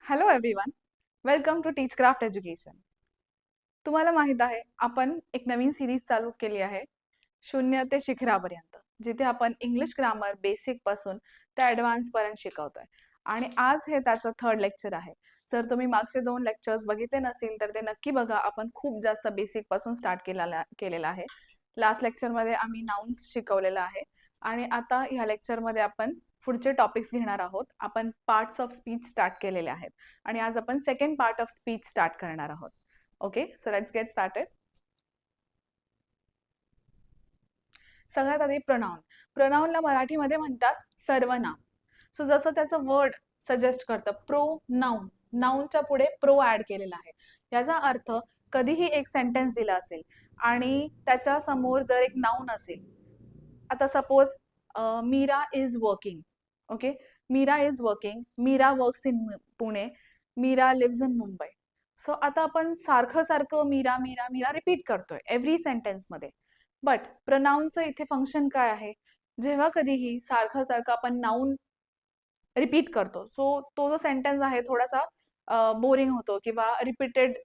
Hello everyone, welcome to Teach Craft Education. तुम्हाला माहित आहे आपण एक नवीन सिरीज चालू केली आहे, शून्य ते शिखरापर्यंत, जिथे आपण इंग्लिश ग्रामर बेसिक पासून ते ॲडव्हान्स पर्यंत शिकवतोय. आणि आज हे त्याचं थर्ड लेक्चर आहे. जर तुम्ही मागचे 2 लेक्चर्स बघितले नसतील तर ते नक्की बघा. आपण खूप जास्त बेसिक पासून स्टार्ट केलेला आहे. लास्ट लेक्चरमध्ये आम्ही नाउन्स शिकवलेलं आहे आणि आता ह्या लेक्चरमध्ये आपण पुढचे टॉपिक्स घेणार आहोत. आपण पार्ट्स ऑफ स्पीच स्टार्ट केलेले आहेत आणि आज आपण second part of speech start करणार आहोत. Okay, so let's get started. सगळ्यात आधी प्रोनाउन. प्रोनाउनला मराठीमध्ये म्हणतात सर्वनाम. सो जसं त्याचं वर्ड सजेस्ट करतं, प्रो नाउन, नाउनच्या पुढे प्रो ऍड केलेला आहे. याचा अर्थ कधीही एक सेंटेन्स दिला असेल आणि त्याच्या समोर जर एक नाउन असेल, आता suppose Meera is working. Okay, Meera is working, Meera works in Pune, Meera lives in Mumbai. So आता आपण सारखं सारखं मीरा मीरा मीरा रिपीट करतोय एव्हरी सेंटेन्समध्ये. बट प्रोनाउनचं इथे फंक्शन काय आहे? जेव्हा कधीही सारखं सारखं आपण नाउन रिपीट करतो, सो तो जो सेंटेन्स आहे थोडासा बोरिंग होतो किंवा रिपीटेड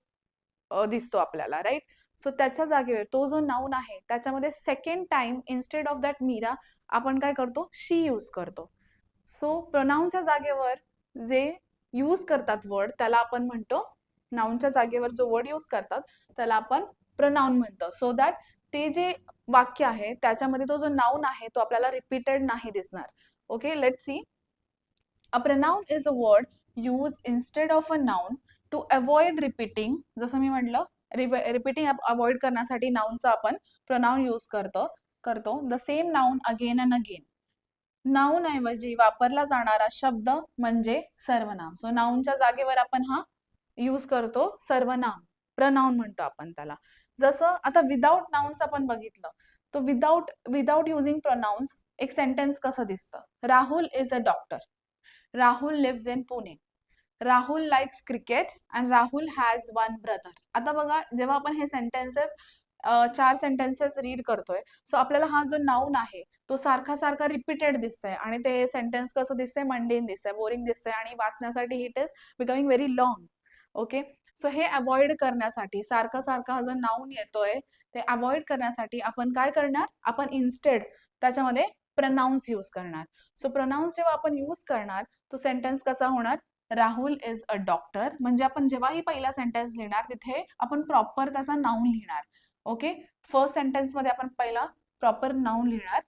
दिसतो आपल्याला, राईट? सो त्याच्या जागेवर तो जो नाउन आहे त्याच्यामध्ये second time instead of that Meera आपण काय करतो? शी यूज करतो. सो प्रोनाउनच्या जागेवर जे यूज करतात वर्ड त्याला आपण म्हणतो, नाउनच्या जागेवर जो वर्ड यूज करतात त्याला आपण प्रोनाउन म्हणतो. सो दॅट ते जे वाक्य आहे त्याच्यामध्ये तो जो नाउन आहे तो आपल्याला रिपीटेड नाही दिसणार. Okay, let's see. A pronoun is a word used instead of a noun to avoid repeating. जसं मी म्हटलं, रिपीटिंग अवॉइड करण्यासाठी नाउनचा आपण प्रोनाउन यूज करतो the same noun again and again. Noun ऐवजी वापरला जाणारा शब्द म्हणजे सर्वनाम. सो नाउनच्या जागेवर आपण हा यूज करतो सर्वनाम, प्रनाउन म्हणतो आपण त्याला. जसं आता विदाउट नाउन्स आपण बघितलं, तो विदाउट युजिंग प्रोनाउन्स एक सेंटेन्स कसं दिसतं? Rahul is a doctor, Rahul lives in Pune, Rahul likes cricket and Rahul has one brother. आता बघा, जेव्हा आपण हे सेंटेन्सेस 4 सेंटेन्सेस रीड करतोय, सो आपल्याला हा जो नाउन आहे तो सारखा सारखा रिपीटेड दिसतंय आणि ते सेंटेन्स कसं दिसतंय? मंडेन दिसतंय, बोरिंग दिसतंय आणि वाचण्यासाठी it is becoming very long. Okay, so हे अवॉइड करण्यासाठी, सारखा सारखा हा जो नाउन येतोय ते अवॉइड करण्यासाठी आपण काय करणार? आपण इन्स्टेड त्याच्यामध्ये प्रनाउन्स यूज करणार. सो प्रनाउन्स जेव्हा आपण यूज करणार तो सेंटेन्स कसा होणार? Rahul is a doctor. म्हणजे आपण जेव्हाही पहिला सेंटेन्स लिहिणार तिथे आपण प्रॉपर त्याचा नाउन लिहिणार. ओके, फर्स्ट सेंटेन्स मध्ये आपण पहिला प्रॉपर नाउन लिहिणार.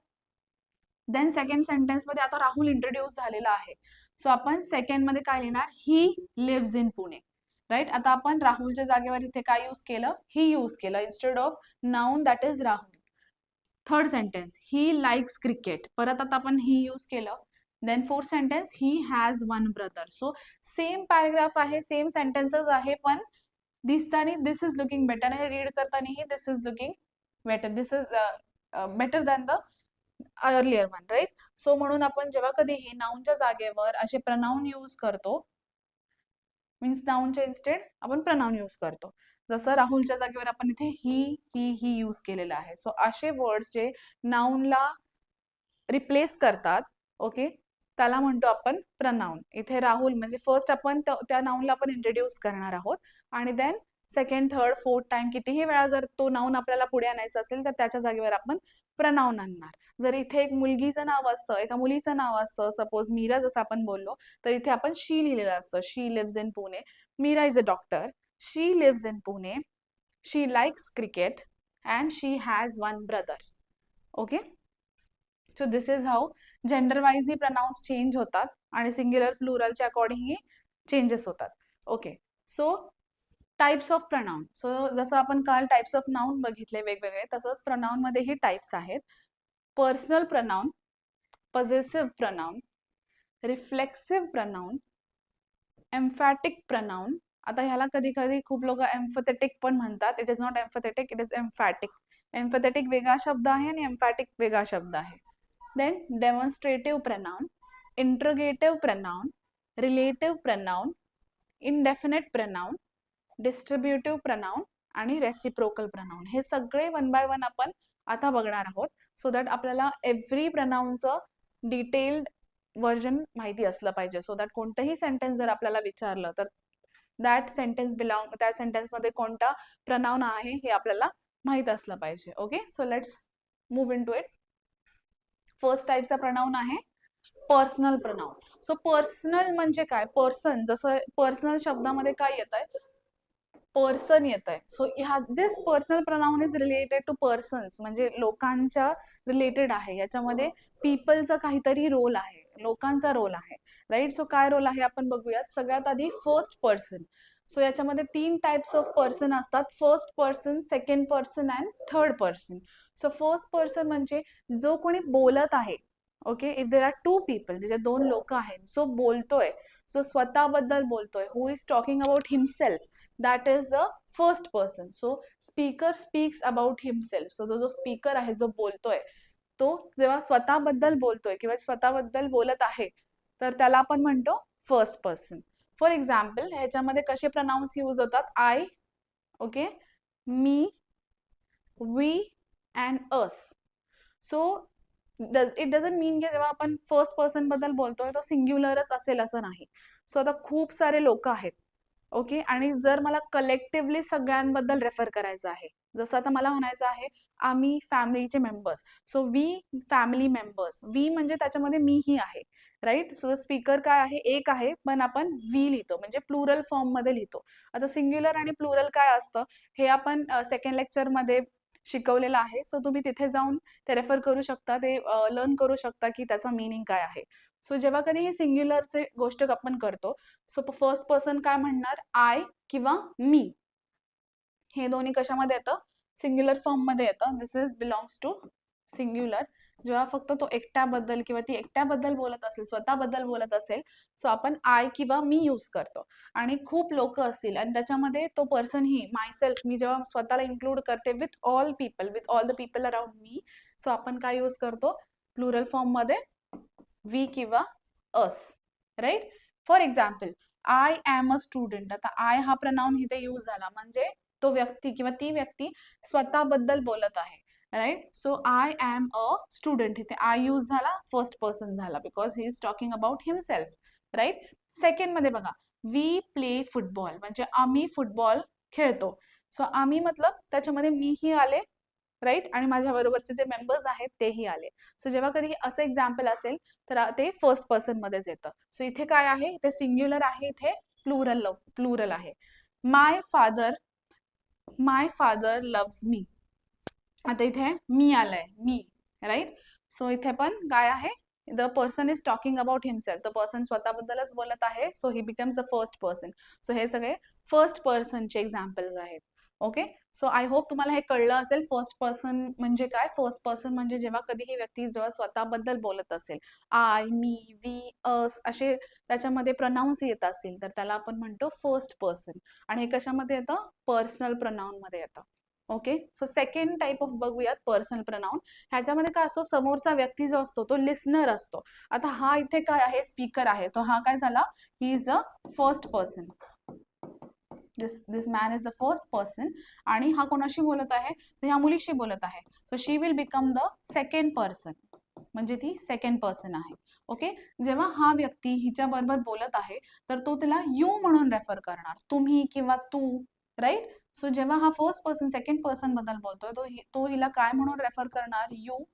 देन सेकंड सेंटेन्स मध्ये आता राहुल इंट्रोड्यूस झालेला आहे, सो आपण सेकंड मध्ये काय लिहिणार? He lives in Pune. Right, आता आपण राहुलच्या जागेवर इथे काय यूज केलं? ही यूज केलं instead of noun that is Rahul. Third sentence, he likes cricket, परत आता आपण ही यूज केलं. Then fourth sentence, he has one brother. So same paragraph आहे, सेम सेंटेन्सेस आहे, पण दिसताना दिस इज लुकिंग बेटर आणि रीड करतानाही this is looking better, this is better than the earlier one, right? So म्हणून आपण जेव्हा कधीही नाउनच्या जागेवर असे प्रनाउन यूज करतो, मीन्स नाउनच्या इन्स्टेड आपण प्रनाउन यूज करतो. जसं राहुलच्या जागेवर आपण इथे ही यूज केलेलं आहे. सो असे वर्ड्स जे नाउनला रिप्लेस करतात, ओके, त्याला म्हणतो आपण प्रनाउन. इथे राहुल म्हणजे फर्स्ट आपण त्या नाउनला आपण इंट्रोड्यूस करणार आहोत आणि then second, third, fourth time कितीही वेळा जर तो नाउन आपल्याला पुढे आणायचा असेल तर त्याच्या जागेवर आपण प्रनाउन आणणार. जर इथे एक मुलगीचं नाव असतं, एका मुलीचं नाव असतं, सपोज मीरा जसं आपण बोललो, तर इथे आपण शी लिहिलेलं असतं. She lives in Pune, Meera is a doctor, she lives in Pune, she likes cricket and she has one brother. Okay, so this is how gender wise ही प्रनाउन्स चेंज होतात आणि सिंग्युलर प्लुरलच्या अकॉर्डिंग ही चेंजेस होतात. Okay, so types of pronoun. So जसं आपण काल types of noun बघितले वेगवेगळे, तसंच प्रनाउन मध्येही टाइप्स आहेत. Personal pronoun, possessive pronoun, reflexive pronoun, emphatic pronoun. आता ह्याला कधी कधी खूप लोक एम्फॅथेटिक पण म्हणतात. It is not empathetic, it is emphatic. Empathetic वेगळा शब्द आहे आणि एम्फॅटिक वेगळा शब्द आहे. Then demonstrative pronoun, interrogative pronoun, relative pronoun, indefinite pronoun, distributive pronoun आणि रेसिप्रोकल प्रनाउन. हे सगळे वन बाय वन आपण आता बघणार आहोत, सो दॅट आपल्याला एव्हरी प्रनाउनचं डिटेल्ड वर्जन माहिती असलं पाहिजे, सो दॅट कोणतंही सेंटेन्स जर आपल्याला विचारलं तर दॅट सेंटेन्स मध्ये कोणता प्रनाउन आहे हे आपल्याला माहित असलं पाहिजे. Okay, so let's move in to it. First टाईपचा प्रनाउन आहे पर्सनल प्रनाउन. सो पर्सनल म्हणजे काय? पर्सन, जसं पर्सनल शब्दामध्ये काय येत आहे? पर्सन येत आहे. So this personal pronoun is related to persons, म्हणजे लोकांच्या रिलेटेड आहे. याच्यामध्ये पीपलचा काहीतरी रोल आहे, लोकांचा रोल आहे, राईट. सो काय रोल आहे आपण बघूयात. सगळ्यात आधी फर्स्ट पर्सन. सो याच्यामध्ये 3 टाइप्स ऑफ पर्सन असतात: first person, second person and third person. So first person म्हणजे जो कोणी बोलत आहे. Okay, if there are 2 people, तिथे 2 लोक आहेत, जो बोलतोय, जो स्वतःबद्दल बोलतोय, who is talking about himself, that is the first person. So speaker speaks about himself. So जो स्पीकर आहे, जो बोलतोय, तो जेव्हा स्वतःबद्दल बोलतोय किंवा स्वतःबद्दल बोलत आहे तर त्याला आपण म्हणतो फर्स्ट पर्सन. फॉर एक्झाम्पल, ह्याच्यामध्ये कसे प्रनाउन्स यूज होतात? आय, ओके, मी, we and us. So it doesn't mean की जेव्हा आपण फर्स्ट पर्सन बद्दल बोलतोय तो सिंग्युलरच असेल असं नाही. सो आता खूप सारे लोक आहेत. ओके, आणि जर मला कलेक्टिव्हली सगळ्यांबद्दल रेफर करायचं आहे, जसं आता मला म्हणायचं आहे आम्ही फॅमिलीचे members, so we family members, we म्हणजे त्याच्यामध्ये मीही आहे, राईट. सो स्पीकर काय आहे? एक आहे, पण आपण वी लिहितो, म्हणजे प्लुरल फॉर्म मध्ये लिहितो. आता सिंग्युलर आणि प्लुरल काय असतं हे आपण सेकंड लेक्चर मध्ये शिकवलेलं आहे. सो तुम्ही तिथे जाऊन ते रेफर करू शकता, ते लर्न करू शकता की त्याचा मीनिंग काय आहे. सो जेव्हा कधी हे सिंग्युलरचे गोष्ट आपण करतो, सो फर्स्ट पर्सन काय म्हणणार? आय किंवा मी. हे दोन्ही कशामध्ये येतं? सिंग्युलर फॉर्म मध्ये येतं. दिस इज बिलॉंग्स टू सिंग्युलर. जेव्हा फक्त तो एकट्याबद्दल किंवा ती एकट्याबद्दल बोलत असेल, स्वतःबद्दल बोलत असेल, सो आपण आय किंवा मी यूज करतो. आणि खूप लोक असतील आणि त्याच्यामध्ये तो पर्सन ही, मायसेल्फ, मी जेव्हा स्वतःला इन्क्लूड करते with all people, with all the people around me, so आपण काय यूज करतो? प्लुरल फॉर्म मध्ये वी किंवा us, right. For example, I am a student. आता आय हा प्रनाउन इथे यूज झाला, म्हणजे तो व्यक्ती किंवा ती व्यक्ती स्वतःबद्दल बोलत आहे, right. So I am a student, इथे आय यूज झाला, फर्स्ट पर्सन झाला, because he is talking about himself, right. Second मध्ये बघा, वी प्ले फुटबॉल, म्हणजे आम्ही फुटबॉल खेळतो. सो आम्ही मतलब त्याच्यामध्ये मीही आले, राईट, आणि माझ्या बरोबरचे जे मेंबर्स आहेत तेही आले. सो जेव्हा कधी असं एक्झाम्पल असेल तर ते फर्स्ट पर्सन मध्येच येतं. सो इथे काय आहे? इथे सिंग्युलर आहे, इथे प्लुरल आहे. माय फादर लव्स मी. आता इथे मी आलंय, मी, राईट. सो इथे पण काय आहे? The person is talking about himself, the person स्वतःबद्दलच बोलत आहे, so he becomes the first person. So हे सगळे फर्स्ट पर्सनचे एक्झाम्पल्स आहेत. ओके, सो आय होप तुम्हाला हे कळलं असेल. फर्स्ट पर्सन म्हणजे काय? फर्स्ट पर्सन म्हणजे जेव्हा कधीही व्यक्ती जेव्हा स्वतःबद्दल बोलत असेल, आय, मी, वी, अस असे त्याच्यामध्ये प्रनाउन्स येत असतील तर त्याला आपण म्हणतो फर्स्ट पर्सन. आणि हे कशामध्ये येतं? पर्सनल प्रनाउन मध्ये येतं. Okay, so second type of बघूयात पर्सनल प्रनाउन. ह्याच्यामध्ये काय असतो? समोरचा व्यक्ती जो असतो तो लिस्नर असतो. आता हा इथे काय आहे? स्पीकर आहे, तो हा काय झाला? ही is a first person. This man is the first person. आणि हा कोणाशी बोलत आहे? तर ह्या मुलीशी बोलत आहे. So she will become the second person, म्हणजे ती सेकंड पर्सन आहे. ओके, जेव्हा हा व्यक्ती हिच्या बरोबर बोलत आहे तर तो तिला यू म्हणून रेफर करणार, तुम्ही किंवा तू, राईट. सो जेव्हा हा फर्स्ट पर्सन सेकंड पर्सन बद्दल बोलतोय तो हिला काय म्हणून रेफर करणार? यू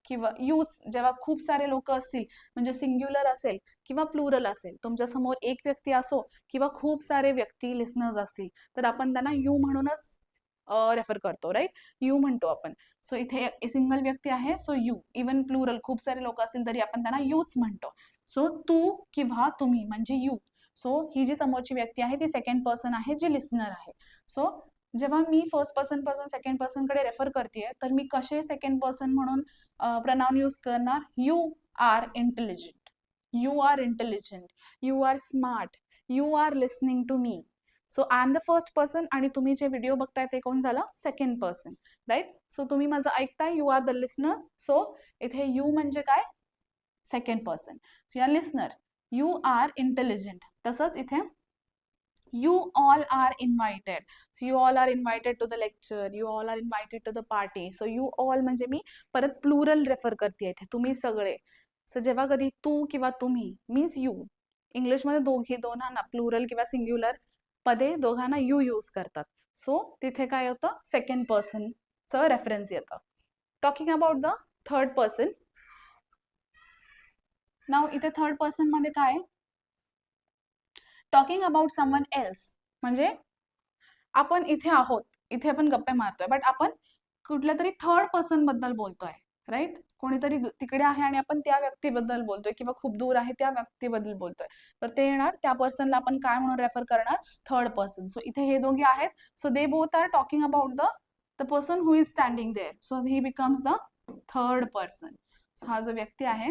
किंवा यूज. जेव्हा खूप सारे लोक असतील, म्हणजे सिंग्युलर असेल किंवा प्लुरल असेल, तुमच्या समोर एक व्यक्ती असो किंवा खूप सारे व्यक्ती लिस्नर्स असतील, तर आपण त्यांना यू म्हणूनच रेफर करतो, राईट. यू म्हणतो आपण. सो इथे सिंगल व्यक्ती आहे, सो यू. इवन प्लुरल खूप सारे लोक असतील तरी आपण त्यांना यूच म्हणतो. सो तू किंवा तुम्ही म्हणजे यू. सो ही जी समोरची व्यक्ती आहे ती सेकंड पर्सन आहे, जी लिस्नर आहे. सो जेव्हा मी फर्स्ट पर्सन पासून सेकंड पर्सन कडे रेफर करते तर मी कसे सेकंड पर्सन म्हणून प्रनाउन यूज करणार? You are intelligent, you are intelligent, you are smart, you are listening to me. So I am the first person आणि तुम्ही जे व्हिडिओ बघताय ते कोण झालं? Second person, right. सो तुम्ही माझं ऐकताय, you are the listeners. So इथे यू म्हणजे काय? Second person. So you are listener, you are intelligent. तसंच इथे you all are invited. So you all are invited to the lecture, you all are invited to the party. So you all म्हणजे मी परत plural refer करते इथे, तुम्ही सगळे. So जेव्हा कधी तू किंवा तुम्ही मीन्स यू, इंग्लिशमध्ये दोघांना प्लुरल किंवा सिंग्युलर मध्ये दोघांना यू यूज करतात. सो तिथे काय होतं, सेकंड पर्सनचं रेफरन्स येतं. Talking about the third person. नाव इथे थर्ड पर्सन मध्ये काय, टॉकिंग अबाउट समवन एल्स, म्हणजे आपण इथे आहोत, इथे आपण गप्पे मारतोय, बट आपण कुठल्या तरी थर्ड पर्सन बद्दल बोलतोय, राईट. कोणीतरी तिकडे आहे आणि आपण त्या व्यक्तीबद्दल बोलतोय किंवा खूप दूर आहे त्या व्यक्तीबद्दल बोलतोय, तर ते येणार, त्या पर्सनला आपण काय म्हणून रेफर करणार, थर्ड पर्सन. सो इथे हे दोघे आहेत, so they both are talking about the person who is standing there, so he becomes the third person. हा जो व्यक्ती आहे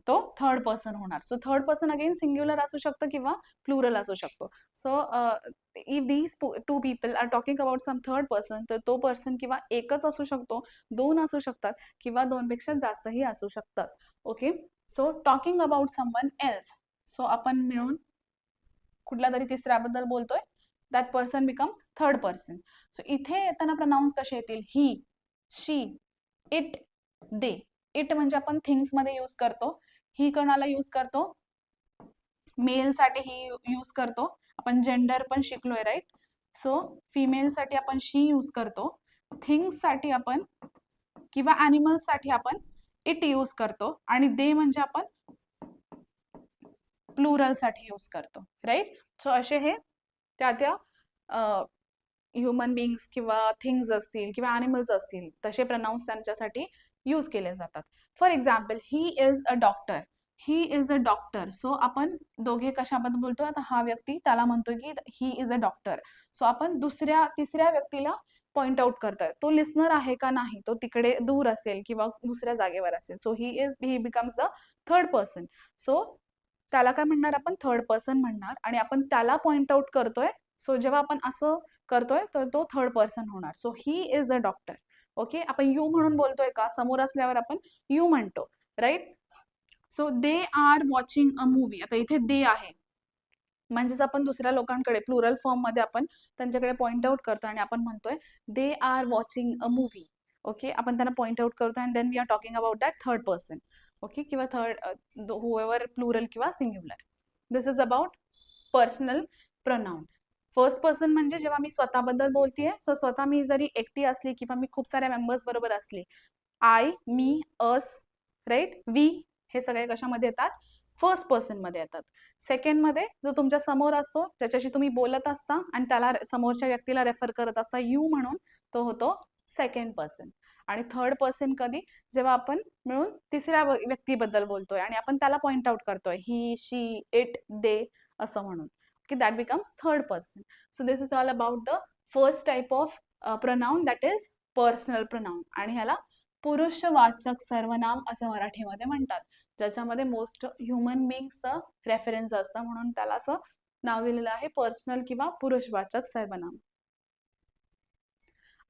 तो थर्ड पर्सन होणार. So third person again singular असू शकतं किंवा प्लुरल असू शकतो. So if these two people are talking about some third person, तर तो पर्सन किंवा एकच असू शकतो, दोन असू शकतात किंवा दोनपेक्षा जास्तही असू शकतात. Okay. So talking about someone else, so आपण मिळून कुठल्या तरी तिसऱ्याबद्दल बोलतोय, that person becomes third person. So इथे येताना प्रनाउन्स कसे येतील, ही, शी, इट, दे. इट म्हणजे आपण थिंग्स मध्ये यूज करतो, ही कोणाला यूज करतो, मेल साठी ही यूज करतो, आपण जेंडर पण शिकलोय, राईट. सो फिमेल साठी आपण शी यूज करतो, थिंग्स साठी आपण किंवा अॅनिमल्स साठी आपण इट यूज करतो, आणि दे म्हणजे आपण प्लुरल साठी यूज करतो, राईट. सो असे हे त्या त्या ह्युमन बिंग्स किंवा थिंग्स असतील किंवा अॅनिमल्स असतील तसे प्रनाउन्स त्यांच्यासाठी यूज केले जातात. For example, he is a doctor, he is a doctor. So आपण दोघे कशाबद्दल बोलतोय, आता हा व्यक्ती त्याला म्हणतोय की ही इज अ डॉक्टर. सो आपण तिसऱ्या व्यक्तीला पॉइंट आउट करतोय, तो लिस्नर आहे का नाही, तो तिकडे दूर असेल किंवा दुसऱ्या जागेवर असेल. So he becomes the third person. So त्याला काय म्हणणार, आपण थर्ड पर्सन म्हणणार, आणि आपण त्याला पॉइंट आउट करतोय. सो जेव्हा आपण असं करतोय तर तो थर्ड पर्सन होणार. So he is a doctor. Okay. आपण यू म्हणून बोलतोय का, समोर असल्यावर आपण यू म्हणतो, right. So they are watching a movie, आता इथे दे आहे म्हणजेच आपण दुसऱ्या लोकांकडे प्लुरल फॉर्म मध्ये आपण त्यांच्याकडे पॉइंट आउट करतो आणि आपण म्हणतोय they are watching a movie. Okay. आपण त्यांना पॉइंट आउट करतो and then we are talking about that third person. Okay. किंवा थर्ड हुएवर, प्लुरल किंवा singular. This is about personal pronoun. First person म्हणजे जेव्हा मी स्वतःबद्दल बोलतेय, सो स्वतः मी जरी एकटी असली किंवा मी खूप साऱ्या मेंबर्स बरोबर असली, आय, मी, अस, राईट, वी, हे सगळे कशामध्ये येतात, फर्स्ट पर्सन मध्ये येतात. सेकंड मध्ये जो तुमच्या समोर असतो, त्याच्याशी तुम्ही बोलत असता आणि त्याला समोरच्या व्यक्तीला रेफर करत असता यू म्हणून, तो होतो सेकंड पर्सन. आणि थर्ड पर्सन कधी, जेव्हा आपण मिळून तिसऱ्या व्यक्तीबद्दल बोलतोय आणि आपण त्याला पॉइंट आउट करतोय, ही, शी, इट, दे असं म्हणून, की that becomes third person. So this is all about the first type of pronoun, that is personal pronoun. आणि ह्याला पुरुषवाचक सर्वनाम असं मराठीमध्ये म्हणतात, ज्याच्यामध्ये मोस्ट ह्युमन बिंगचं रेफरन्स असतं, म्हणून त्याला असं नाव दिलेलं आहे, पर्सनल किंवा पुरुषवाचक सर्वनाम.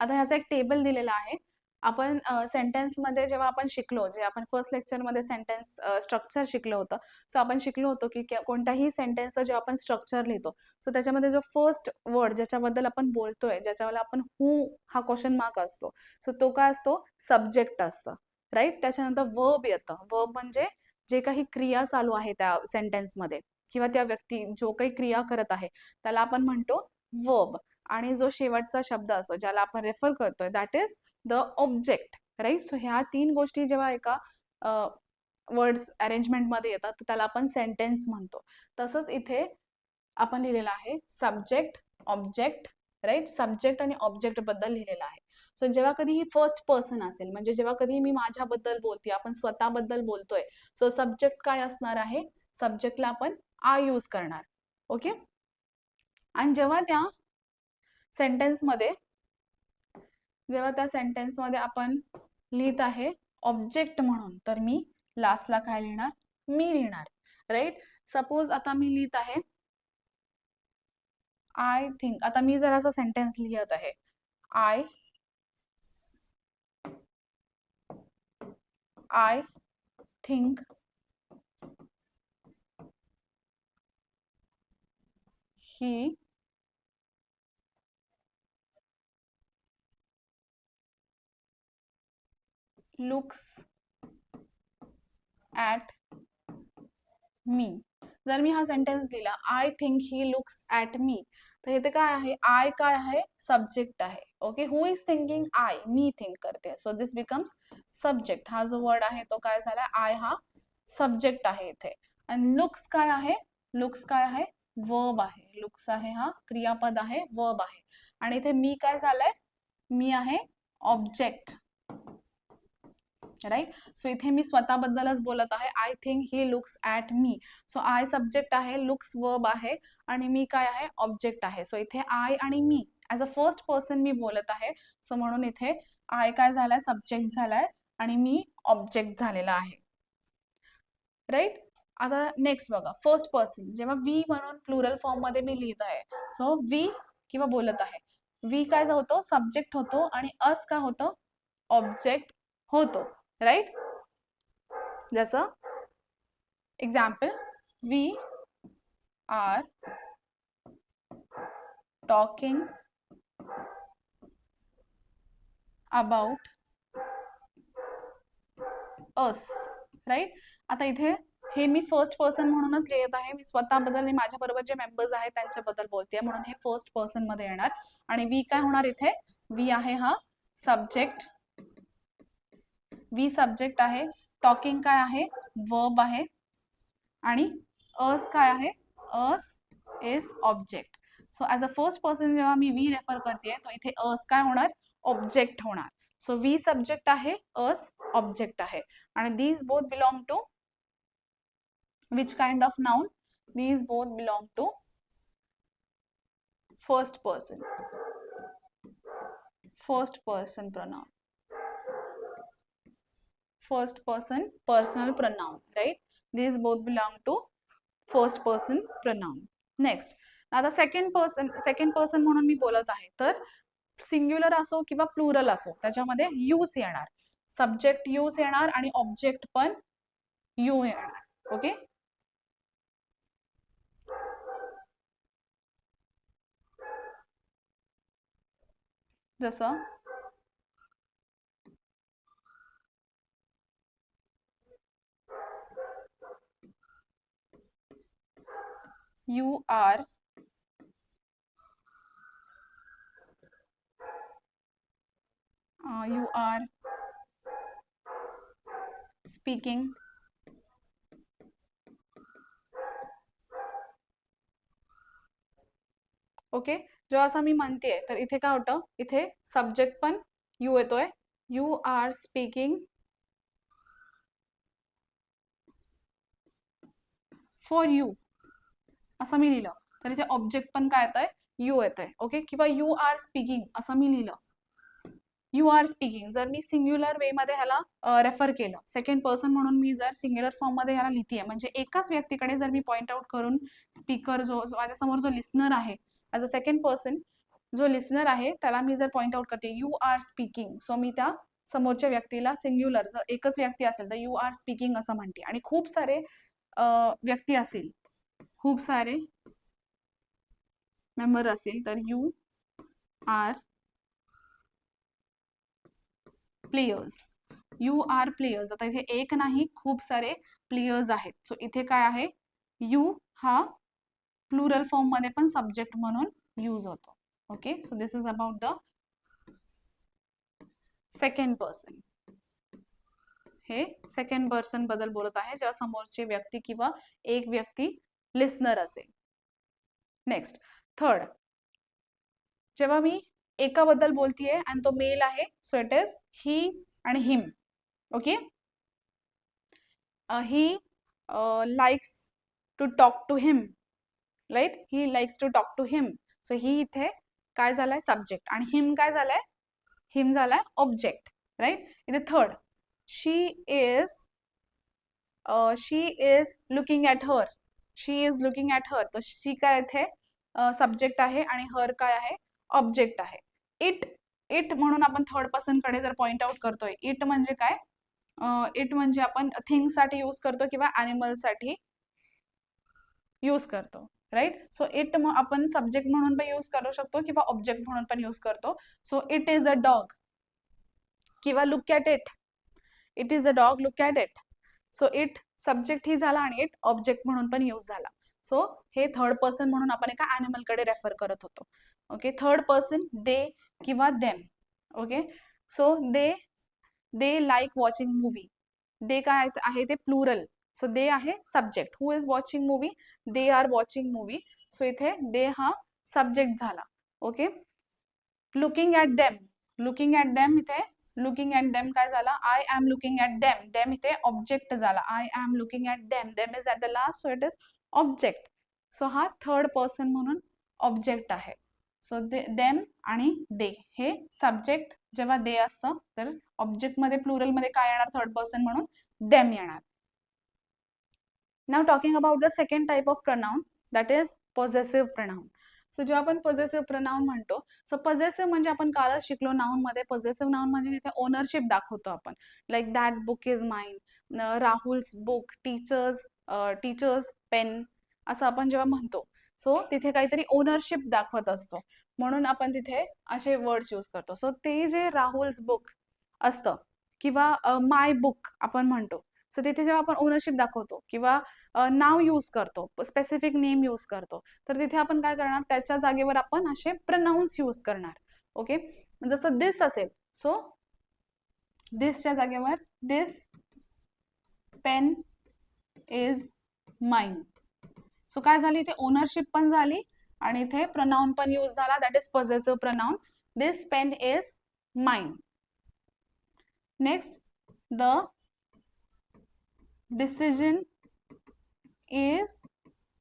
आता ह्याचा एक टेबल दिलेला आहे. आपण सेंटेन्समध्ये जेव्हा आपण शिकलो, जे आपण फर्स्ट लेक्चरमध्ये सेंटेन्स स्ट्रक्चर शिकलो होतं, सो आपण शिकलो होतो की कोणत्याही सेंटेन्सचं जेव्हा आपण स्ट्रक्चर लिहितो, सो त्याच्यामध्ये जो फर्स्ट वर्ड ज्याच्याबद्दल आपण बोलतोय, ज्याच्यावर आपण हू हा क्वेश्चन मार्क असतो, सो तो काय असतो, सब्जेक्ट असतं, राईट. त्याच्यानंतर वर्ब येतं. वर्ब म्हणजे जे काही क्रिया चालू आहे त्या सेंटेन्समध्ये किंवा त्या व्यक्ती जो काही क्रिया करत आहे त्याला आपण म्हणतो वर्ब. आणि जो शेवटचा शब्द असतो ज्याला आपण रेफर करतोय, that is the object, right. So ह्या तीन गोष्टी जेव्हा एका वर्ड्स अरेंजमेंट मध्ये येतात तर त्याला आपण सेंटेन्स म्हणतो. तसंच इथे आपण लिहिलेलं आहे सब्जेक्ट, ऑब्जेक्ट, राईट. सब्जेक्ट आणि ऑब्जेक्ट बद्दल लिहिलेलं आहे. सो जेव्हा कधी ही फर्स्ट पर्सन असेल, म्हणजे जेव्हा कधी मी माझ्याबद्दल बोलते, आपण स्वतःबद्दल बोलतोय, सो सब्जेक्ट काय असणार आहे, सब्जेक्टला आपण आय यूज करणार. ओके. आणि जेव्हा त्या सेंटेन्समध्ये आपण लिहित आहे ऑब्जेक्ट म्हणून, तर मी लास्टला काय लिहिणार, मी लिहिणार, राईट. सपोज आता मी लिहित आहे आय थिंक, आता मी जर असा सेंटेन्स लिहित आहे, I think he looks at me. जर मी हा सेंटेन्स लिहिला, I think he looks at me, तर इथे काय आहे, आय काय आहे, सब्जेक्ट आहे. Okay, who is thinking, I, मी थिंक करते. So this becomes subject. हा जो वर्ड आहे तो काय झाला, आय हा सब्जेक्ट आहे इथे. आणि लुक्स काय आहे, लुक्स काय आहे, वर्ब आहे. लुक्स आहे हा क्रियापद आहे, वर्ब आहे. आणि इथे मी काय झालंय, मी आहे ऑब्जेक्ट. राईट. सो इथे मी स्वतःबद्दलच बोलत आहे. I think he looks at me. So I subject आहे, लुक्स वर्ब आहे आणि मी काय आहे, ऑब्जेक्ट आहे. सो इथे आय आणि मी ॲज अ फर्स्ट पर्सन मी बोलत आहे. सो म्हणून इथे आय काय झालाय, सब्जेक्ट झालाय आणि मी ऑब्जेक्ट झालेला आहे. राईट. आता नेक्स्ट बघा, फर्स्ट पर्सन जेव्हा वी म्हणून प्लुरल फॉर्म मध्ये मी लिहित आहे. सो वी किंवा बोलत आहे, वी काय होतो, सब्जेक्ट होतो आणि अस काय होतं, ऑब्जेक्ट होतो. राईट. जसं example, we are talking about us. Right. आता इथे हे मी फर्स्ट पर्सन म्हणूनच लिहित आहे. मी स्वतःबद्दल आणि माझ्याबरोबर जे मेंबर्स आहेत त्यांच्याबद्दल बोलते, म्हणून हे फर्स्ट पर्सन मध्ये येणार. आणि वी काय होणार इथे, वी आहे हा सब्जेक्ट, वी सब्जेक्ट आहे. टॉकिंग काय आहे, वर्ब आहे. आणि अस काय आहे, us is object. So as a first person जेव्हा मी वी रेफर करते, तो इथे अस काय होणार, ऑब्जेक्ट होणार. सो वी सब्जेक्ट आहे, अस ऑब्जेक्ट आहे. आणि these both belong to which kind of noun? These both belong to first person. First person pronoun. First person personal pronoun, right? These both belong to first person pronoun. Next, आता second person म्हणून मी बोलत आहे, तर singular असो किंवा plural असो त्याच्यामध्ये use येणार. सब्जेक्ट यूज येणार आणि ऑब्जेक्ट पण यू येणार. ओके. जसं you are speaking ओके. जेव्हा असं मी म्हणते तर इथे काय होतं, इथे सब्जेक्ट पण यू येतोय. You are speaking for you असं मी लिहिलं, तर इथे ऑब्जेक्ट पण काय येतंय, यू येतंय. ओके. किंवा यू आर स्पीकिंग असं मी लिहिलं, यू आर स्पीकिंग. जर मी सिंग्युलर वे मध्ये ह्याला रेफर केलं, सेकंड पर्सन म्हणून मी जर सिंग्युलर फॉर्म मध्ये ह्याला लिहितीये, म्हणजे एकाच व्यक्तीकडे जर मी पॉइंट आउट करून स्पीकर जो माझ्यासमोर जो लिस्नर आहे, ॲज अ सेकंड पर्सन जो लिस्नर आहे त्याला मी जर पॉइंट आउट करते, यू आर स्पीकिंग. सो मी त्या समोरच्या व्यक्तीला सिंग्युलर, जर एकच व्यक्ती असेल तर यू आर स्पीकिंग असं म्हणते. आणि खूप सारे व्यक्ती असतील, खूप सारे मेंबर असेल तर you are players. You are players. आता इथे एक नाही, खूप सारे प्लेयर्स आहेत. सो इथे काय आहे, यू हा प्लुरल फॉर्म मध्ये पण सब्जेक्ट म्हणून यूज होतो. Okay. So this is about the second person. हे सेकंड पर्सन बद्दल बोलत आहे, जेव्हा समोरची व्यक्ती किंवा एक व्यक्ती लिस्नर असेल. नेक्स्ट, थर्ड, जेव्हा मी एकाबद्दल बोलतीये आणि तो मेल आहे, सो इट इज ही आणि him. Okay. He likes to talk to him. Right. He likes to talk to him. So he इथे काय झालाय, सब्जेक्ट. आणि हिम काय झालाय, हिम झालाय ऑब्जेक्ट. राईट. इथे third, she is looking at her. She is looking at her. तर she काय इथे सब्जेक्ट आहे आणि हर काय आहे, ऑब्जेक्ट आहे. इट म्हणून आपण थर्ड पर्सन कडे जर पॉइंट आउट करतोय, इट म्हणजे काय, इट म्हणजे आपण थिंग्स साठी यूज करतो किंवा ॲनिमल साठी यूज करतो. राईट. सो इट आपण सब्जेक्ट म्हणून पण यूज करू शकतो किंवा ऑब्जेक्ट म्हणून पण यूज करतो. So it is a dog किंवा look at it. It is a dog, look at it. So it subject ही झाला आणि इट ऑब्जेक्ट म्हणून पण यूज झाला. सो हे थर्ड पर्सन म्हणून आपण एका ॲनिमलकडे रेफर करत होतो. ओके, थर्ड पर्सन दे किंवा them. Okay, so they like watching movie. They काय आहे ते प्लुरल. सो दे आहे subject. Who is watching movie? They are watching movie. So इथे दे हा सब्जेक्ट झाला. Okay, looking at them. Looking at them इथे looking at them काय झाला? I am looking at them. Them इथे object झाला. I am looking at them. Them is at the last, so it is object. So हा third person म्हणून object आहे. So them आणि दे हे सब्जेक्ट जेव्हा दे असतं तर ऑब्जेक्टमध्ये प्लुरलमध्ये काय येणार? थर्ड पर्सन म्हणून देम येणार. Now talking about the second type of pronoun, that is possessive pronoun. So जेव्हा आपण पॉझेसिव्ह प्रनाउन म्हणतो, सो पॉझेसिव्ह म्हणजे आपण कालच शिकलो नाउन मध्ये. पॉझेसिव्ह नाउन म्हणजे तिथे ओनरशिप दाखवतो आपण. Like that book is mine, Rahul's book, teacher's pen, असं आपण जेव्हा म्हणतो सो तिथे काहीतरी ओनरशिप दाखवत असतो म्हणून आपण तिथे असे वर्ड्स यूज करतो. सो ते जे राहुल्स बुक असतं किंवा माय बुक आपण म्हणतो, सो तिथे जेव्हा आपण ओनरशिप दाखवतो किंवा नाव यूज करतो, स्पेसिफिक नेम यूज करतो, तर तिथे आपण काय करणार? त्याच्या जागेवर आपण असे प्रनाउन्स यूज करणार. ओके, जसं दिस असेल, सो दिसच्या जागेवर दिस पेन इज माइन. सो काय झाली? इथे ओनरशिप पण झाली आणि इथे प्रनाउन पण यूज झाला, that is possessive pronoun. This pen is mine. Next, the decision is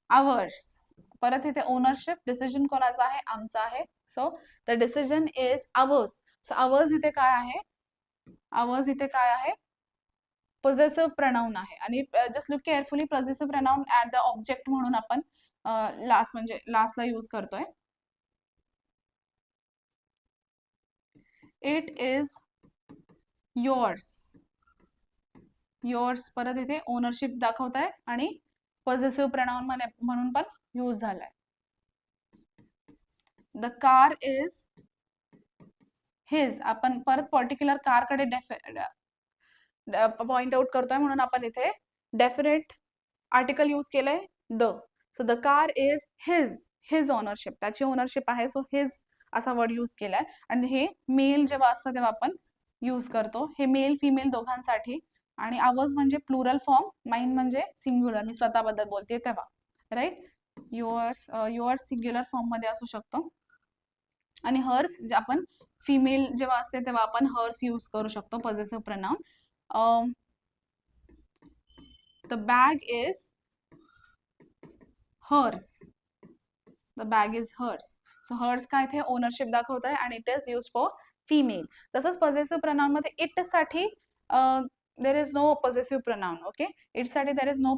ours. परत इथे ओनरशिप, डिसिजन कोणाचा आहे? आमचा आहे. So the decision is ours. So ours इथे काय आहे? आवर्स इथे काय आहे? पॉझेसिव्ह प्रनाउन आहे. आणि just look carefully, possessive pronoun at the object म्हणून आपण लास्ट म्हणजे लास्टला यूज करतोय. It is yours. योर्स परत इथे ओनरशिप दाखवत आहे आणि पॉझेसिव्ह प्रनाउन म्हणून पण यूज झालाय. The car is his. आपण परत पर्टिक्युलर कारकडे पॉइंट आउट करतोय म्हणून आपण इथे डेफिनेट आर्टिकल यूज केलंय the. So the car is his. His ownership, त्याची ओनरशिप आहे. सो हिज असा वर्ड यूज केलाय. आणि हे मेल जेव्हा असतं तेव्हा आपण यूज करतो. हे मेल फिमेल दोघांसाठी. आणि आवर्स म्हणजे प्लुरल फॉर्म, माइन म्हणजे सिंग्युलर, मी स्वतःबद्दल बोलते तेव्हा, राईट. युअर्स सिंग्युलर फॉर्म मध्ये असू शकतो. आणि हर्स जे आपण फिमेल जेव्हा असते तेव्हा आपण हर्स यूज करू शकतो possessive pronoun. The bag is hers. The bag is hers. So hers काय इथे ओनरशिप दाखवत आहे आणि it is use for female. तसंच पॉझेसिव्ह प्रनाउन मध्ये इट साठी there is no possessive pronoun. Okay, it साठी there is no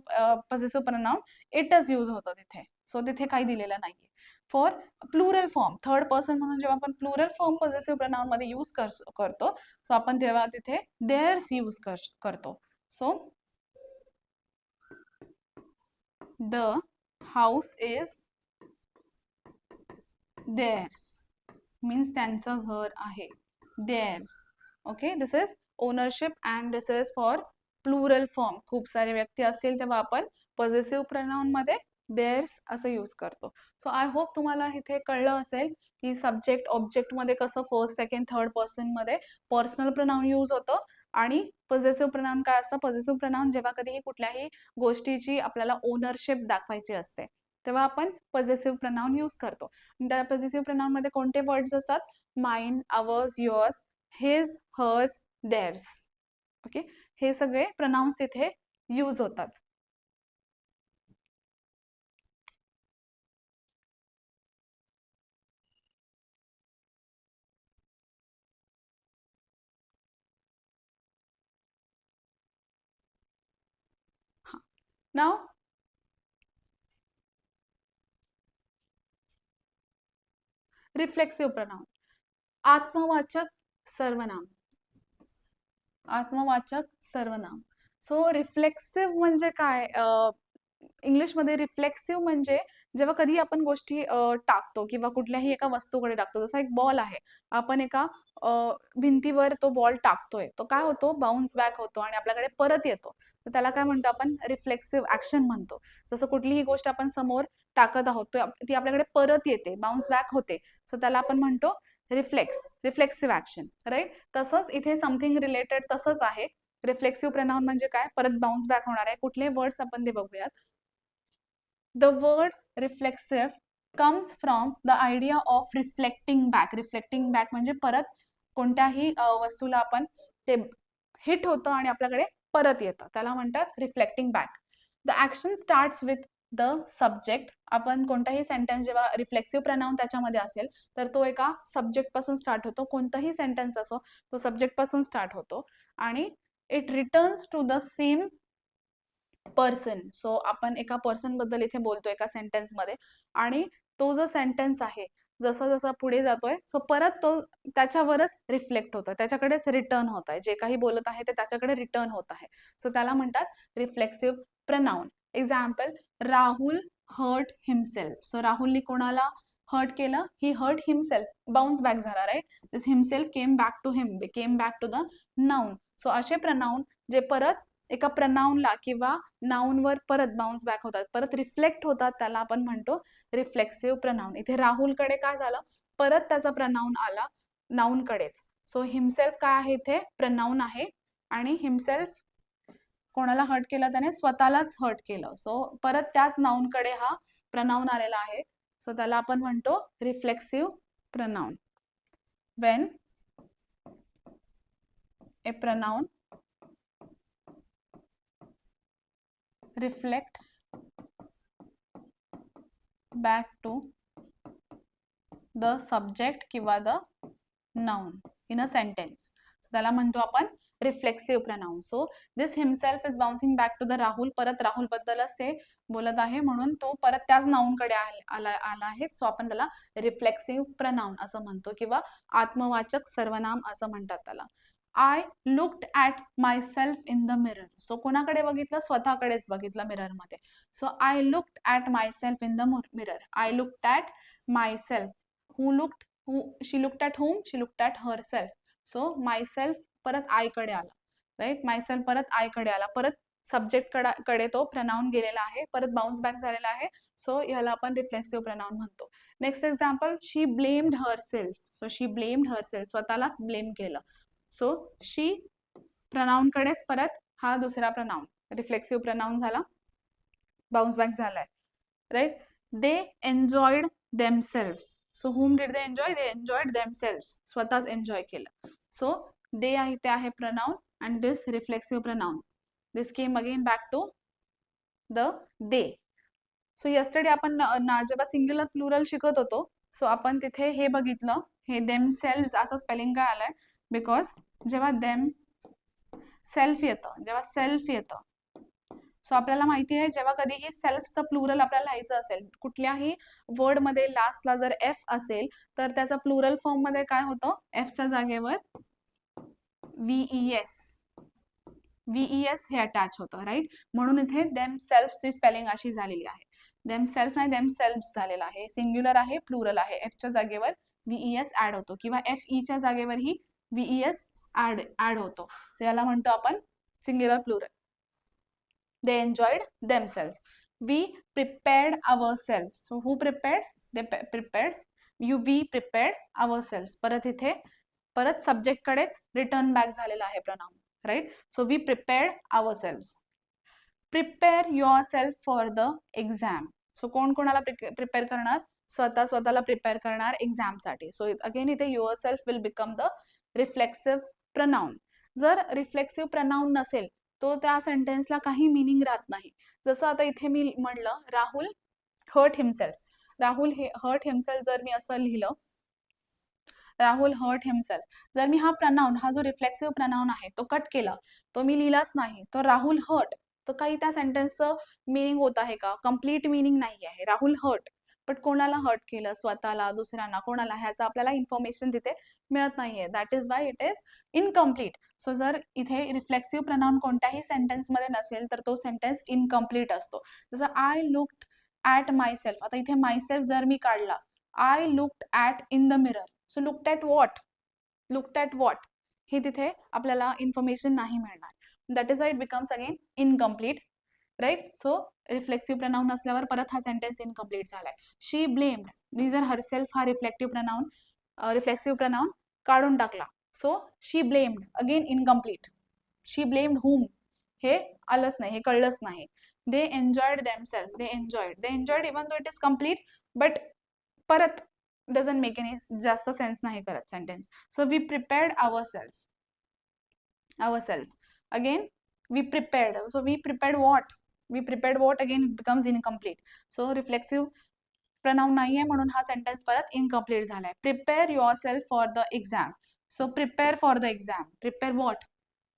possessive pronoun, इटच यूज होतं तिथे. सो तिथे काही दिलेलं नाहीये. For plural form, third person म्हणून जेव्हा आपण प्लुरल फॉर्म पॉझेसिव्ह प्रनाउन मध्ये यूज करतो, सो आपण तेव्हा तिथे देअर्स यूज करतो. So the house is there's, means त्यांचं घर आहे. There's. Okay, this is ownership and this is for plural form. खूप सारे व्यक्ती असतील तेव्हा आपण पॉझेसिव्ह प्रनाउन मध्ये देअर्स असं यूज करतो. सो आय होप तुम्हाला इथे कळलं असेल की सब्जेक्ट ऑब्जेक्ट मध्ये कसं फर्स्ट सेकंड थर्ड पर्सन मध्ये पर्सनल प्रनाउन यूज होतं आणि पॉझेसिव्ह प्रनाउन काय असतं? पॉझेसिव्ह प्रनाउन जेव्हा कधीही कुठल्याही गोष्टीची आपल्याला ओनरशिप दाखवायची असते तेव्हा आपण पॉझेसिव्ह प्रनाउन यूज करतो. त्या पॉझेसिव्ह प्रनाउन मध्ये कोणते वर्ड्स असतात? Mine, ours, yours, his, hers, theirs. Okay, हे सगळे प्रनाउन्स इथे यूज होतात. नाउ रिफ्लेक्सिव्ह प्रनाउन, आत्मवाचक सर्वनाम. आत्मवाचक सर्वनाम. सो रिफ्लेक्सिव्ह म्हणजे काय? इंग्लिशमध्ये रिफ्लेक्सिव्ह म्हणजे जेव्हा कधी आपण गोष्टी टाकतो किंवा कुठल्याही एका वस्तूकडे टाकतो, जसा एक बॉल आहे, आपण एका भिंतीवर तो बॉल टाकतोय, तो काय होतो? बाउन्स बॅक होतो आणि आपल्याकडे परत येतो. तर त्याला काय म्हणतो आपण, रिफ्लेक्सिव्ह ऍक्शन म्हणतो. जसं कुठलीही गोष्ट आपण समोर टाकत आहोत ती आपल्याकडे परत येते, बाउन्स बॅक होते, सो त्याला आपण म्हणतो रिफ्लेक्सिव्ह ऍक्शन, राईट. तसंच इथे समथिंग रिलेटेड तसंच आहे. रिफ्लेक्सिव्ह प्रनाउन म्हणजे काय, परत बाउन्स बॅक होणार आहे. कुठले वर्ड्स आपण ते बघूयात. The words reflexive comes from the idea of reflecting back. Reflecting back म्हणजे परत कोणत्याही वस्तूला आपण ते हिट होतं आणि आपल्याकडे परत येतं, त्याला म्हणतात reflecting back. The action starts with the subject. आपण कोणताही सेंटेन्स जेव्हा रिफ्लेक्सिव्ह प्रनाउन त्याच्यामध्ये असेल तर तो एका सब्जेक्ट पासून स्टार्ट होतो. कोणताही सेंटेन्स असो तो सब्जेक्ट पासून स्टार्ट होतो आणि it returns to the same person. So आपण एका पर्सन बद्दल इथे बोलतो एका सेंटेन्स मध्ये, आणि तो जो सेंटेन्स आहे जसा जसा पुढे जातोय सो परत तो त्याच्यावरच रिफ्लेक्ट होतोय, त्याच्याकडेच रिटर्न होत आहे. जे काही बोलत आहे ते त्याच्याकडे रिटर्न होत आहे, सो त्याला म्हणतात reflexive pronoun. Example, Rahul hurt himself. So राहुलनी कोणाला हर्ट केलं, he hurt himself, bounce back झाला, right. This himself came back to him, came back to the noun. So असे प्रनाउन जे परत एका प्रनाउनला किंवा नाउनवर परत बाउन्स बॅक होतात, परत रिफ्लेक्ट होतात, त्याला आपण म्हणतो रिफ्लेक्सिव्ह प्रनाउन. इथे राहुलकडे काय झालं, परत त्याचा प्रनाउन आला नाउनकडेच. सो हिमसेल्फ काय आहे, इथे प्रनाउन आहे, आणि हिमसेल्फ कोणाला हर्ट केलं, त्याने स्वतःलाच हर्ट केलं, सो परत त्याच नाउनकडे हा प्रनाउन आलेला आहे, सो त्याला आपण म्हणतो reflexive pronoun. When a pronoun reflects back to the subject किंवा the noun in a sentence, त्याला म्हणतो आपण reflexive pronoun. So this himself is bouncing back to the Rahul, परत राहुल बद्दलच ते बोलत आहे म्हणून तो परत त्याच नाउनकडे आला आहे, सो आपण त्याला रिफ्लेक्सिव्ह प्रनाउन असं म्हणतो किंवा आत्मवाचक सर्वनाम असं म्हणतात त्याला. I looked at myself in the mirror. So कोणाकडे बघितलं, स्वतःकडेच बघितलं मिररमध्ये. So I looked at myself in the mirror. I looked at myself. Who looked, she looked at whom, she looked at herself. So myself परत आयकडे आला, right. Myself परत आयकडे आला, परत सब्जेक्ट कडे तो प्रनाउन गेलेला आहे, परत बाउन्स बॅक झालेला आहे, सो ह्याला आपण रिफ्लेक्सिव्ह प्रनाउन म्हणतो. Next example, she blamed herself. So she blamed herself, स्वतःलाच ब्लेम केलं. सो शी प्रनाउन कडेच परत हा दुसरा प्रनाउन रिफ्लेक्सिव्ह प्रनाउन झाला, बाउन्स बॅक झालाय, right. They enjoyed themselves. So whom did they enjoy, they enjoyed themselves, स्वतःच एन्जॉय केलं. सो दे आहे ते आहे pronoun and this reflexive pronoun. This came again back to the they. So yesterday आपण जेव्हा singular plural शिकत होतो, so आपण तिथे हे बघितलं, हे देमसेल्व्स असं स्पेलिंग काय आलंय, बिकॉज जेव्हा देम सेल्फ येतं, जेव्हा सेल्फ येतं, सो आपल्याला माहिती आहे जेव्हा कधीही सेल्फचं प्लुरल आपल्याला लिहायचं असेल, कुठल्याही वर्ड मध्ये लास्टला जर एफ असेल तर त्याचा प्लुरल फॉर्म मध्ये काय होतं, एफच्या जागेवर व्हीईएस हे अटॅच होतं, राईट. म्हणून इथे देम सेल्फची स्पेलिंग अशी झालेली आहे. देम सेल्फ नाही, देम सेल्फ झालेला आहे, सिंग्युलर आहे, प्लुरल आहे, एफच्या जागेवर व्हीईएस ऍड होतो किंवा एफ ईच्या जागेवर ही व्हीईएस ऍड होतो, सो याला म्हणतो आपण singular plural. They enjoyed themselves. We prepared ourselves. So who prepared, they prepared, we prepared ourselves. परत इथे परत सब्जेक्ट कडेच रिटर्न बॅक झालेला आहे pronoun, right. So we prepared ourselves. Prepare yourself for the exam. So कोण कोणाला prepare करणार, स्वतःला प्रिपेअर करणार एक्झामसाठी. सो अगेन इथे yourself will become the reflexive pronoun. जर रिफ्लेक्सिव्ह प्रनाउन नसेल तो त्या सेंटेन्सला काही मिनिंग राहत नाही. जसं आता इथे मी म्हणलं Rahul hurt himself. Rahul hurt himself जर मी असं लिहिलं, राहुल हर्ट हिमसेल्फ, जर मी हा प्रनाउन, हा जो रिफ्लेक्सिव्ह प्रनाउन आहे तो कट केला, तो मी लिहिलाच नाही, तो राहुल हर्ट, तर काही त्या सेंटेन्सचं मिनिंग होत आहे का, कम्प्लीट मिनिंग नाही आहे. राहुल हर्ट, बट कोणाला हर्ट केलं, स्वतःला, दुसऱ्यांना, कोणाला, ह्याचा आपल्याला इन्फॉर्मेशन तिथे मिळत नाहीये. That is why it is incomplete. So जर इथे रिफ्लेक्सिव्ह प्रनाउन कोणत्याही सेंटेन्स मध्ये नसेल तर तो सेंटेन्स इनकम्प्लीट असतो. जसं आय लुक्ड ॲट मायसेल्फ, आता इथे मायसेल्फ जर मी काढला, I looked at in the mirror, so looked at what, looked at what, हे तिथे आपल्याला इन्फॉर्मेशन नाही मिळणार. That is why it becomes again incomplete, right. So reflexive pronoun असल्यावर परत हा सेंटेन्स इनकम्प्लीट झालाय. शी ब्लेम्ड, मी जर हरसेल्फ हा रिफ्लेक्सिव्ह प्रनाऊन काढून टाकला, so she blamed again incomplete. She blamed whom, हे आलंच नाही, हे कळलंच नाही. They enjoyed themselves, they enjoyed even though it is complete, but परत डझंट मेक एनी जास्त सेन्स नाही करत sentence. So we prepared ourselves. Again, we prepared. So we prepared what? We prepared what? Again, it becomes incomplete. So reflexive pronoun नाही आहे म्हणून हा sentence परत incomplete झालाय. Prepare yourself for the exam. So prepare for the exam. Prepare what?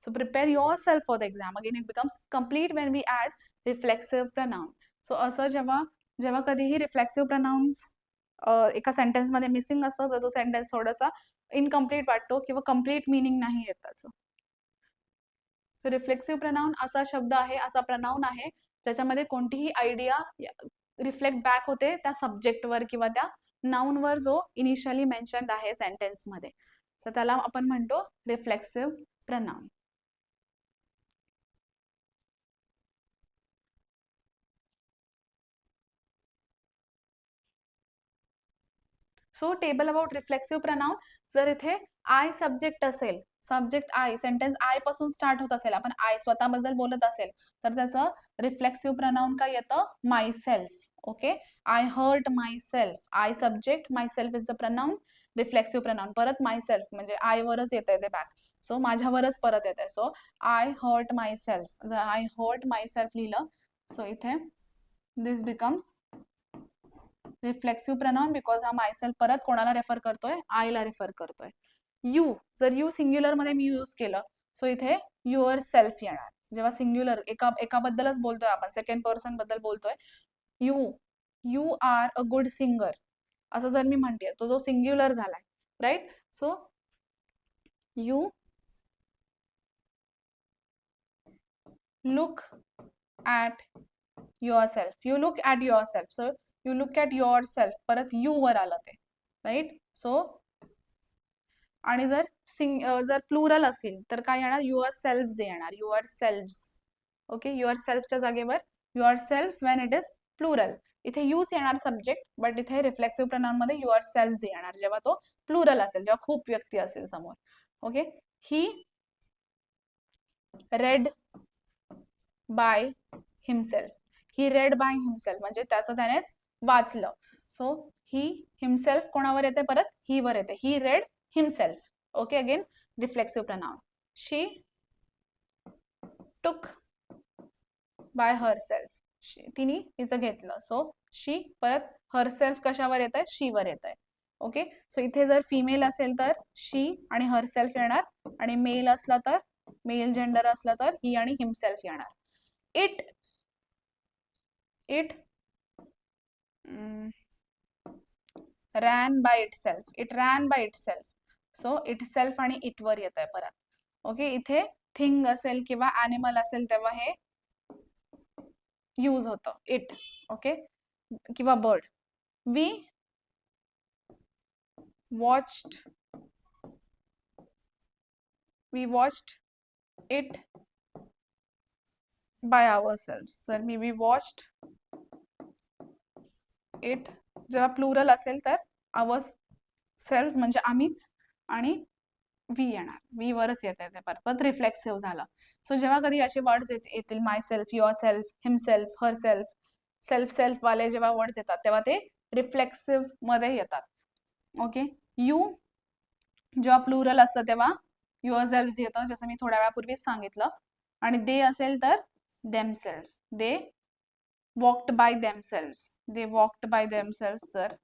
So prepare yourself for the exam. Again, it becomes complete when we add reflexive pronoun. So असं जेव्हा कधीही reflexive pronouns एका सेंटेन्समध्ये missing असतं तर तो sentence थोडासा incomplete वाटतो किंवा कम्प्लीट मिनिंग नाही येत त्याचं. सो रिफ्लेक्सिव्ह प्रनाउन असा शब्द आहे, असा प्रनाउन आहे ज्याच्यामध्ये कोणतीही आयडिया रिफ्लेक्ट बॅक होते त्या सब्जेक्टवर किंवा त्या नाउनवर जो इनिशियली मेन्शन्ड आहे सेंटेन्समध्ये. सो त्याला आपण म्हणतो reflexive pronoun. So table about reflexive pronoun, जर इथे आय सब्जेक्ट असेल, सब्जेक्ट आय, सेंटेन्स आय पासून स्टार्ट होत असेल, आपण आय स्वतःबद्दल बोलत असेल तर त्याचं रिफ्लेक्सिव्ह प्रनाउन काय येतं? Myself. Okay, I hurt myself, I subject, myself is the pronoun, reflexive pronoun. परत माय सेल्फ म्हणजे आय वरच येत आहे ते बॅक, सो माझ्यावरच परत येत आहे. So I hurt myself, जर आय हर्ट माय सेल्फ लिहिलं, सो इथे this becomes reflexive pronoun because हा मायसेल्फ परत कोणाला रेफर करतोय? आयला रेफर करतोय. यू, जर यू सिंग्युलर मध्ये मी यूज केलं, सो इथे युअर सेल्फ येणार. जेव्हा सिंग्युलर एकाबद्दलच बोलतोय आपण, सेकंड पर्सन बद्दल बोलतोय, you are a good singer असं जर मी म्हणते, तो जो सिंग्युलर झालाय, right. So you look at yourself, you look at yourself. So you look at yourself, परत यू वर आलं ते, राईट. सो आणि जर प्लुरल असेल तर काय येणार? युअर सेल्फ येणार, युअर सेल्फ. ओके, युअर सेल्फच्या जागेवर your self Wien it is plural. इथे यूज येणार सब्जेक्ट, बट इथे रिफ्लेक्सिव्ह प्रनाउन मध्ये युअर सेल्फ येणार जेव्हा तो प्लुरल असेल, जेव्हा खूप व्यक्ती असेल समोर. Okay, he red by himself, he red by himself म्हणजे त्याचं त्यानेच वाचलं. सो ही हिमसेल्फ कोणावर येते? परत ही वर येते, he read himself. Okay, again reflexive pronoun. She took by herself, तिने तिचं घेतलं. सो शी परत हर सेल्फ कशावर येत आहे? शी वर येत आहे. ओके, सो इथे जर फिमेल असेल तर शी आणि हर सेल्फ येणार, आणि मेल असला तर, मेल जेंडर असला तर ही आणि हिमसेल्फ येणार. It ran by itself, it ran by itself. So itself आणि इट वर येत आहे परत. ओके, इथे थिंग असेल किंवा ॲनिमल असेल तेव्हा हे यूज होतं इट. ओके, किंवा bird. We watched it by ourself. तर वी वॉच्ड इट, जेव्हा प्लुरल असेल तर आवर सेल्फ म्हणजे आम्हीच, आणि वी येणार, वी वरच येत आहे ते परत रिफ्लेक्सिव्ह झालं. सो जेव्हा कधी असे वर्ड्स येतील, myself, yourself, himself, herself, self वाले जेव्हा वर्ड्स येतात तेव्हा ते रिफ्लेक्सिव्ह मध्ये येतात. ओके, यू जेव्हा प्लुरल असतं तेव्हा युअर सेल्फ येतं, जसं मी थोड्या वेळापूर्वीच सांगितलं. आणि दे असेल तर themselves, they walked by themselves, they walked by themselves तर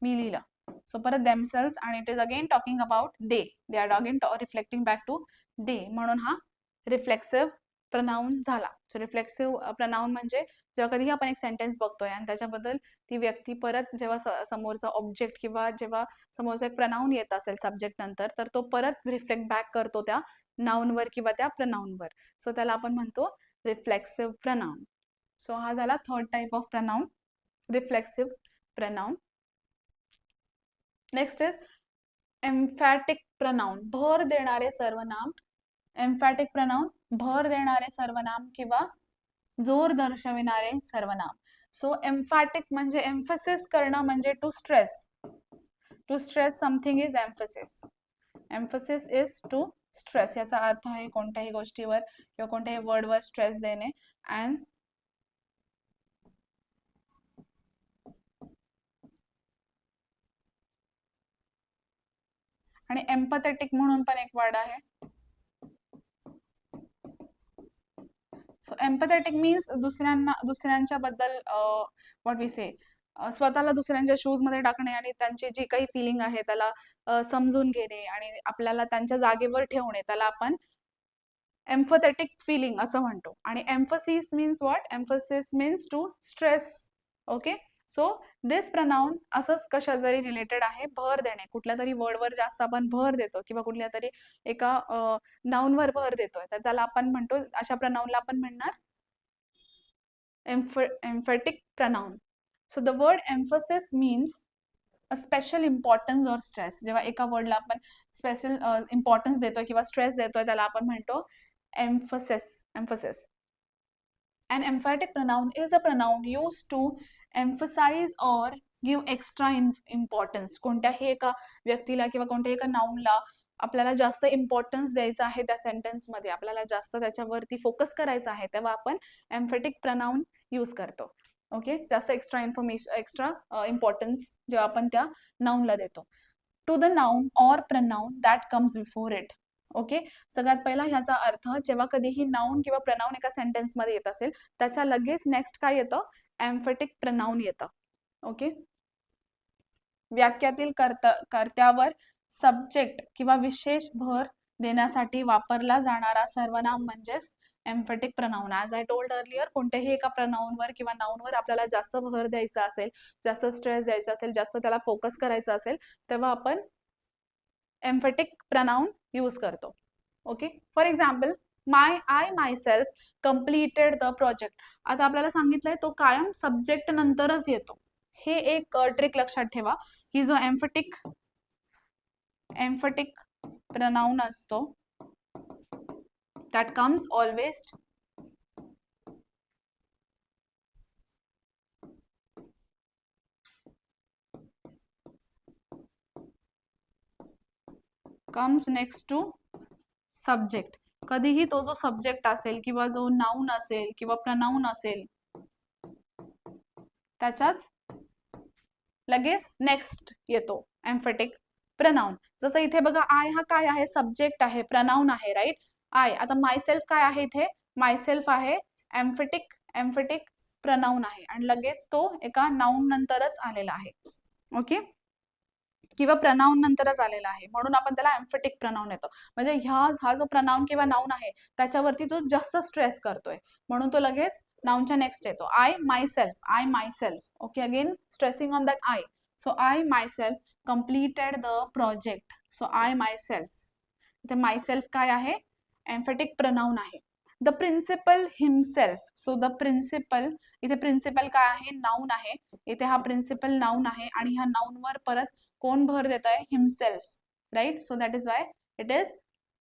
मी लिहिलं. सो परत देमसेल्व्स आणि it is again talking about they are again reflecting back to they, म्हणून हा रिफ्लेक्सिव्ह प्रनाउन झाला. सो रिफ्लेक्सिव्ह प्रनाउन म्हणजे जेव्हा कधीही आपण एक सेंटेन्स बघतोय आणि त्याच्याबद्दल ती व्यक्ती परत जेव्हा समोरचा ऑब्जेक्ट किंवा जेव्हा समोरचा एक प्रनाउन येत असेल सब्जेक्ट नंतर, तर तो परत रिफ्लेक्ट बॅक करतो त्या नाउनवर किंवा त्या प्रनाउनवर. सो त्याला आपण म्हणतो रिफ्लेक्सिव्ह प्रनाउन. सो हा झाला third type of pronoun, reflexive pronoun. Next is emphatic pronoun, भर देणारे सर्वनाम. एम्फॅटिक प्रनाउन भर देणारे सर्वनाम किंवा जोर दर्शविणारे सर्वनाम. सो एम्फॅटिक म्हणजे एम्फसिस करणं म्हणजे to stress. To stress something is emphasis. Emphasis is to stress. याचा अर्थ आहे कोणत्याही गोष्टीवर किंवा कोणत्याही वर्डवर स्ट्रेस देणे. अँड आणि एम्पॅथेटिक म्हणून पण एक वर्ड आहे. सो एम्पॅथेटिक मीन्स दुसऱ्यांच्या बद्दल व्हॉट वी से स्वतःला दुसऱ्यांच्या शूज मध्ये टाकणे आणि त्यांची जी काही फिलिंग आहे त्याला समजून घेणे आणि आपल्याला त्यांच्या जागेवर ठेवणे, त्याला आपण एम्फथेटिक फिलिंग असं म्हणतो. आणि emphasis means what? Emphasis means to stress. Okay. So this pronoun असंच कशा तरी रिलेटेड आहे, भर देणे. कुठल्या तरी वर्डवर जास्त आपण भर देतो किंवा कुठल्या तरी एका नाउनवर भर देतोय, तर त्याला आपण म्हणतो, अशा प्रनाउनला आपण म्हणणार emphatic pronoun. So the word emphasis means a special importance or stress. जेव्हा एका वर्डला आपण स्पेशल इम्पॉर्टन्स देतोय किंवा स्ट्रेस देतोय, त्याला आपण म्हणतो emphasis. An emphatic pronoun is a pronoun used to emphasize or give extra importance. कोणत्याही एका व्यक्तीला किंवा कोणत्याही एका नाउनला आपल्याला जास्त इम्पॉर्टन्स द्यायचा आहे त्या सेंटेन्स मध्ये, आपल्याला जास्त त्याच्यावरती फोकस करायचा आहे, तेव्हा आपण एम्फॅटिक प्रनाउन यूज करतो. ओके. जास्त एक्स्ट्रा इम्पॉर्टन्स जेव्हा आपण त्या नाउनला देतो. To the noun or pronoun that comes before it. Okay. सगळ्यात पहिला ह्याचा अर्थ, जेव्हा कधीही नाउन किंवा प्रनाउन एका सेंटेन्स मध्ये येत असेल, त्याच्या लगेच नेक्स्ट काय येतं? एम्फॅटिक प्रनाउन येतं. ओके. वाक्यातील कर्त्यावर सब्जेक्ट किंवा विशेष भर देण्यासाठी वापरला जाणारा सर्वनाम म्हणजेच emphatic pronoun. As I told earlier, कोणत्याही एका प्रनाउनवर किंवा नाउनवर आपल्याला जास्त भर द्यायचा असेल, जास्त स्ट्रेस द्यायचा असेल, जास्त त्याला फोकस करायचा असेल, तेव्हा आपण एम्फॅटिक प्रनाउन यूज करतो. Okay. For example, I myself completed the project. आता आपल्याला सांगितलंय तो कायम सब्जेक्ट नंतरच येतो. हे एक ट्रिक लक्षात ठेवा की जो एम्फॅटिक प्रनाउन असतो that comes always comes next to subject. कधीही तो जो सब्जेक्ट असेल किंवा जो नाउन असेल किंवा प्रनाउन असेल, त्याच्याच लगेच नेक्स्ट येतो एम्फॅटिक प्रनाउन. जसं इथे बघा, आय हा काय आहे? सब्जेक्ट आहे, प्रनाउन आहे, राईट? आय. आता मायसेल्फ काय आहे? इथे मायसेल्फ आहे, एम्फॅटिक प्रनाउन आहे आणि लगेच तो एका नाउन नंतरच आलेला आहे. ओके. किंवा प्रनाउन नंतरच आलेला आहे, म्हणून आपण त्याला एम्फॅटिक प्रनाउन येतो. म्हणजे हा जो प्रनाउन किंवा नाउन आहे त्याच्यावरती तो जास्त स्ट्रेस करतोय, म्हणून तो लगेच नाउनच्या नेक्स्ट येतो. I myself. Okay. Again stressing on that I. So I myself completed the project. So I myself, इथे मायसेल्फ काय आहे? एम्फॅटिक प्रनाउन आहे. The principal himself. So the principal, इथे प्रिन्सिपल काय आहे? नाउन आहे. इथे हा प्रिन्सिपल नाउन आहे आणि ह्या नाउनवर परत कोण भर देत आहे? Himself, right? So that is why it is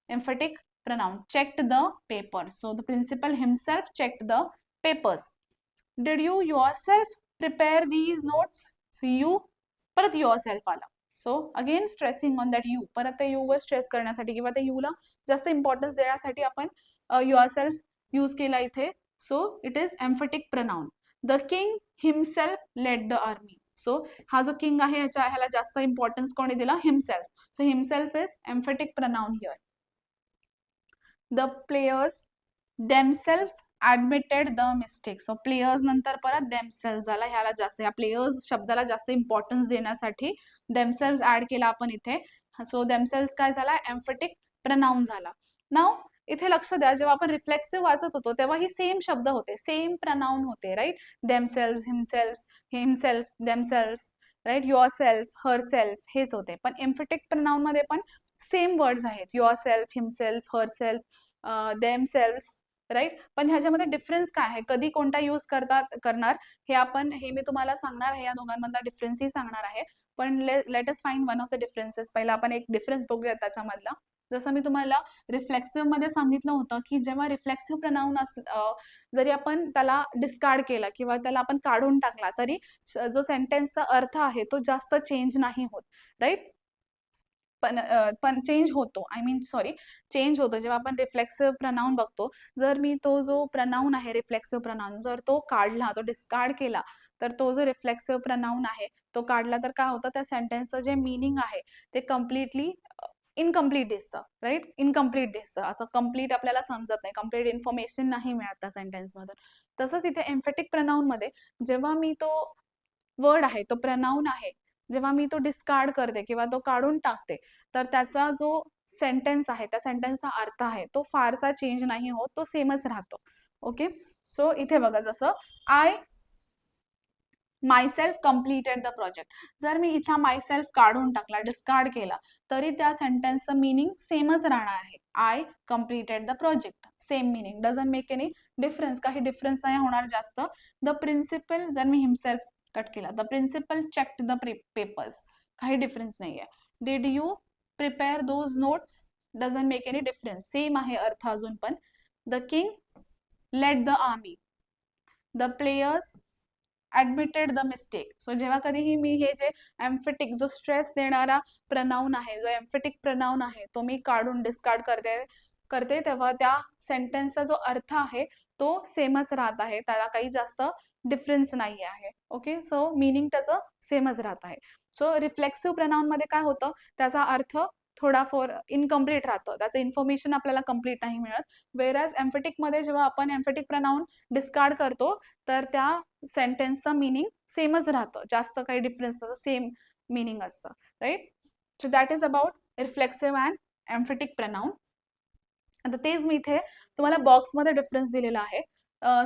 emphatic pronoun. Checked the paper. So the principal himself checked the papers. Did you yourself prepare these notes. So you, परत युअरसेल्फ आला. So again stressing on that you. परत त्या you were stress करण्यासाठी किंवा त्या यूला जास्त importance देण्यासाठी आपण युअरसेल्फ यूज केला इथे. So it is emphatic pronoun. The king himself led the army. So हा जो किंग आहे ह्याला जास्त इम्पॉर्टन्स कोणी दिला? Himself. So himself is emphatic pronoun here. The players themselves admitted the mistake. So players नंतर परत themselves आला, ह्याला जास्त, या प्लेयर्स शब्दाला जास्त इम्पॉर्टन्स देण्यासाठी themselves ऍड केला आपण इथे. सो themselves काय झाला? एम्फॅटिक प्रनाउन झाला. नाव इथे लक्ष द्या, जेव्हा आपण रिफ्लेक्सिव्ह वाचत होतो तेव्हा ही सेम शब्द होते, सेम प्रनाउन होते, right? themselves, himself, themselves, right? Yourself, herself हेच होते. पण एम्फॅटिक प्रनाउन मध्ये पण सेम वर्ड्स आहेत, yourself, himself, herself, themselves, right? पण ह्याच्यामध्ये डिफरन्स काय आहे, कधी कोणता यूज करणार, हे मी तुम्हाला सांगणार आहे, या दोघांमधला डिफरन्सही सांगणार आहे. पण let us find one of the differences. पहिला आपण एक डिफरन्स बघूया त्याच्यामधला. जसं मी तुम्हाला रिफ्लेक्सिव्ह मध्ये सांगितलं होतं की जेव्हा रिफ्लेक्सिव्ह प्रनाऊन जरी आपण त्याला डिस्कार्ड केला किंवा त्याला आपण काढून टाकला तरी जो सेंटेन्सचा अर्थ आहे तो जास्त चेंज नाही होत, राईट. पण चेंज होतो, आय मीन सॉरी, चेंज होतो जेव्हा आपण रिफ्लेक्सिव्ह प्रनाऊन बघतो. जर मी तो जो प्रनाऊन आहे रिफ्लेक्सिव्ह प्रनाऊन जर तो काढला, तो डिस्कार्ड केला, तर तो जो रिफ्लेक्सिव्ह प्रनाऊन आहे तो काढला तर काय होतं, त्या सेंटेन्सचं जे मिनिंग आहे ते कम्प्लिटली इनकम्प्लीट दिसतं, राईट. इनकम्प्लीट दिसतं, असं कम्प्लीट आपल्याला समजत नाही, कम्प्लीट इन्फॉर्मेशन नाही मिळत त्या सेंटेन्समधून. तसंच इथे एम्फेटिक प्रनाऊनमध्ये जेव्हा मी तो वर्ड आहे, तो प्रनाऊन आहे, जेव्हा मी तो डिस्कार्ड करते किंवा तो काढून टाकते, तर त्याचा जो सेंटेन्स आहे, त्या सेंटेन्सचा अर्थ आहे तो फारसा चेंज नाही होत, तो सेमच राहतो. ओके. सो इथे बघा, जसं I myself completed the project. जर मी इथला मायसेल्फ काढून टाकला, डिस्कार्ड केला, तरी त्या सेंटेन्सचं मिनिंग सेमच राहणार आहे. I completed the project, same meaning, doesn't make any difference, काही डिफरन्स नाही होणार जास्त. द प्रिन्सिपल, जर मी हिमसेल्फ कट केला, the principal checked the papers, काही डिफरन्स नाही आहे. Did you prepare those notes, doesn't make any difference, same आहे अर्थ अजून पण. The king led the army, the players admitted the mistake. So जेव्हा कधीही मी हे जे एम्फेटिक, जो स्ट्रेस देणारा प्रनाऊन आहे, जो एम्फेटिक प्रनाऊन आहे, तो मी काढून डिस्कार्ड करते तेव्हा त्या सेंटेन्सचा जो अर्थ आहे तो सेमच राहत आहे, त्याला काही जास्त डिफरन्स नाही आहे. ओके. सो मिनिंग त्याचं सेमच राहत आहे. सो रिफ्लेक्सिव्ह प्रनाऊन मध्ये काय होतं, त्याचा अर्थ थोडाफार इनकम्प्लीट राहतं, त्याचं इन्फॉर्मेशन आपल्याला कम्प्लीट नाही मिळत. वेरॅज एम्फेटिक मध्ये जेव्हा आपण एम्फेटिक प्रनाऊन डिस्कार्ड करतो तर त्या सेंटेन्सचा मिनिंग सेमच राहतं, जास्त काही डिफरन्स नसतं, सेम मिनिंग असतं, right. So that is about reflexive and emphatic pronoun. आता तेच मी इथे तुम्हाला बॉक्समध्ये डिफरन्स दिलेला आहे.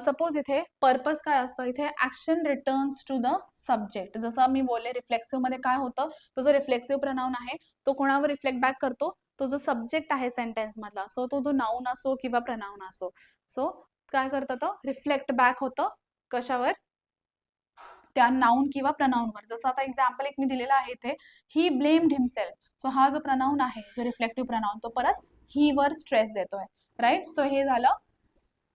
सपोज इथे पर्पज काय असतं, इथे action returns to the subject. जसं मी बोलले रिफ्लेक्सिव्ह मध्ये काय होतं, तो जो रिफ्लेक्सिव्ह प्रनाऊन आहे तो कोणावर रिफ्लेक्ट बॅक करतो, तो जो सब्जेक्ट आहे सेंटेन्स मधला, सो तो नाऊन असो किंवा प्रनाऊन असो, सो काय करतं, तो रिफ्लेक्ट बॅक होतं कशावर, त्या नाऊन किंवा प्रनाऊनवर. जसं आता एक्झाम्पल एक मी दिलेला आहे इथे, ही ब्लेम्ड हिमसेल्फ. सो हा जो प्रनाऊन आहे, जो रिफ्लेक्टिव्ह प्रनाऊन, तो परत ही वर स्ट्रेस देतोय, राईट. सो हे झालं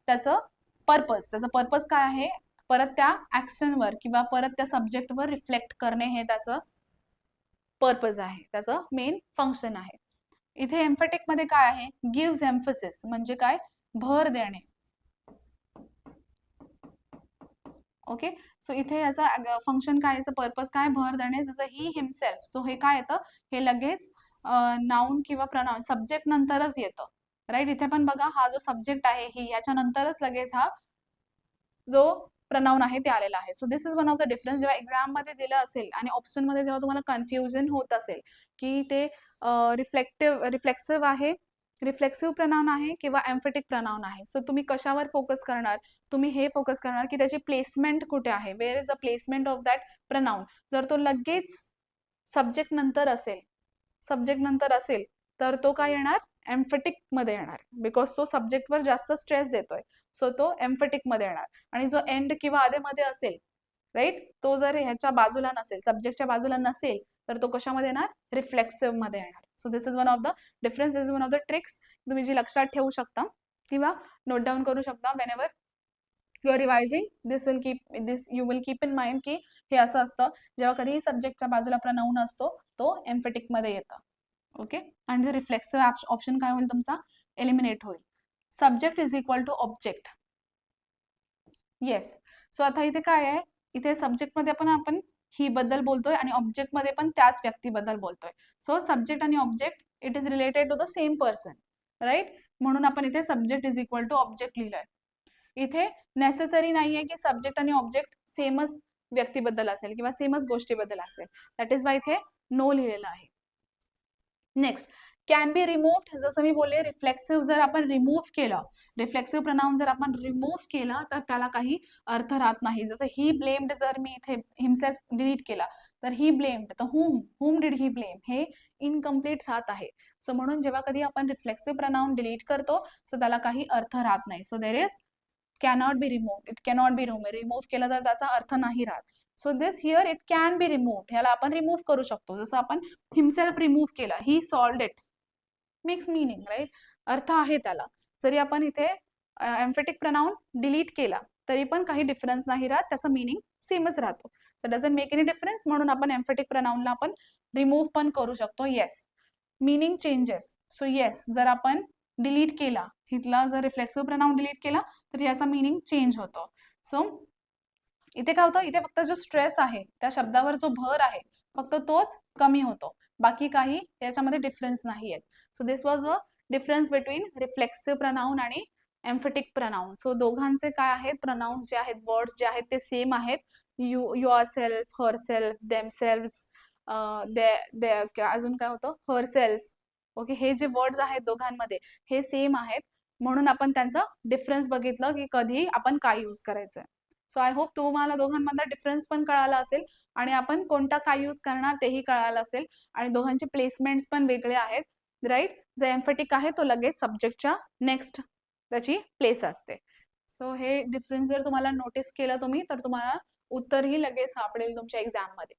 त्याचं पर्पज. त्याचं पर्पज काय आहे, परत त्या ऍक्शनवर किंवा परत त्या सब्जेक्टवर रिफ्लेक्ट करणे, हे त्याचं पर्पज आहे, त्याचं मेन फंक्शन आहे. इथे एम्फेटिक मध्ये काय आहे, गिव्स एम्फसिस, म्हणजे काय, भर देणे. ओके. सो इथे याचा फंक्शन काय, याचं पर्पज काय, भर देणे. जसं ही हिमसेल्फ, सो हे काय येतं, हे लगेच नाऊन किंवा प्रनाऊन सब्जेक्ट नंतरच येतं, राईट. इथे पण बघा, हा जो सब्जेक्ट आहे ही, याच्या नंतरच लगेच हा जो प्रनाऊन आहे ते आलेला आहे. So this is one of the difference. जेव्हा एक्झाम मध्ये दिलं असेल आणि ऑप्शन मध्ये जेव्हा तुम्हाला कन्फ्युजन होत असेल की ते रिफ्लेक्सिव्ह आहे, रिफ्लेक्सिव्ह प्रनाऊन आहे किंवा एम्फेटिक प्रनाऊन आहे, सो तुम्ही कशावर फोकस करणार, तुम्ही हे फोकस करणार की त्याची प्लेसमेंट कुठे आहे, where is the placement of that प्रनाऊन. जर तो लगेच सब्जेक्ट नंतर असेल तर तो काय येणार, एम्फेटिक मध्ये येणार, बिकॉज तो सब्जेक्टवर जास्त स्ट्रेस देतोय, सो तो एम्फेटिक मध्ये येणार. आणि जो एंड किंवा आधेमध्ये असेल, राईट, तो जर ह्याच्या बाजूला नसेल, सब्जेक्टच्या बाजूला नसेल, तर तो कशामध्ये येणार, रिफ्लेक्सिव्ह मध्ये येणार. So this is one of the difference, this is one of the tricks तुम्ही जी लक्षात ठेवू शकता किंवा नोट डाऊन करू शकता when you are revising. This you will keep in mind की हे असं असतं, जेव्हा कधीही सब्जेक्टच्या बाजूला प्रनाऊन असतो तो एम्फेटिक मध्ये येतं. ओके. आणि रिफ्लेक्सिव्ह ऑप्शन काय होईल, तुमचा एलिमिनेट होईल. Subject is equal to object. Yes. So आता इथे काय आहे, इथे सब्जेक्ट मध्ये आपण ही बद्दल बोलतोय आणि ऑब्जेक्ट मध्ये पण त्याच व्यक्तीबद्दल बोलतोय. सो सब्जेक्ट आणि object it is related to the same person, right. म्हणून आपण इथे subject is equal to object लिहिलंय. इथे नेसेसरी नाहीये की सब्जेक्ट आणि ऑब्जेक्ट सेमच व्यक्तीबद्दल असेल किंवा सेमच गोष्टीबद्दल असेल, दॅट इज वाय इथे नो लिहिलेलं आहे. Next, can be removed. जसं मी बोलले, रिफ्लेक्सिव्ह जर आपण रिमूव्ह केलं, रिफ्लेक्सिव्ह प्रनाऊन जर आपण रिमूव्ह केला तर त्याला काही अर्थ राहत नाही. जसं ही ब्लेम्ड, जर मी इथे हिमसेल्फ डिलीट केला तर ही ब्लेम्ड, तर हुम डिड ही ब्लेम, हे इनकम्प्लीट राहत आहे. सो म्हणून जेव्हा कधी आपण रिफ्लेक्सिव्ह प्रनाऊन डिलीट करतो, सो त्याला काही अर्थ राहत नाही. So there is cannot be remove, it cannot be remove केलं तर त्याचा अर्थ नाही राहत. So this here it can be removed, ह्याला आपण रिमूव्ह करू शकतो. जसं आपण हिमसेल्फ रिमूव्ह केला, he solved it, mix meaning, right? अर्थ आहे त्याला. जरी आपण इथे एम्फेटिक प्रनाउन डिलीट केला तरी पण काही डिफरन्स नाही राहत, त्याचा मिनिंग सेमच राहतो. So doesn't make any difference, म्हणून आपण एम्फेटिक प्रनाउनला आपण रिमूव्ह पण करू शकतो. Yes, meaning changes. So yes, जर आपण डिलीट केला, इथला जर रिफ्लेक्सिव्ह प्रनाउन डिलीट केला तर याचा मीनिंग चेंज होतो. सो इथे काय होतं, इथे फक्त जो स्ट्रेस आहे, त्या शब्दावर जो भर आहे, फक्त तोच कमी होतो, बाकी काही याच्यामध्ये डिफरन्स नाहीये. So this was a difference between reflexive pronoun आणि एम्फेटिक प्रनाउन. सो दोघांचे काय आहेत, प्रनाउन्स जे आहेत, वर्ड्स जे आहेत ते सेम आहेत. Your self, her self, them selves, अजून काय होतं, हर सेल्फ. ओके, हे जे वर्ड्स आहेत दोघांमध्ये हे सेम आहेत, म्हणून आपण त्यांचा डिफरन्स बघितलं की कधी आपण काय यूज करायचंय. सो आय होप तुम्हाला दोघांमधला डिफरन्स पण कळाला असेल आणि आपण कोणता काय यूज करणार तेही कळालं असेल, आणि दोघांचे प्लेसमेंट्स पण वेगळे आहेत, राईट? जो एम्फेटिक आहे तो लगेच सब्जेक्टच्या नेक्स्ट त्याची प्लेस असते. सो हे डिफरन्स जर तुम्हाला नोटीस केलं तुम्ही तर तुम्हाला उत्तरही लगेच सापडेल तुमच्या एक्झाम मध्ये.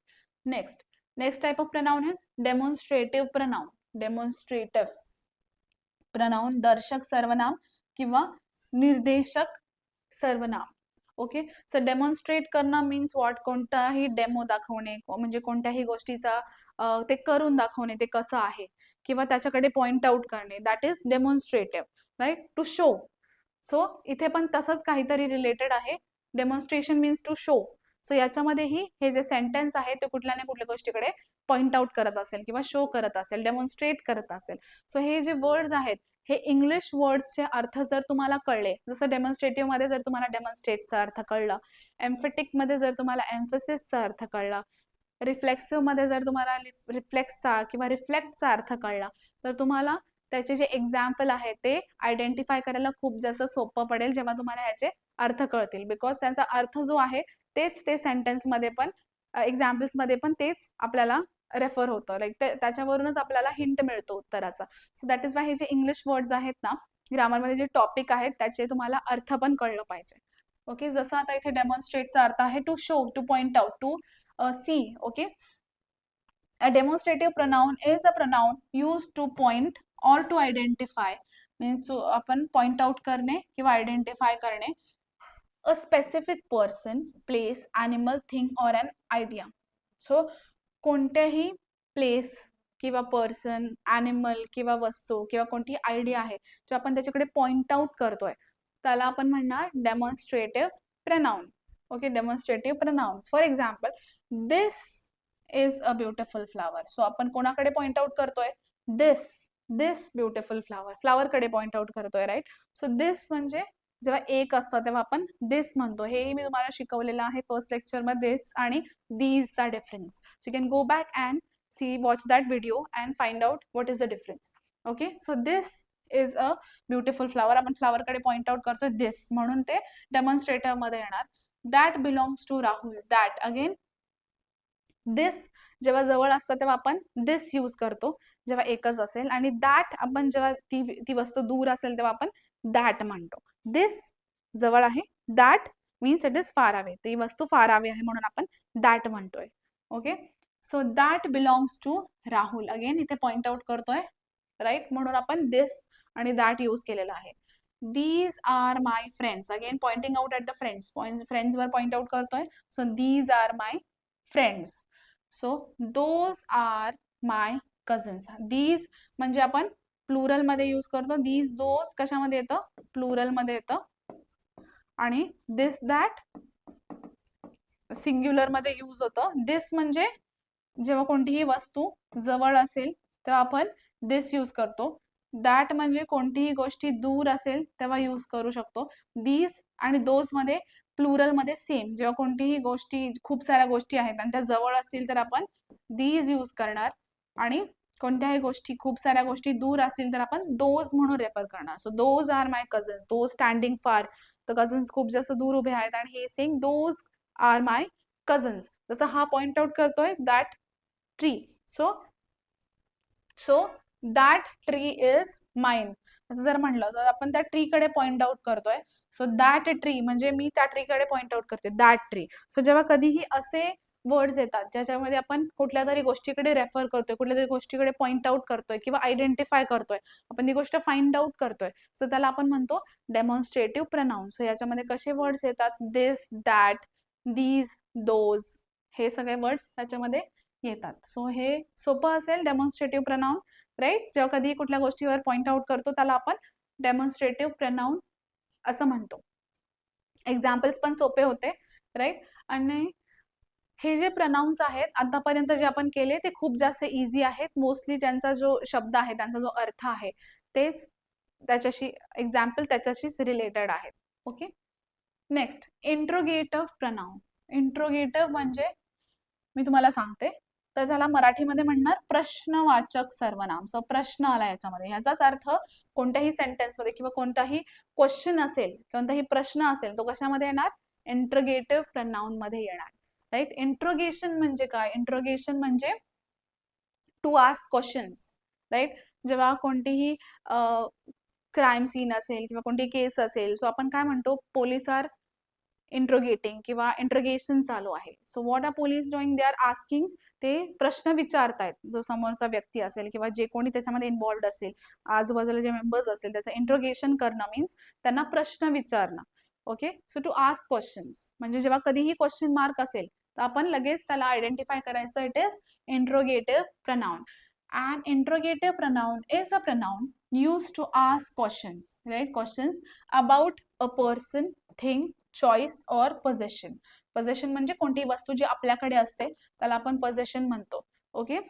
Next type of pronoun is demonstrative pronoun. Demonstrative pronoun दर्शक सर्वनाम किंवा निर्देशक सर्वनाम. ओके, सो डेमॉन्स्ट्रेट करणं मीन्स व्हॉट, कोणताही डेमो दाखवणे, म्हणजे कोणत्याही गोष्टीचा ते करून दाखवणे, ते कसं आहे, किंवा त्याच्याकडे पॉइंट आउट करणे, that is demonstrative, right? To show. So इथे पण तसंच काहीतरी रिलेटेड आहे. Demonstration means to show. So याच्यामध्येही हे जे सेंटेन्स आहे ते कुठल्या ना कुठल्या गोष्टीकडे पॉइंट आउट करत असेल किंवा शो करत असेल, डेमॉन्स्ट्रेट करत असेल. सो हे जे वर्ड्स आहेत हे इंग्लिश वर्ड्सचे अर्थ जर तुम्हाला कळले, जसं डेमॉन्स्ट्रेटिव्ह मध्ये जर तुम्हाला डेमॉन्स्ट्रेटचा अर्थ कळला, एम्फेटिक मध्ये जर तुम्हाला एम्फेसिसचा अर्थ कळला, रिफ्लेक्सिव्ह मध्ये जर तुम्हाला रिफ्लेक्सचा किंवा रिफ्लेक्टचा अर्थ कळला, तर तुम्हाला त्याचे जे एक्झाम्पल आहे ते आयडेंटिफाय करायला खूप जास्त सोपं पडेल जेव्हा तुम्हाला ह्याचे अर्थ कळतील. बिकॉज त्यांचा अर्थ जो आहे तेच ते सेंटेन्स मध्ये पण, एक्झाम्पल्स मध्ये पण तेच आपल्याला रेफर होतं, लाईक त्याच्यावरूनच आपल्याला हिंट मिळतो उत्तराचा. सो दॅट इज वाय हे जे इंग्लिश वर्ड्स आहेत ना, ग्रामरमध्ये जे टॉपिक आहेत त्याचे तुम्हाला अर्थ पण कळलं पाहिजे. ओके, जसं आता इथे डेमॉन्स्ट्रेटचा अर्थ आहे to show, to point out, to see. Okay, a demonstrative pronoun is a pronoun used to point or to identify, means आपण पॉइंट आउट करणे किंवा आयडेंटिफाय करणे a specific person, place, animal, thing or an idea. So कोणत्याही place किंवा person, animal किंवा वस्तू किंवा कोणती आयडिया आहे जो आपण त्याच्याकडे पॉइंट आउट करतोय त्याला आपण म्हणणार demonstrative pronoun. Okay, demonstrative pronouns. For example, this is a beautiful flower. So आपण कोणाकडे पॉइंट आउट करतोय, दिस ब्युटिफुल फ्लावर, फ्लावर कडे पॉइंट आउट करतोय, राईट? सो दिस म्हणजे जेव्हा एक असतं तेव्हा आपण दिस म्हणतो. हे मी तुम्हाला शिकवलेलं आहे फर्स्ट लेक्चर मध्ये, दिस आणि दीजचा difference. So you can go back and see, watch that video and find out what is the difference. Okay, so this is a beautiful flower, आपण फ्लावर कडे पॉइंट आउट करतोय this, म्हणून ते demonstrative मध्ये येणार. That belongs to Rahul. That, again this जेव्हा जवळ असतं तेव्हा आपण दिस यूज करतो जेव्हा एकच असेल, आणि दॅट आपण जेव्हा ती वस्तू दूर असेल तेव्हा आपण दॅट म्हणतो. दिस जवळ आहे, that means it is far away, ती वस्तू फार अवे आहे म्हणून आपण दॅट म्हणतोय. Okay, so that belongs to Rahul, again इथे पॉइंट आउट करतोय, राईट? म्हणून आपण दिस आणि दॅट यूज केलेला आहे. These are my friends, again pointing out at the friends, friends वर पॉइंट आउट करतोय. So these are my friends. So those are my cousins. These म्हणजे आपण प्लुरल मध्ये यूज करतो, दीज दोज कशामध्ये येतं, प्लुरल मध्ये येतं, आणि दिस दॅट सिंग्युलर मध्ये यूज होतं. दिस म्हणजे जेव्हा कोणतीही वस्तू जवळ असेल तेव्हा आपण दिस यूज करतो. दॅट म्हणजे कोणतीही गोष्टी दूर असेल तेव्हा यूज करू शकतो. दीज आणि दोज मध्ये प्लुरल मध्ये सेम, जेव्हा कोणतीही गोष्टी, खूप साऱ्या गोष्टी आहेत आणि त्या जवळ असतील तर आपण दीज यूज करणार, आणि कोणत्याही गोष्टी, खूप साऱ्या गोष्टी दूर असतील तर आपण दोज म्हणून रेफर करणार. So those are my cousins, those standing far, तर कझन्स खूप जास्त दूर उभे आहेत आणि हे saying those are my cousins. जसं हा पॉइंट आउट करतोय that tree, so that tree is mine. जर म्हणलं तर आपण त्या ट्रीकडे पॉइंट आउट करतोय. सो दॅट ट्री म्हणजे मी त्या ट्रीकडे पॉइंट आउट करते, दॅट ट्री. सो जेव्हा कधीही असे वर्ड्स येतात ज्याच्यामध्ये आपण कुठल्या तरी गोष्टीकडे रेफर करतोय, कुठल्या तरी गोष्टीकडे पॉइंट आउट करतोय किंवा आयडेंटिफाय करतोय, आपण ती गोष्ट फाइंड आउट करतोय, सो त्याला आपण म्हणतो डेमॉन्स्ट्रेटिव्ह प्रनाउन. सो याच्यामध्ये कसे वर्ड्स येतात, दिस, दॅट, दीज, दोज, हे सगळे वर्ड्स त्याच्यामध्ये येतात. सो हे सोपं असेल डेमॉन्स्ट्रेटिव्ह प्रनाउन, राईट. जेव्हा कधी कुठल्या गोष्टीवर पॉइंट आउट करतो त्याला आपण डेमॉन्स्ट्रेटिव्ह प्रनाउन असं म्हणतो. एक्झाम्पल्स पण सोपे होते, राईट. आणि हे जे प्रनाउन्स आहेत आतापर्यंत जे आपण केले ते खूप जास्त इझी आहेत. मोस्टली ज्यांचा जो शब्द आहे, त्यांचा जो अर्थ आहे, तेच त्याच्याशी एक्झाम्पल त्याच्याशीच रिलेटेड आहेत. Okay. Next, interrogative pronoun. Interrogative म्हणजे मी तुम्हाला सांगते, तर त्याला मराठीमध्ये म्हणणार प्रश्नवाचक सर्वनाम. सो प्रश्न आला याच्यामध्ये, याचाच अर्थ कोणत्याही सेंटेन्समध्ये किंवा कोणताही क्वेश्चन असेल, कोणताही प्रश्न असेल, तो कशामध्ये येणार, इंट्रोगेटिव्ह प्रनाउन मध्ये येणार, राईट. इंट्रोगेशन म्हणजे काय, इंट्रोगेशन म्हणजे टू आस्क क्वेश्चन्स, राईट. जेव्हा कोणतीही क्राईम सीन असेल किंवा कोणती केस असेल, सो आपण काय म्हणतो, पोलीस आर इंट्रोगेटिंग किंवा इंट्रोगेशन चालू आहे. So what are police doing, they are asking, ते प्रश्न विचारतायत जो समोरचा व्यक्ती असेल किंवा जे कोणी त्याच्यामध्ये इन्व्हॉल्ड असेल, आजूबाजूला जे मेंबर्स असेल, त्याचं इंट्रोगेशन करणं मीन्स त्यांना प्रश्न विचारणं. Okay. So to ask questions म्हणजे जेव्हा कधीही क्वेश्चन मार्क असेल तर आपण लगेच त्याला आयडेंटिफाय करायचं, it is interrogative pronoun. And interrogative pronoun is a pronoun used to ask questions, right? Questions about a person, thing, choice or possession. Possession म्हणजे कोणतीही वस्तू जी आपल्याकडे असते त्याला आपण possession म्हणतो. ओके.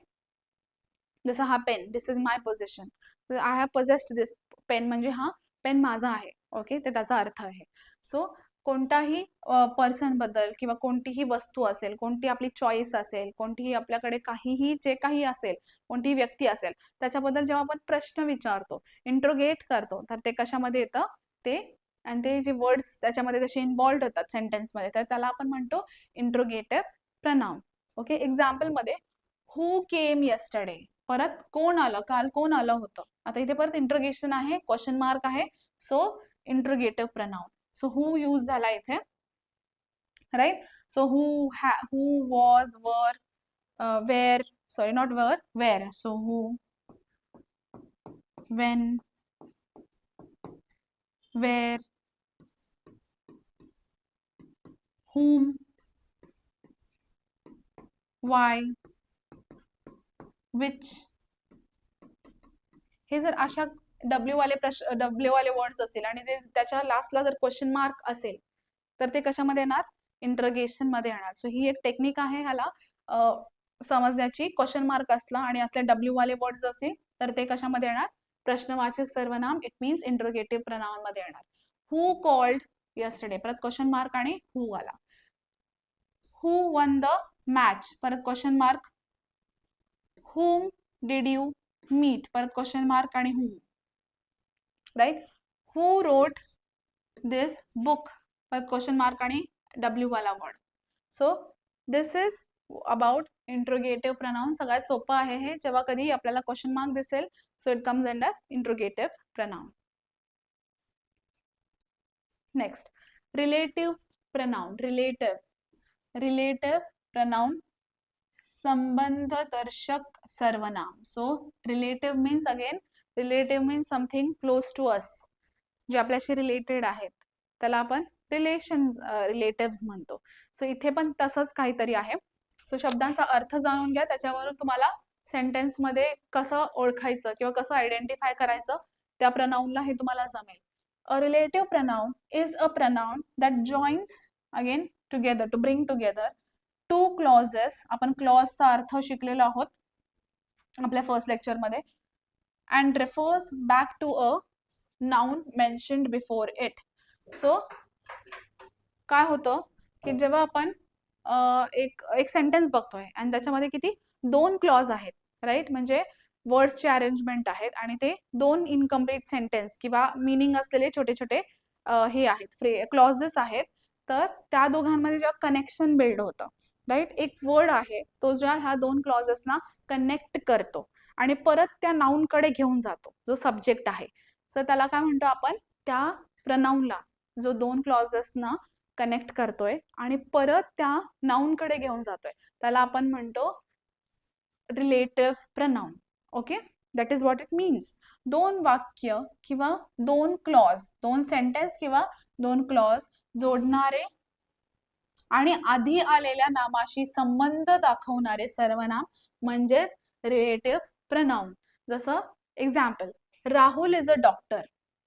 जसं हा pen, this is my possession, I have possessed this pen म्हणजे हा पेन माझा आहे. ओके. ते त्याचा अर्थ आहे. सो कोणताही पर्सन बद्दल किंवा कोणतीही वस्तू असेल, कोणती आपली चॉईस असेल, कोणतीही आपल्याकडे काहीही जे काही असेल, कोणतीही व्यक्ती असेल, त्याच्याबद्दल जेव्हा आपण प्रश्न विचारतो, इंट्रोगेट करतो, तर ते कशामध्ये येतं, ते आणि ते जे वर्ड्स त्याच्यामध्ये जसे इन्व्हॉल्ड होतात सेंटेन्समध्ये, तर त्याला आपण म्हणतो इंट्रोगेटिव्ह प्रनाउन. ओके. एक्झाम्पलमध्ये हू केम येस्टरडे, परत कोण आलं, काल कोण आलं होतं. आता इथे परत इंट्रोगेशन आहे, क्वेश्चन मार्क आहे, so interrogative pronoun. So who use झाला इथे, right. So who was, were, where, sorry not were, where. So who, when, where, whom, why, which. हे जर अशा डब्ल्यू वाले वर्ड्स असतील आणि ते त्याच्या लास्टला जर क्वेश्चन मार्क असेल तर ते कशामध्ये येणार, इंट्रोगेशन मध्ये येणार. सो ही एक टेक्निक आहे ह्याला समजण्याची. क्वेश्चन मार्क असला आणि असले डब्ल्यू वाले वर्ड्स असतील तर ते कशामध्ये येणार, प्रश्नवाचक सर्वनाम, इट मीन्स इंट्रोगेटिव्ह प्रनाउन मध्ये येणार. हू कॉल्ड येस्टरडे, परत क्वेश्चन मार्क आणि हू आला. हू वन द मॅच, परत question mark. whom did you meet, परत क्वेश्चन मार्क आणि whom, right. who wrote this book, परत क्वेश्चन मार्क आणि w वाला word. So this is about interrogative pronoun. सगळ्यात सोपं आहे हे. जेव्हा कधी आपल्याला क्वेश्चन मार्क दिसेल, so it comes under interrogative pronoun. Next, relative pronoun. Relative pronoun, संबंधदर्शक सर्वनाम. So relative means, again relative means something close to us, जे आपल्याशी रिलेटेड आहेत, त्याला आपण रिलेटिव्ह म्हणतो. सो इथे पण तसंच काहीतरी आहे. सो शब्दांचा अर्थ जाणून घ्या, त्याच्यावरून तुम्हाला सेंटेन्स मध्ये कसं ओळखायचं किंवा कसं आयडेंटिफाय करायचं त्या प्रनाउनला हे तुम्हाला जमेल. A relative pronoun is a pronoun that joins, again together, to bring together two clauses. आपण क्लॉजचा अर्थ शिकलेलो आहोत आपल्या फर्स्ट लेक्चरमध्ये. And refers back to a noun mentioned before it. So काय होतं की जेव्हा आपण एक सेंटेन्स बघतोय आणि त्याच्यामध्ये किती, 2 क्लॉज आहेत, राईट. म्हणजे वर्ड्सचे अरेंजमेंट आहेत आणि ते 2 इनकम्प्लीट सेंटेन्स किंवा मिनिंग असलेले छोटे छोटे हे आहेत, क्लॉजेस आहेत. तर त्या दोघांमध्ये जेव्हा कनेक्शन बिल्ड होतं, राईट, एक वर्ड आहे तो ज्या ह्या 2 क्लॉजेसना कनेक्ट करतो आणि परत त्या नाउनकडे घेऊन जातो जो सब्जेक्ट आहे. सो त्याला काय म्हणतो आपण, त्या प्रनाऊनला जो दोन क्लॉजेसना कनेक्ट करतोय आणि परत त्या नाऊनकडे घेऊन जातोय, त्याला आपण म्हणतो relative प्रनाऊन. Okay, that is what it means. दोन वाक्य किंवा दोन क्लॉज, दोन सेंटेन्स किंवा दोन क्लॉज जोडणारे आणि आधी आलेल्या नामाशी संबंध दाखवणारे सर्वनाम म्हणजेच रिलेटिव्ह प्रनाऊन. जसं example, Rahul is a doctor.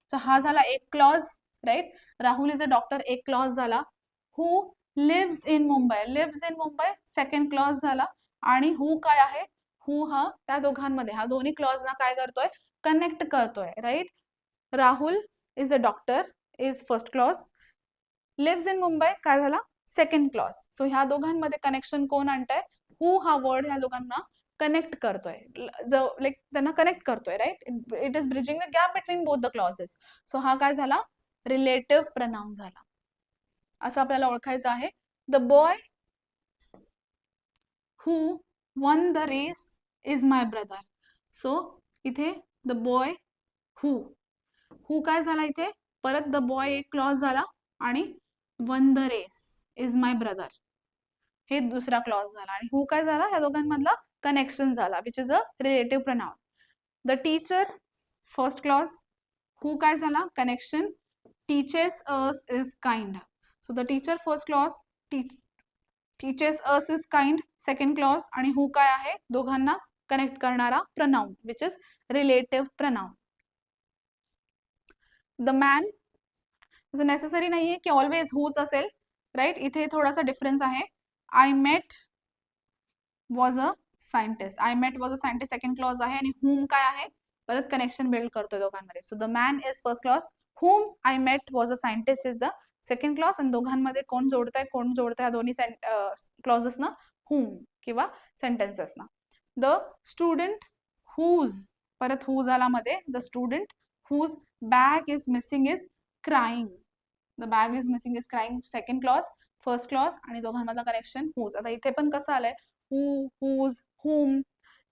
So हा झाला एक clause, right. Rahul is a doctor एक क्लॉज झाला. Who lives in Mumbai, lives in Mumbai second clause झाला. आणि हु काय आहे, हु हा त्या दोघांमध्ये, हा दोन्ही क्लॉजना काय करतोय, कनेक्ट करतोय, right. Rahul is a doctor is first clause. Lives in Mumbai काय झाला, सेकंड क्लॉज. सो ह्या दोघांमध्ये कनेक्शन कोण आणतंय, हु हा वर्ड ह्या दोघांना कनेक्ट करतोय, लाईक त्यांना कनेक्ट करतोय, right. It is bridging the gap between both the clauses. So हा काय झाला, रिलेटिव्ह प्रनाउन झाला. असं आपल्याला ओळखायचं आहे. The boy who won the race is my brother. So इथे द बॉय हु काय झाला, इथे परत द बॉय एक क्लॉज झाला आणि won the race is my brother हे दुसरा क्लॉज झाला आणि हु काय झाला, ह्या दोघांमधला कनेक्शन झाला, which is a relative pronoun. The teacher first clause, who काय झाला, connection, teaches us is kind. So the teacher first clause, teaches us is kind second clause आणि हु काय आहे, दोघांना कनेक्ट करणारा pronoun, which is relative pronoun. The man, necessary नाहीये की always हुच असेल, राईट. इथे थोडासा डिफरन्स आहे. I met was a scientist, I met was a scientist second clause आहे आणि हुम काय आहे, परत कनेक्शन बिल्ड करतोय दोघांमध्ये. So the man is first clause, whom I met was a scientist is the second clause. आणि दोघांमध्ये कोण जोडताय दोन्ही क्लॉजेसना, हुम किंवा सेंटेन्सेसना. द स्टुडंट हुज, परत हुज आला मध्ये, the student whose bag is missing is crying. The bag is missing is crying second clause, first clause आणि दोघांमधला कनेक्शन हुज. आता इथे पण कसं आलंय, हु, हुज, हुम,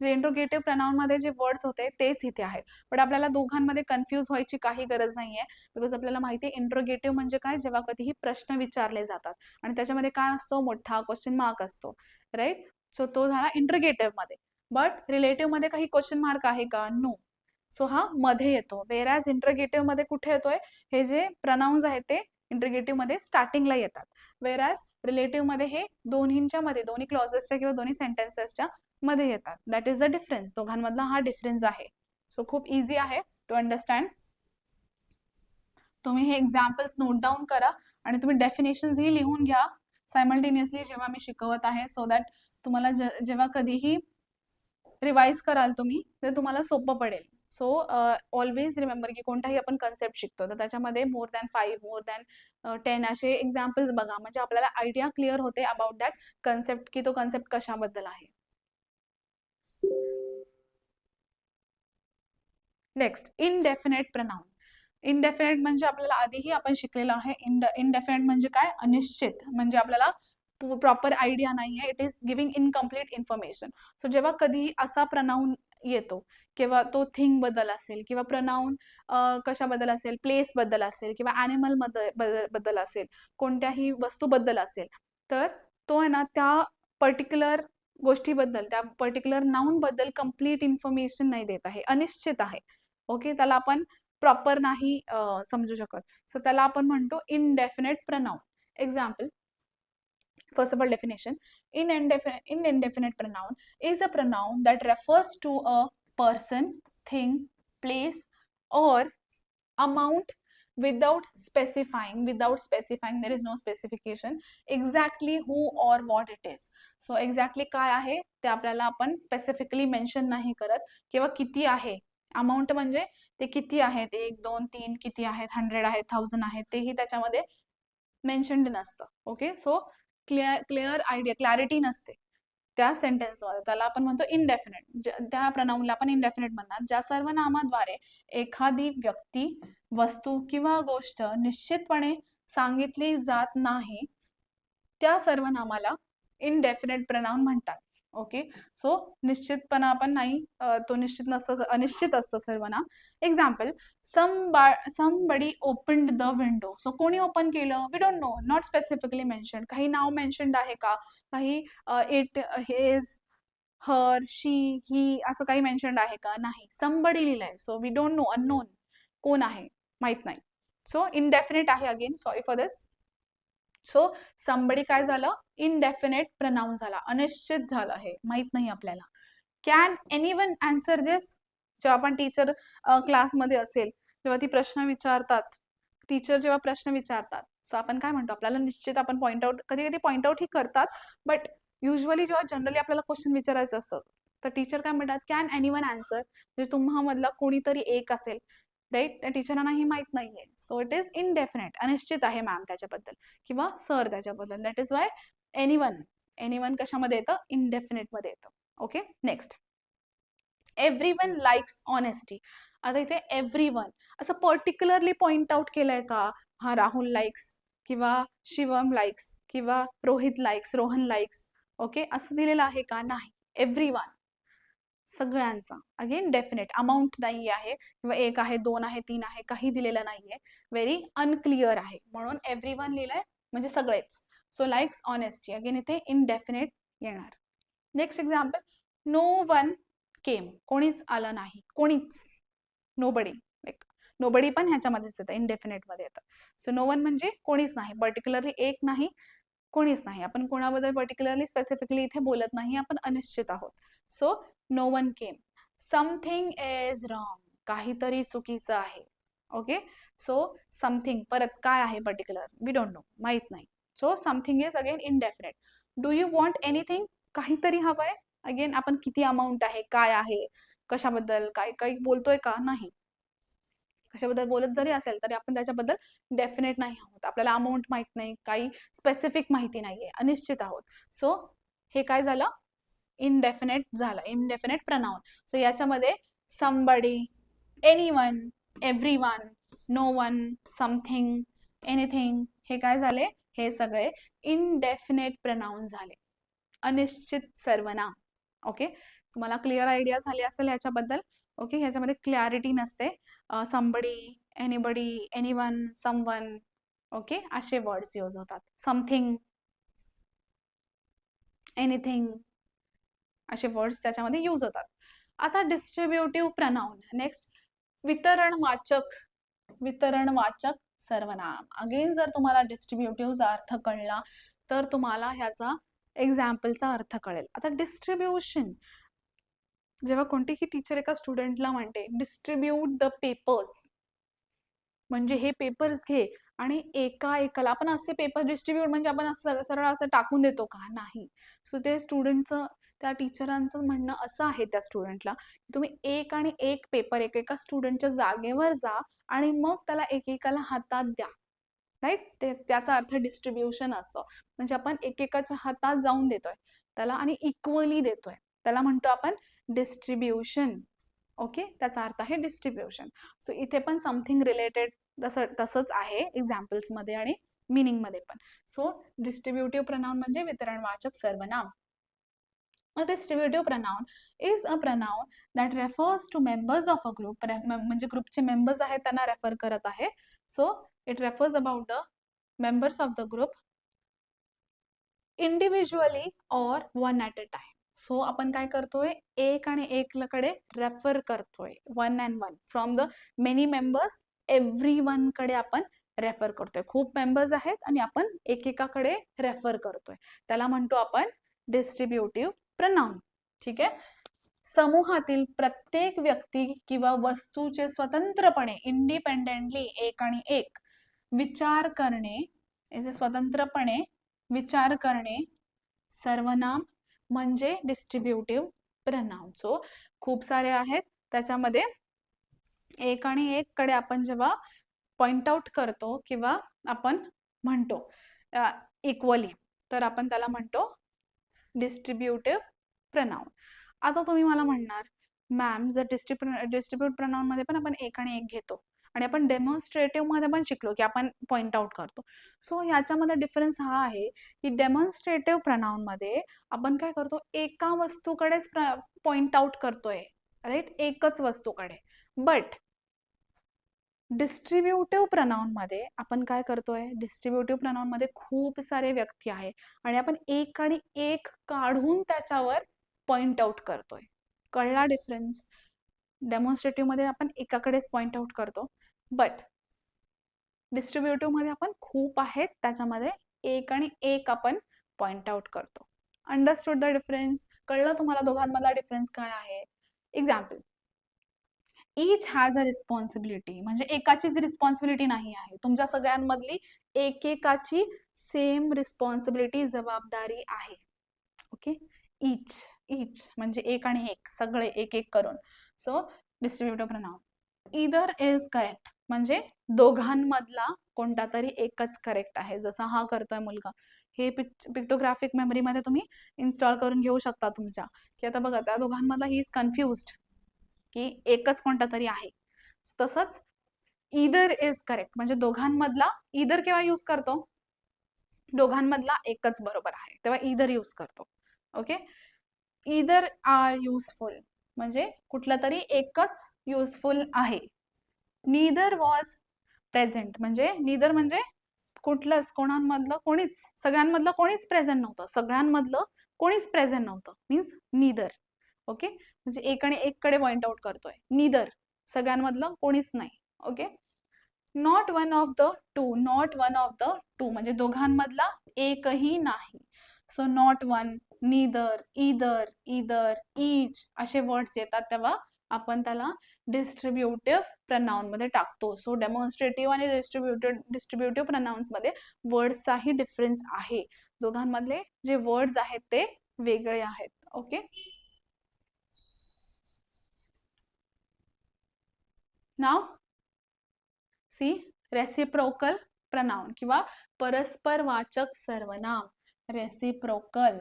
जे इंट्रोगेटिव्ह प्रनाउन मध्ये जे वर्ड्स होते तेच इथे आहेत. पण आपल्याला दोघांमध्ये कन्फ्यूज व्हायची काही गरज नाहीये, बिकॉज आपल्याला माहिती आहे इंट्रोगेटिव्ह म्हणजे काय, जेव्हा कधीही प्रश्न विचारले जातात आणि त्याच्यामध्ये काय असतो, मोठा क्वेश्चन मार्क असतो, राईट. सो तो झाला इंट्रोगेटिव्ह मध्ये. बट रिलेटिव्ह मध्ये काही क्वेश्चन मार्क आहे का, नो. सो हा मध्ये येतो. वेरॅज इंट्रोगेटिव्ह मध्ये कुठे येतोय, हे जे प्रनाउन्स आहेत ते इंट्रोगेटिव्ह मध्ये स्टार्टिंगला येतात. वेरॅज रिलेटिव्ह मध्ये हे दोन्हींच्या मध्ये, दोन्ही क्लॉजेसच्या किंवा दोन्ही सेंटेन्सेसच्या मध्ये येतात. दॅट इज द डिफरन्स, दोघांमधला हा डिफरन्स आहे. सो खूप इझी आहे टू अंडरस्टँड. तुम्ही हे एक्झाम्पल्स नोट डाऊन करा आणि तुम्ही डेफिनेशन्स ही लिहून घ्या सायमल्टेनियसली जेव्हा मी शिकवत आहे, सो दॅट तुम्हाला जेव्हा कधीही रिवाइज कराल तुम्ही तर तुम्हाला सोपं पडेल. सो ऑलवेज रिमेंबर की कोणताही आपण कन्सेप्ट शिकतो तर त्याच्यामध्ये मोर दॅन 5, मोर दॅन 10 असे एक्झाम्पल्स बघा, म्हणजे आपल्याला आयडिया क्लिअर होते अबाउट दॅट कन्सेप्ट, की तो कन्सेप्ट कशाबद्दल आहे. Next, indefinite pronoun. इनडेफिनेट म्हणजे आपल्याला आधीही आपण शिकलेलं आहे. इनडेफिनेट म्हणजे काय, अनिश्चित, म्हणजे आपल्याला प्रॉपर आयडिया नाहीये, it is giving incomplete information. So जेव्हा कधी असा प्रनाउन येतो किंवा तो थिंग बद्दल असेल किंवा प्रनाउन कशाबद्दल असेल, प्लेस बद्दल असेल किंवा ॲनिमल बद्दल असेल, कोणत्याही वस्तूबद्दल असेल, तर तो आहे ना त्या पर्टिक्युलर गोष्टीबद्दल, त्या पर्टिक्युलर नाउन बद्दल कम्प्लीट इन्फॉर्मेशन नाही देत आहे, अनिश्चित आहे. ओके, त्याला आपण प्रॉपर नाही समजू शकत. सो त्याला आपण म्हणतो indefinite pronoun. Example, first of all, definition. Indefinite pronoun is a pronoun that refers to a person, thing, place or amount without specifying, there is no specification exactly who or what it is. So exactly काय आहे ते आपल्याला आपण specifically mention नाही करत, किंवा किती आहे, अमाउंट म्हणजे ते किती आहेत, 1, 2, 3 किती आहेत, 100 आहेत, 1000 आहेत, तेही त्याच्यामध्ये मेन्शन्ड नसतं. Okay, so clear idea, clarity नसते त्या सेंटेन्समध्ये, त्याला आपण म्हणतो इनडेफिनेट. त्या प्रनाउनला आपण इनडेफिनेट म्हणणार. ज्या सर्वनामाद्वारे एखादी व्यक्ती, वस्तू किंवा गोष्ट निश्चितपणे सांगितली जात नाही त्या सर्वनामाला इनडेफिनेट प्रनाउन म्हणतात. ओके. सो निश्चितपणा आपण नाही, तो निश्चित नसतं, अनिश्चित असतं सर्वनाम. Example, somebody opened the window. So कोणी ओपन केलं? We don't know, not specifically mention. काही नाव मेन्शन्ड आहे का? काही इट, हिज, हर, शी, ही असं काही मेन्शन्ड आहे का? नाही. समबडी लिहिलंय, so we don't know, unknown, कोण आहे माहित नाही. सो इनडेफिनेट आहे, again sorry for this. So somebody काय झालं? इनडेफिनेट प्रनाउन झाला, अनिश्चित झालं, हे माहित नाही आपल्याला. कॅन एनीवन आन्सर दिस? जेव्हा आपण टीचर क्लासमध्ये असेल तेव्हा ती प्रश्न विचारतात, टीचर जेव्हा प्रश्न विचारतात, सो आपण काय म्हणतो? आपल्याला निश्चित आपण पॉइंट आउट, कधी कधी पॉइंट आउट ही करतात, बट युजली जेव्हा जनरली आपल्याला क्वेश्चन विचारायचं असतं तर टीचर काय म्हणतात? कॅन एनीवन आन्सर, म्हणजे तुम्हामधला कोणीतरी एक असेल, राईट? त्या टीचरांनाही माहित नाहीये, सो इट इज इनडेफिनेट, अनिश्चित आहे मॅम त्याच्याबद्दल, किंवा सर त्याच्याबद्दल. That is Y anyone, anyone कशामध्ये येतं? इनडेफिनेट मध्ये येतं. Okay. Next, everyone likes honesty. आता इथे एव्हरीवन असं पर्टिक्युलरली पॉइंट आउट केलंय का? हा, राहुल लाईक्स, किंवा शिवम लाईक्स, किंवा Rohit likes, Rohan likes, okay, असं दिलेलं आहे का? नाही. एव्हरीवन, सगळ्यांचा. अगेन डेफिनेट, अमाऊंट नाही आहे, किंवा एक आहे, दोन आहे, तीन आहे, काही दिलेलं नाहीये, व्हेरी अनक्लिअर आहे, म्हणून एव्हरीवन लिहिलंय, म्हणजे सगळेच. सो लाईक्स ऑनेस्टी, अगेन इथे इनडेफिनेट येणार. Next example, no one came, कोणीच आलं नाही, कोणीच, नोबडी, लाईक नोबडी पण ह्याच्यामध्येच येतं, इनडेफिनेट मध्ये येतं. सो नो वन म्हणजे कोणीच नाही, पर्टिक्युलरली एक नाही, कोणीच नाही. आपण कोणाबद्दल पर्टिक्युलरली स्पेसिफिकली इथे बोलत नाही, आपण अनिश्चित आहोत. So no one came. Something is wrong, काहीतरी चुकीचं आहे. ओके. सो समथिंग, परत काय आहे पर्टिक्युलर? वी डोंट नो, माहित नाही. So something is again indefinite. Do you want anything, काहीतरी हवंय. अगेन आपण किती अमाऊंट आहे, काय आहे, कशाबद्दल, काय काही बोलतोय का? नाही. कशाबद्दल बोलत जरी असेल तरी आपण त्याच्याबद्दल डेफिनेट नाही आहोत, आपल्याला अमाऊंट माहित नाही, काही स्पेसिफिक माहिती नाहीये, अनिश्चित आहोत. सो हे काय झालं? इनडेफिनेट झालं, इनडेफिनेट प्रनाउन. सो याच्यामध्ये somebody, anyone, everyone, no one, something, anything, हे काय झाले? हे सगळे इनडेफिनेट प्रनाउन झाले, अनिश्चित सर्वनाम. ओके. तुम्हाला क्लिअर आयडिया झाली असेल ह्याच्याबद्दल. ओके. ह्याच्यामध्ये क्लॅरिटी नसते. Somebody, anybody, anyone, someone, okay, असे वर्ड्स यूज होतात. समथिंग, एनिथिंग, असे वर्ड्स त्याच्यामध्ये यूज होतात. आता डिस्ट्रीब्युटिव्ह प्रनाउन. नेक्स्ट, वितरणवाचक, वितरणवाचक सर्वनाम. अगेन जर तुम्हाला डिस्ट्रीब्युटिव्हचा अर्थ कळला तर तुम्हाला ह्याचा एक्झाम्पलचा अर्थ कळेल. आता डिस्ट्रीब्युशन, जेव्हा कोणतीही टीचर एका स्टुडंटला म्हणते डिस्ट्रीब्यूट द पेपर्स, म्हणजे हे पेपर्स घे आणि एका एकाला, आपण असे पेपर डिस्ट्रीब्यूट म्हणजे आपण असं सरळ असं टाकून देतो का? नाही. सो ते स्टुडंटचं, त्या टीचरांचं म्हणणं असं आहे त्या स्टुडंटला, की तुम्ही एक आणि एक पेपर एकेका स्टुडंटच्या जागेवर जा आणि मग त्याला एकेकाला हातात द्या, राईट? त्याचा अर्थ डिस्ट्रीब्युशन असतं, म्हणजे आपण एकेकाच्या हातात जाऊन देतोय त्याला आणि इक्वली देतोय, त्याला म्हणतो आपण डिस्ट्रीब्युशन. ओके. त्याचा अर्थ आहे डिस्ट्रीब्युशन. सो इथे पण समथिंग रिलेटेड तसंच आहे एक्झाम्पल्समध्ये आणि मिनिंगमध्ये पण. सो डिस्ट्रीब्युटिव्ह प्रनाउन म्हणजे वितरणवाचक सर्वनाम. A distributive pronoun is a pronoun that refers to members of a group. म्हणजे ग्रुपचे मेंबर्स आहेत त्यांना रेफर करत आहे. So it refers about the members of the group individually or one at a time. So आपण काय करतोय? एक आणि एककडे रेफर करतोय, one and one, from the many members every one कडे आपण रेफर करतोय. खूप मेंबर्स आहेत आणि आपण एकेकाकडे रेफर करतोय, त्याला म्हणतो आपण डिस्ट्रीब्युटिव्ह प्रनाउन. ठीक आहे. समूहातील प्रत्येक व्यक्ती किंवा वस्तूचे स्वतंत्रपणे, इंडिपेंडेंटली, एक आणि एक विचार करणे, स्वतंत्रपणे विचार करणे सर्वनाम म्हणजे डिस्ट्रीब्युटिव्ह प्रनाउन. सो खूप सारे आहेत त्याच्यामध्ये, एक आणि एक कडे आपण जेव्हा पॉइंट आउट करतो किंवा आपण म्हणतो इक्वली, तर आपण त्याला म्हणतो डिस्ट्रीब्युटिव्ह प्रनाउन. आता तुम्ही मला म्हणणार, मॅम जर डिस्ट्रीब्यूट प्रनाउन मध्ये पण आपण एक आणि एक घेतो आणि आपण डेमॉन्स्ट्रेटिव्ह मध्ये पण शिकलो की आपण पॉइंट आउट करतो. सो ह्याच्यामध्ये डिफरन्स हा आहे की डेमॉन्स्ट्रेटिव्ह प्रनाउन मध्ये आपण काय करतो, एका वस्तूकडेच पॉइंट आउट करतोय, राईट, एकच वस्तूकडे. बट डिस्ट्रीब्युटिव्ह प्रनाउन मध्ये आपण काय करतोय, डिस्ट्रीब्युटिव्ह प्रनाउन मध्ये खूप सारे व्यक्ती आहे आणि आपण एक आणि एक काढून त्याच्यावर पॉइंट आउट करतोय. कळला डिफरन्स? डेमॉन्स्ट्रेटिव्ह मध्ये आपण एकाकडेच पॉइंट आउट करतो, बट डिस्ट्रीब्युटिव्ह मध्ये आपण खूप आहेत त्याच्यामध्ये एक आणि एक आपण पॉइंट आउट करतो. Understood the difference? कळलं तुम्हाला दोघांमधला डिफरन्स काय आहे? Example, each has a responsibility, म्हणजे एकाचीच रिस्पॉन्सिबिलिटी नाही आहे, तुमच्या सगळ्यांमधली एकेकाची सेम रिस्पॉन्सिबिलिटी, जबाबदारी आहे. ओके, ईच, ईच म्हणजे एक आणि एक, सगळे एक एक करून. So distributive pronoun. Either is correct म्हणजे दोघांमधला कोणता तरी एकच करेक्ट आहे, जसा हा करतोय मुलगा. हे पिक्टोग्राफिक मेमरीमध्ये तुम्ही इन्स्टॉल करून घेऊ शकता तुमच्या, की आता बघा त्या दोघांमधला ही इज कन्फ्युज्ड की एकच कोणता तरी आहे. तसंच ईदर इज करेक्ट म्हणजे दोघांमधला, ईदर केव्हा यूज करतो, दोघांमधला एकच बरोबर आहे तेव्हा ईदर यूज करतो. ओके, ईदर आर युजफुल म्हणजे कुठलं तरी एकच युजफुल आहे. नीदर वॉज प्रेझेंट म्हणजे नीदर म्हणजे कुठलंच, कोणामधलं कोणीच, सगळ्यांमधलं कोणीच प्रेझेंट नव्हतं, सगळ्यांमधलं कोणीच प्रेझेंट नव्हतं मीन्स नीदर. ओके, म्हणजे एक आणि एक कडे पॉइंट आउट करतोय, नीदर सगळ्यांमधलं कोणीच नाही. Okay, not one of the two, not one of the two म्हणजे दोघांमधला एकही नाही. So not one, neither, either, either, each असे वर्ड्स येतात तेव्हा आपण त्याला डिस्ट्रीब्युटिव्ह प्रनाउन मध्ये टाकतो. सो डेमॉन्स्ट्रेटिव्ह आणि डिस्ट्रीब्युटिव्ह प्रनाउन्स मध्ये वर्ड्सचाही डिफरन्स आहे, दोघांमधले जे वर्ड्स आहेत ते वेगळे आहेत. ओके, नाव सी रेसिप्रोकल प्रनाउन किंवा परस्परवाचक सर्वनाम. रेसिप्रोकल,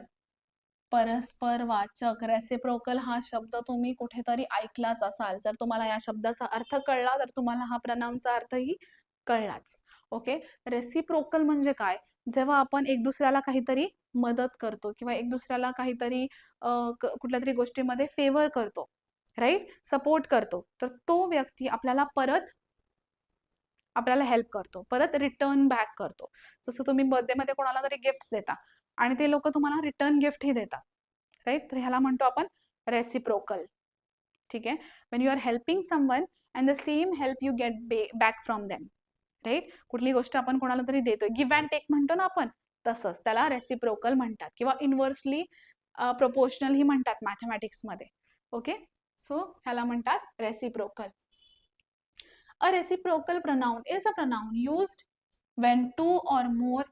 परस्परवाचक. रेसिप्रोकल हा शब्द तुम्ही कुठेतरी ऐकलाच असाल, जर तुम्हाला या शब्दाचा अर्थ कळला तर तुम्हाला हा प्रनाउनचा अर्थही कळलाच. ओके, रेसिप्रोकल म्हणजे काय, जेव्हा आपण एक दुसऱ्याला काहीतरी मदत करतो किंवा एक दुसऱ्याला काहीतरी कुठल्या तरी गोष्टीमध्ये फेवर करतो, राईट, सपोर्ट करतो, तर तो व्यक्ती आपल्याला परत आपल्याला हेल्प करतो, परत रिटर्न बॅक करतो. जसं तुम्ही बर्थडेमध्ये कोणाला तरी गिफ्ट देता आणि ते लोक तुम्हाला रिटर्न गिफ्टही देतात, राईट, तर ह्याला म्हणतो आपण रेसिप्रोकल. ठीक आहे, when you are helping someone and the same help you get back from them, right, कुठली गोष्ट आपण कोणाला तरी देतोय, गिव्ह अँड टेक म्हणतो ना आपण, तसंच त्याला रेसिप्रोकल म्हणतात किंवा इनव्हर्सली प्रोपोर्शनल ही म्हणतात मॅथमॅटिक्समध्ये. ओके, सो ह्याला म्हणतात reciprocal. A reciprocal pronoun is a pronoun used when two or more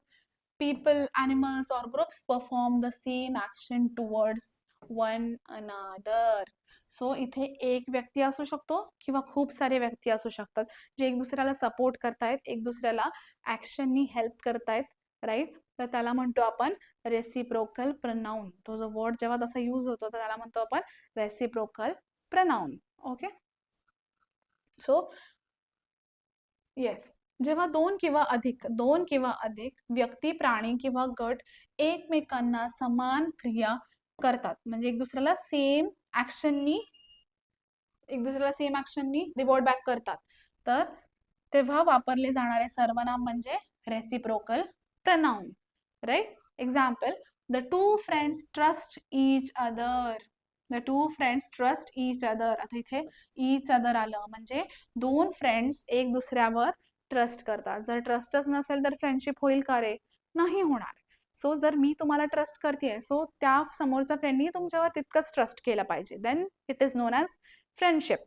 people, animals or groups perform the same action towards one another. So इथे एक व्यक्ती असू शकतो किंवा खूप सारे व्यक्ती असू शकतात जे एक दुसऱ्याला सपोर्ट करतायत, एक दुसऱ्याला ऍक्शननी हेल्प करतायत, राईट, तर त्याला म्हणतो आपण रेसिप्रोकल प्रनाउन. तो जो वर्ड जेव्हा तसा यूज होतो तर त्याला म्हणतो आपण reciprocal pronoun. Okay, so yes, जेव्हा दोन किंवा अधिक व्यक्ती, प्राणी किंवा गट एकमेकांना समान क्रिया करतात म्हणजे एक दुसऱ्याला सेम ऍक्शननी रिवॉर्ड बॅक करतात, तर तेव्हा वापरले जाणारे सर्वनाम म्हणजे reciprocal pronoun, right. Example, the two friends trust each other. The two friends trust each other. आता इथे ईच अदर आलं म्हणजे दोन फ्रेंड्स एक दुसऱ्यावर ट्रस्ट करतात. जर ट्रस्टच नसेल तर फ्रेंडशिप होईल का रे? नाही होणार. सो जर मी तुम्हाला ट्रस्ट करते, सो त्या समोरच्या फ्रेंडनी तुमच्यावर तितकंच ट्रस्ट केलं पाहिजे, then it is known as friendship.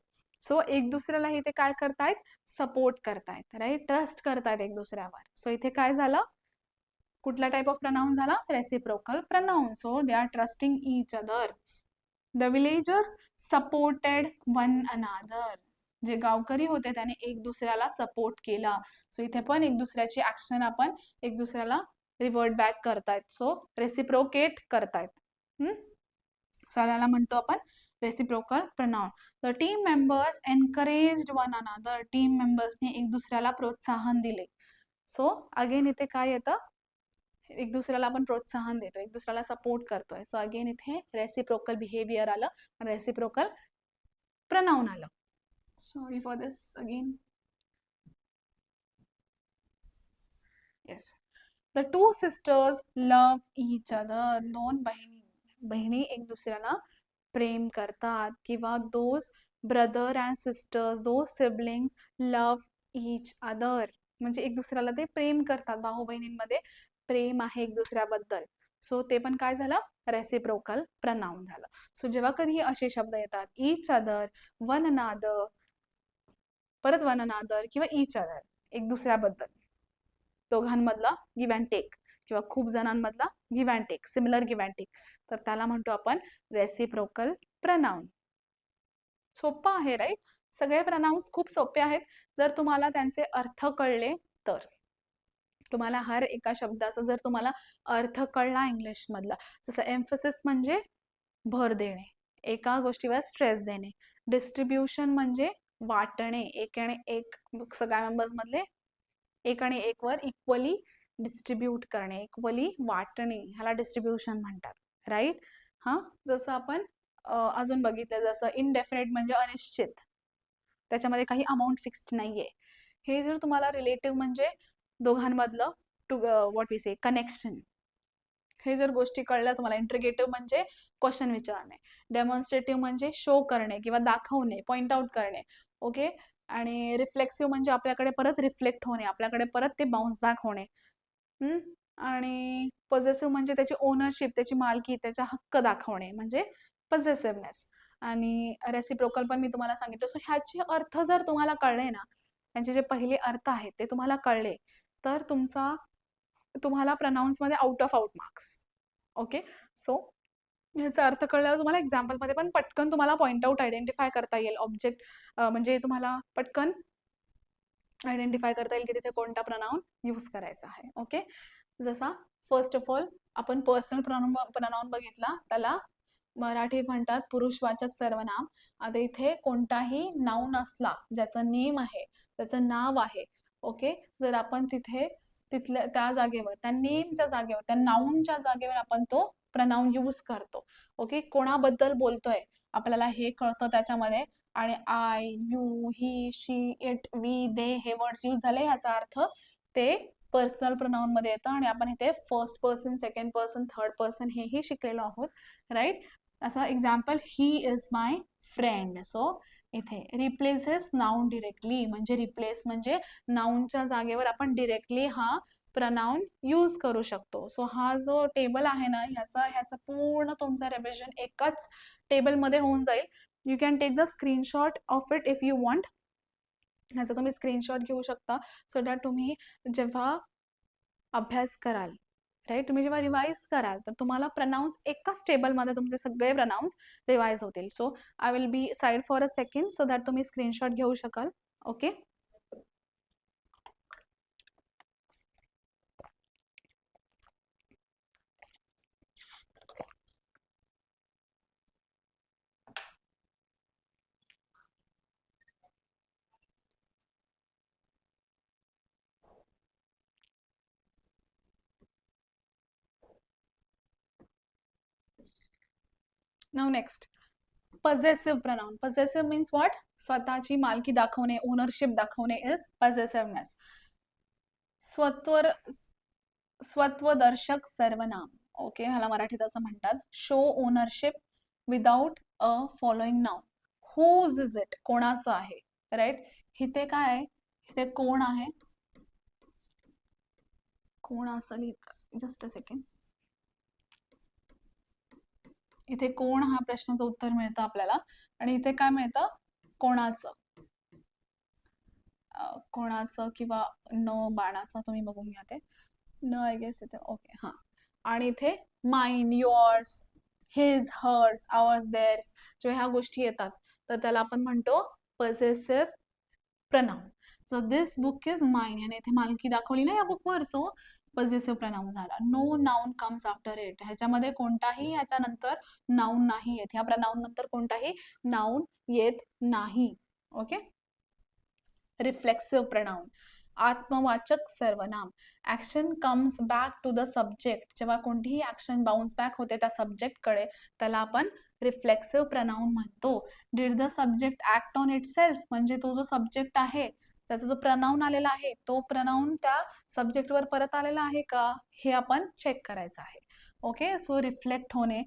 So एक दुसऱ्याला इथे काय करतायत, सपोर्ट करतायत, राईट, ट्रस्ट करतायत एक दुसऱ्यावर. सो इथे काय झालं, कुठला टाइप ऑफ प्रनाउन झाला, reciprocal pronoun. So they R trusting each other. The villagers supported one another. जे गावकरी होते त्याने एक दुसऱ्याला सपोर्ट केला. सो इथे पण एक दुसऱ्याची ऍक्शन आपण एक दुसऱ्याला रिव्हर्ट बॅक करतायत, सो रेसिप्रोकेट करतायत. सो याला म्हणतो आपण reciprocal pronoun. The team members encouraged one another. Team मेंबर्सने एक दुसऱ्याला प्रोत्साहन दिले. सो अगेन इथे काय येतं, एक दुसऱ्याला आपण प्रोत्साहन देतो, एक दुसऱ्याला सपोर्ट करतोय. सो अगेन इथे रेसिप्रोकल बिहेवियर आलं, रेसिप्रोकल प्रनाउन आलं. Sorry for this again. Yes. The two sisters love each other. दोन बहिणी एक दुसऱ्याला प्रेम करतात. किंवा those brother and sisters, those siblings love each other. म्हणजे एक दुसऱ्याला ते प्रेम करतात, भाऊ बहिणींमध्ये प्रेम आहे एक दुसऱ्याबद्दल. सो ते पण काय झालं, रेसिप्रोकल प्रनाउन झालं. सो जेव्हा कधी असे शब्द येतात, ईच अदर, वन अनादर, परत वन अनादर किंवा ईच अदर, एक दुसऱ्याबद्दल, दोघांमधला गिव्ह अँड टेक किंवा खूप जणांमधला give and take, similar give and take, तर त्याला म्हणतो आपण रेसिप्रोकल प्रनाउन. सोपं आहे राईट. सगळे प्रनाउन्स खूप सोपे आहेत जर तुम्हाला त्यांचे अर्थ कळले तर. तुम्हाला हर एका शब्दाचा जर तुम्हाला अर्थ कळला इंग्लिशमधला, जसं एम्फसिस म्हणजे भर देणे, एका गोष्टीवर स्ट्रेस देणे. डिस्ट्रीब्युशन म्हणजे वाटणे, एक आणि एक सगळ्या मेंबर्स मधले एक आणि एक वर इक्वली डिस्ट्रीब्यूट करणे, इक्वली वाटणे, ह्याला डिस्ट्रीब्युशन म्हणतात. राईट. हां, जसं आपण अजून बघितलं, जसं इनडेफिनेट म्हणजे अनिश्चित, त्याच्यामध्ये काही अमाऊंट फिक्स्ड नाहीये. हे जर तुम्हाला रिलेटिव्ह म्हणजे दोघांमधलं to what we say connection, हे जर गोष्टी कळल्या तुम्हाला. इंट्रिगेटिव्ह म्हणजे क्वेश्चन विचारणे, डेमॉन्स्ट्रेटिव्ह म्हणजे शो करणे किंवा दाखवणे, पॉइंट आउट करणे. ओके. आणि रिफ्लेक्सिव्ह म्हणजे आपल्याकडे परत रिफ्लेक्ट होणे, आपल्याकडे परत ते बाउन्स बॅक होणे. आणि पॉझेसिव्ह म्हणजे त्याची ओनरशिप, त्याची मालकी, त्याचा हक्क दाखवणे म्हणजे पॉझेसिव्हनेस. आणि रेसिप्रोकल पण मी तुम्हाला सांगितलं. सो ह्याचे अर्थ जर तुम्हाला कळले ना, त्यांचे जे पहिले अर्थ आहेत ते तुम्हाला कळले, तर तुम्हाला प्रनाउन्समध्ये out of out marks. Okay. So ह्याचा अर्थ कळल्यावर तुम्हाला एक्झाम्पलमध्ये पण पटकन तुम्हाला पॉइंट आउट आयडेंटिफाय करता येईल. ऑब्जेक्ट म्हणजे तुम्हाला पटकन आयडेंटिफाय करता येईल की तिथे कोणता प्रनाउन यूज करायचा आहे. ओके. जसा फर्स्ट ऑफ ऑल आपण पर्सनल प्रनाउन बघितला, त्याला मराठीत म्हणतात पुरुषवाचक सर्वनाम. आता इथे कोणताही नाउन असला, ज्याचं नेम आहे, त्याचं नाव आहे. ओके. जर आपण तिथल्या त्या जागेवर, त्या नेमच्या जागेवर, त्या नाउनच्या जागेवर आपण तो प्रनाउन यूज करतो. ओके. कोणाबद्दल बोलतोय आपल्याला हे कळतं त्याच्यामध्ये. आणि I, you, he, she, it, we, they हे वर्ड्स यूज झाले, ह्याचा अर्थ ते पर्सनल प्रनाउन मध्ये येतं. आणि आपण इथे first person, second person, third person हेही शिकलेलो आहोत. राईट. असं example, he is my friend. So इथे रिप्लेसेस नाउन डिरेक्टली, म्हणजे रिप्लेस म्हणजे नाउनच्या जागेवर आपण डिरेक्टली हा प्रनाउन यूज करू शकतो. सो हा जो टेबल आहे ना, ह्याचा पूर्ण तुमचा रिव्हिजन एकाच टेबलमध्ये होऊन जाईल. You can take the screenshot of it if you want. ह्याचा तुम्ही स्क्रीनशॉट घेऊ शकता, सो दॅट तुम्ही जेव्हा अभ्यास कराल, राईट, तुम्ही जेव्हा रिवाइज कराल, तर तुम्हाला प्रनाउन्स एकाच टेबलमध्ये तुमचे सगळे प्रनाउन्स रिवाइज होतील. So I will be side for a second so that तुम्ही स्क्रीनशॉट घेऊ शकाल. Okay. Now next, possessive pronoun. Possessive means what? स्वतःची मालकी दाखवणे, ओनरशिप दाखवणे इज पॉझेसिव्हनेस. स्वत्वदर्शक सर्वनाम. ओके. ह्याला मराठीत असं म्हणतात. Show ownership without a following noun. Whose is it, कोणाचं आहे. राईट. इथे काय आहे, इथे कोण आहे, कोण असं लिहितं, जस्ट अ सेकंड. इथे कोण हा प्रश्नाचं उत्तर मिळतं आपल्याला, आणि इथे काय मिळतं, कोणाचं. कोणाचं किंवा न बाणाचा तुम्ही बघून घ्या, ते न आय गेस इथे. ओके. हां. आणि इथे mine, yours, his, hers, ours, theirs, जेव्हा ह्या गोष्टी येतात तर त्याला आपण म्हणतो possessive pronoun. So this book is mine, आणि इथे मालकी दाखवली ना या बुकवर. सो पॉझिटिव्ह प्रनाऊन झाला. No noun comes after it, ह्याच्यामध्ये कोणताही ह्याच्यानंतर नाऊन नाही येत, ह्या प्रनाऊन नंतर कोणताही नाऊन येत नाही. ओके. रिफ्लेक्सिव्ह प्रनाऊन, आत्मवाचक सर्वनाम. Action comes back to the subject, जेव्हा कोणतीही ऍक्शन बाउन्स बॅक होते त्या सब्जेक्टकडे, त्याला आपण रिफ्लेक्सिव्ह प्रनाऊन म्हणतो. Did the subject act on it self, म्हणजे तो जो सब्जेक्ट आहे त्याचा जो प्रनाऊन आलेला आहे तो प्रनाऊन त्या सब्जेक्टवर परत आलेला आहे का, हे आपण चेक करायचं आहे. ओके. सो रिफ्लेक्ट होणे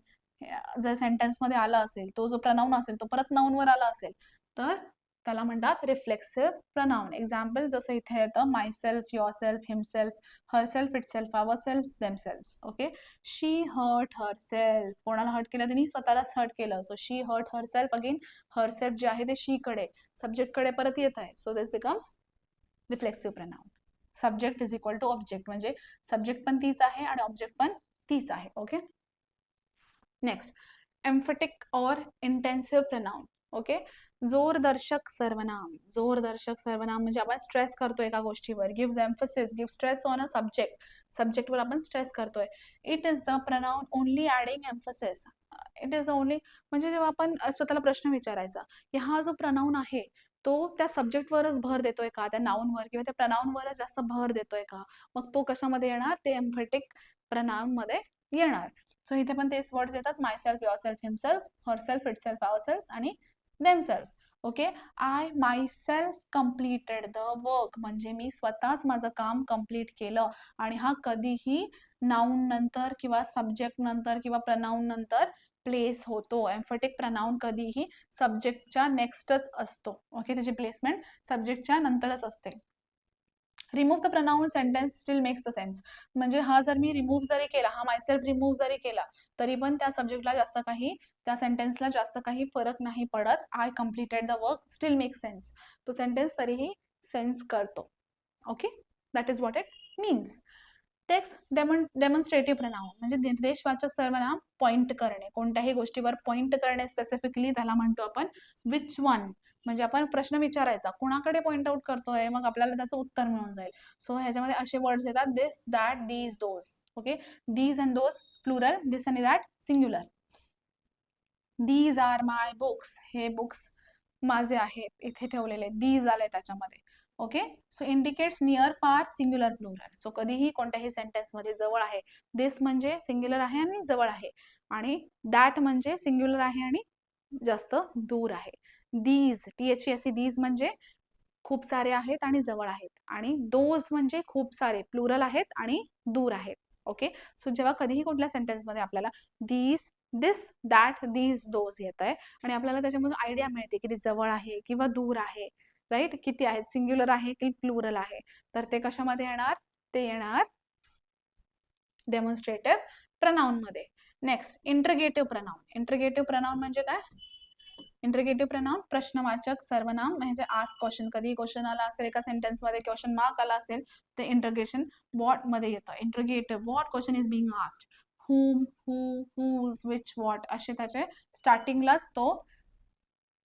जर सेंटेन्समध्ये आला असेल, तो जो प्रनाऊन असेल तो परत नाऊनवर आला असेल तर त्याला म्हणतात रिफ्लेक्सिव्ह प्रनाऊन. एक्झाम्पल जसं इथे येतं myself, yourself, himself, herself, itself, ourself, themself. Okay. She hurt herself, कोणाला हर्ट केलं, त्यांनी स्वतःलाच हर्ट केलं. So she hurt herself. Again herself जे आहे ते शी कडे, सब्जेक्ट कडे परत येत आहे. So this becomes reflexive pronoun. Subject is equal to object, म्हणजे सब्जेक्ट पण तीच आहे आणि ऑब्जेक्ट पण तीच आहे. Okay. Next, emphatic or intensive pronoun. Okay. जोरदर्शक सर्वनाम. जोरदर्शक सर्वनाम म्हणजे आपण स्ट्रेस करतोय एका गोष्टीवर. Gives emphasis, gives stress on a subject, सब्जेक्टवर आपण स्ट्रेस करतोय. It is the pronoun only adding emphasis. It is only म्हणजे जेव्हा आपण स्वतःला प्रश्न विचारायचा की हा जो प्रनाऊन आहे तो त्या सब्जेक्टवरच भर देतोय का, त्या नाऊनवर किंवा त्या प्रनाऊनवरच जास्त भर देतोय का, मग तो कशामध्ये येणार, ते एम्फेटिक प्रनाऊन मध्ये येणार. सो इथे पण तेच वर्ड्स येतात, myself, yourself, himself, herself, itself, ourself आणि themself. Okay. I myself completed the work, म्हणजे मी स्वतःच माझं काम कम्प्लीट केलं. आणि हा कधीही नाऊन नंतर किंवा सब्जेक्ट नंतर किंवा प्रनाऊन नंतर प्लेस होतो. एम्फेटिक प्रनाऊन कधीही सब्जेक्टच्या नेक्स्टच असतो. ओके. त्याची प्लेसमेंट सब्जेक्टच्या नंतरच असते. Remove the प्रनाऊन sentence steel makes the sense, म्हणजे हा जर मी रिमूव्ह जरी केला, हा मायसेल्फ रिमूव्ह जरी केला तरी पण त्या सब्जेक्टला जास्त काही, त्या सेंटेन्सला जास्त काही फरक नाही पडत. I completed the work steel make sense, तो सेंटेन्स तरीही सेन्स करतो. Okay. That is what it means. Text demonstrative प्रनाऊन म्हणजे निर्देशवाचक सर्वनाम, पॉइंट करणे, कोणत्याही गोष्टीवर पॉइंट करणे स्पेसिफिकली, त्याला म्हणतो आपण विच वन. म्हणजे आपण प्रश्न विचारायचा, कुणाकडे पॉइंट आउट करतोय, मग आपल्याला त्याचं उत्तर मिळून जाईल. सो ह्याच्यामध्ये असे वर्ड्स येतात, this, that, these, those. Okay. These and those plural, this आणि that singular. These are my books, हे बुक्स माझे आहेत, इथे ठेवलेले दीज आले त्याच्यामध्ये. Okay. So indicates near, far, singular, plural. सो कधीही कोणत्याही सेंटेन्स मध्ये जवळ आहे, दिस म्हणजे सिंग्युलर आहे आणि जवळ आहे, आणि दॅट म्हणजे सिंग्युलर आहे आणि जास्त दूर आहे. दीज, THESE, दीज म्हणजे खूप सारे आहेत आणि जवळ आहेत, आणि दोज म्हणजे खूप सारे, प्लुरल आहेत आणि दूर आहेत. ओके. सो जेव्हा कधीही कुठल्या सेंटेन्स मध्ये आपल्याला these, this, that, these, those येत आहे आणि आपल्याला त्याच्यामधून आयडिया मिळते की ते जवळ आहे किंवा दूर आहे, राईट, किती आहेत, सिंग्युलर आहे की प्लुरल आहे, तर ते कशामध्ये येणार, ते येणार डेमॉन्स्ट्रेटिव्ह प्रनाऊन मध्ये. नेक्स्ट, इंटरगेटिव्ह प्रनाऊन. इंटरगेटिव्ह प्रनाऊन म्हणजे काय, इंटरगेटिव्ह प्रनाऊन प्रश्नवाचक सर्वनाम, म्हणजे आस्क क्वेश्चन, कधी क्वेश्चन आला असेल एका सेंटेन्स मध्ये, क्वेश्चन मार्क आला असेल, ते इंटरगेशन व्हॉट मध्ये येतं. Interrogative, what question is being asked, whom, who, whose, which, what असे त्याचे स्टार्टिंगलाच तो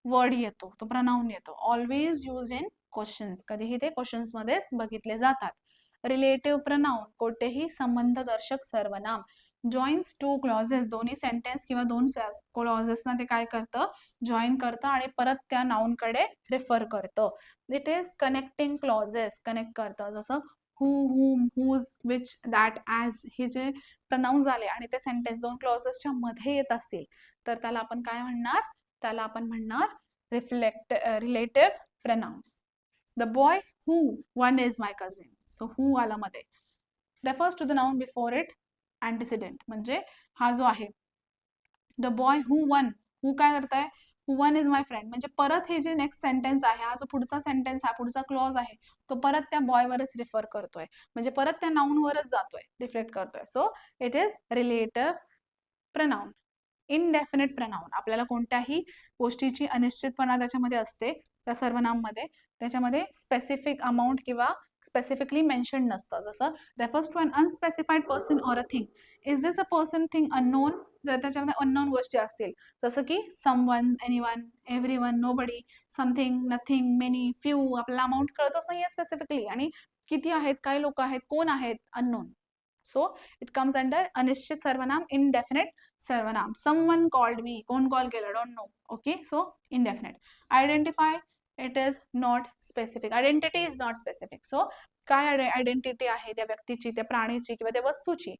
वर्ड येतो, तो प्रनाऊन येतो. ऑलवेज यूज इन क्वेश्चन्स, कधीही ते क्वेश्चन्स मध्येच बघितले जातात. रिलेटिव्ह प्रनाऊन, कोणतेही संबंधदर्शक सर्वनाम. जॉईन्स टू क्लॉजेस, दोन्ही सेंटेन्स किंवा दोन क्लॉजेसना ते काय करतं, जॉईन करतं आणि परत त्या नाऊनकडे रेफर करतं. It is connecting clauses, connect करतं. जसं हू, whom, whose, which, that, as हे जे प्रनाऊन झाले आणि ते सेंटेन्स दोन क्लॉजेसच्या मध्ये येत असतील तर त्याला आपण काय म्हणणार, त्याला आपण म्हणणार relative pronoun. The boy who won is my cousin, so who आला मध्ये, refers to the noun before it antecedent, म्हणजे हा जो आहे the boy who won, who काय करताय, who won is my friend, म्हणजे परत हे जे नेक्स्ट सेंटेन्स आहे, हा जो पुढचा सेंटेन्स, हा पुढचा क्लॉज आहे, तो परत त्या बॉयवरच रिफर करतोय, म्हणजे परत त्या नाऊनवरच जातोय, रिफ्लेक्ट करतोय. So it is relative pronoun. Indefinite pronoun, आपल्याला कोणत्याही गोष्टीची अनिश्चितपणा त्याच्यामध्ये असते, त्या सर्वनाममध्ये, त्याच्यामध्ये स्पेसिफिक अमाऊंट किंवा स्पेसिफिकली मेन्शन नसतं. जसं refers to an unspecified person or a thing, is this a person, thing, unknown, जर त्याच्यामध्ये अननोन गोष्टी असतील, जसं की someone, anyone, everyone, nobody, something, nothing, many, few, आपल्याला अमाऊंट कळतच नाहीये स्पेसिफिकली, आणि किती आहेत, काय लोक आहेत, कोण आहेत, unknown. So it comes under अनिश्चित सर्वनाम, इनडेफिनेट सर्वनाम. समवन कॉल्ड मी, कोण कॉल केलं, don't know. Okay, so indefinite. Identify, it is not specific. Identity is not specific. So काय आयडेंटिटी आहे त्या व्यक्तीची, त्या प्राणीची किंवा त्या वस्तूची,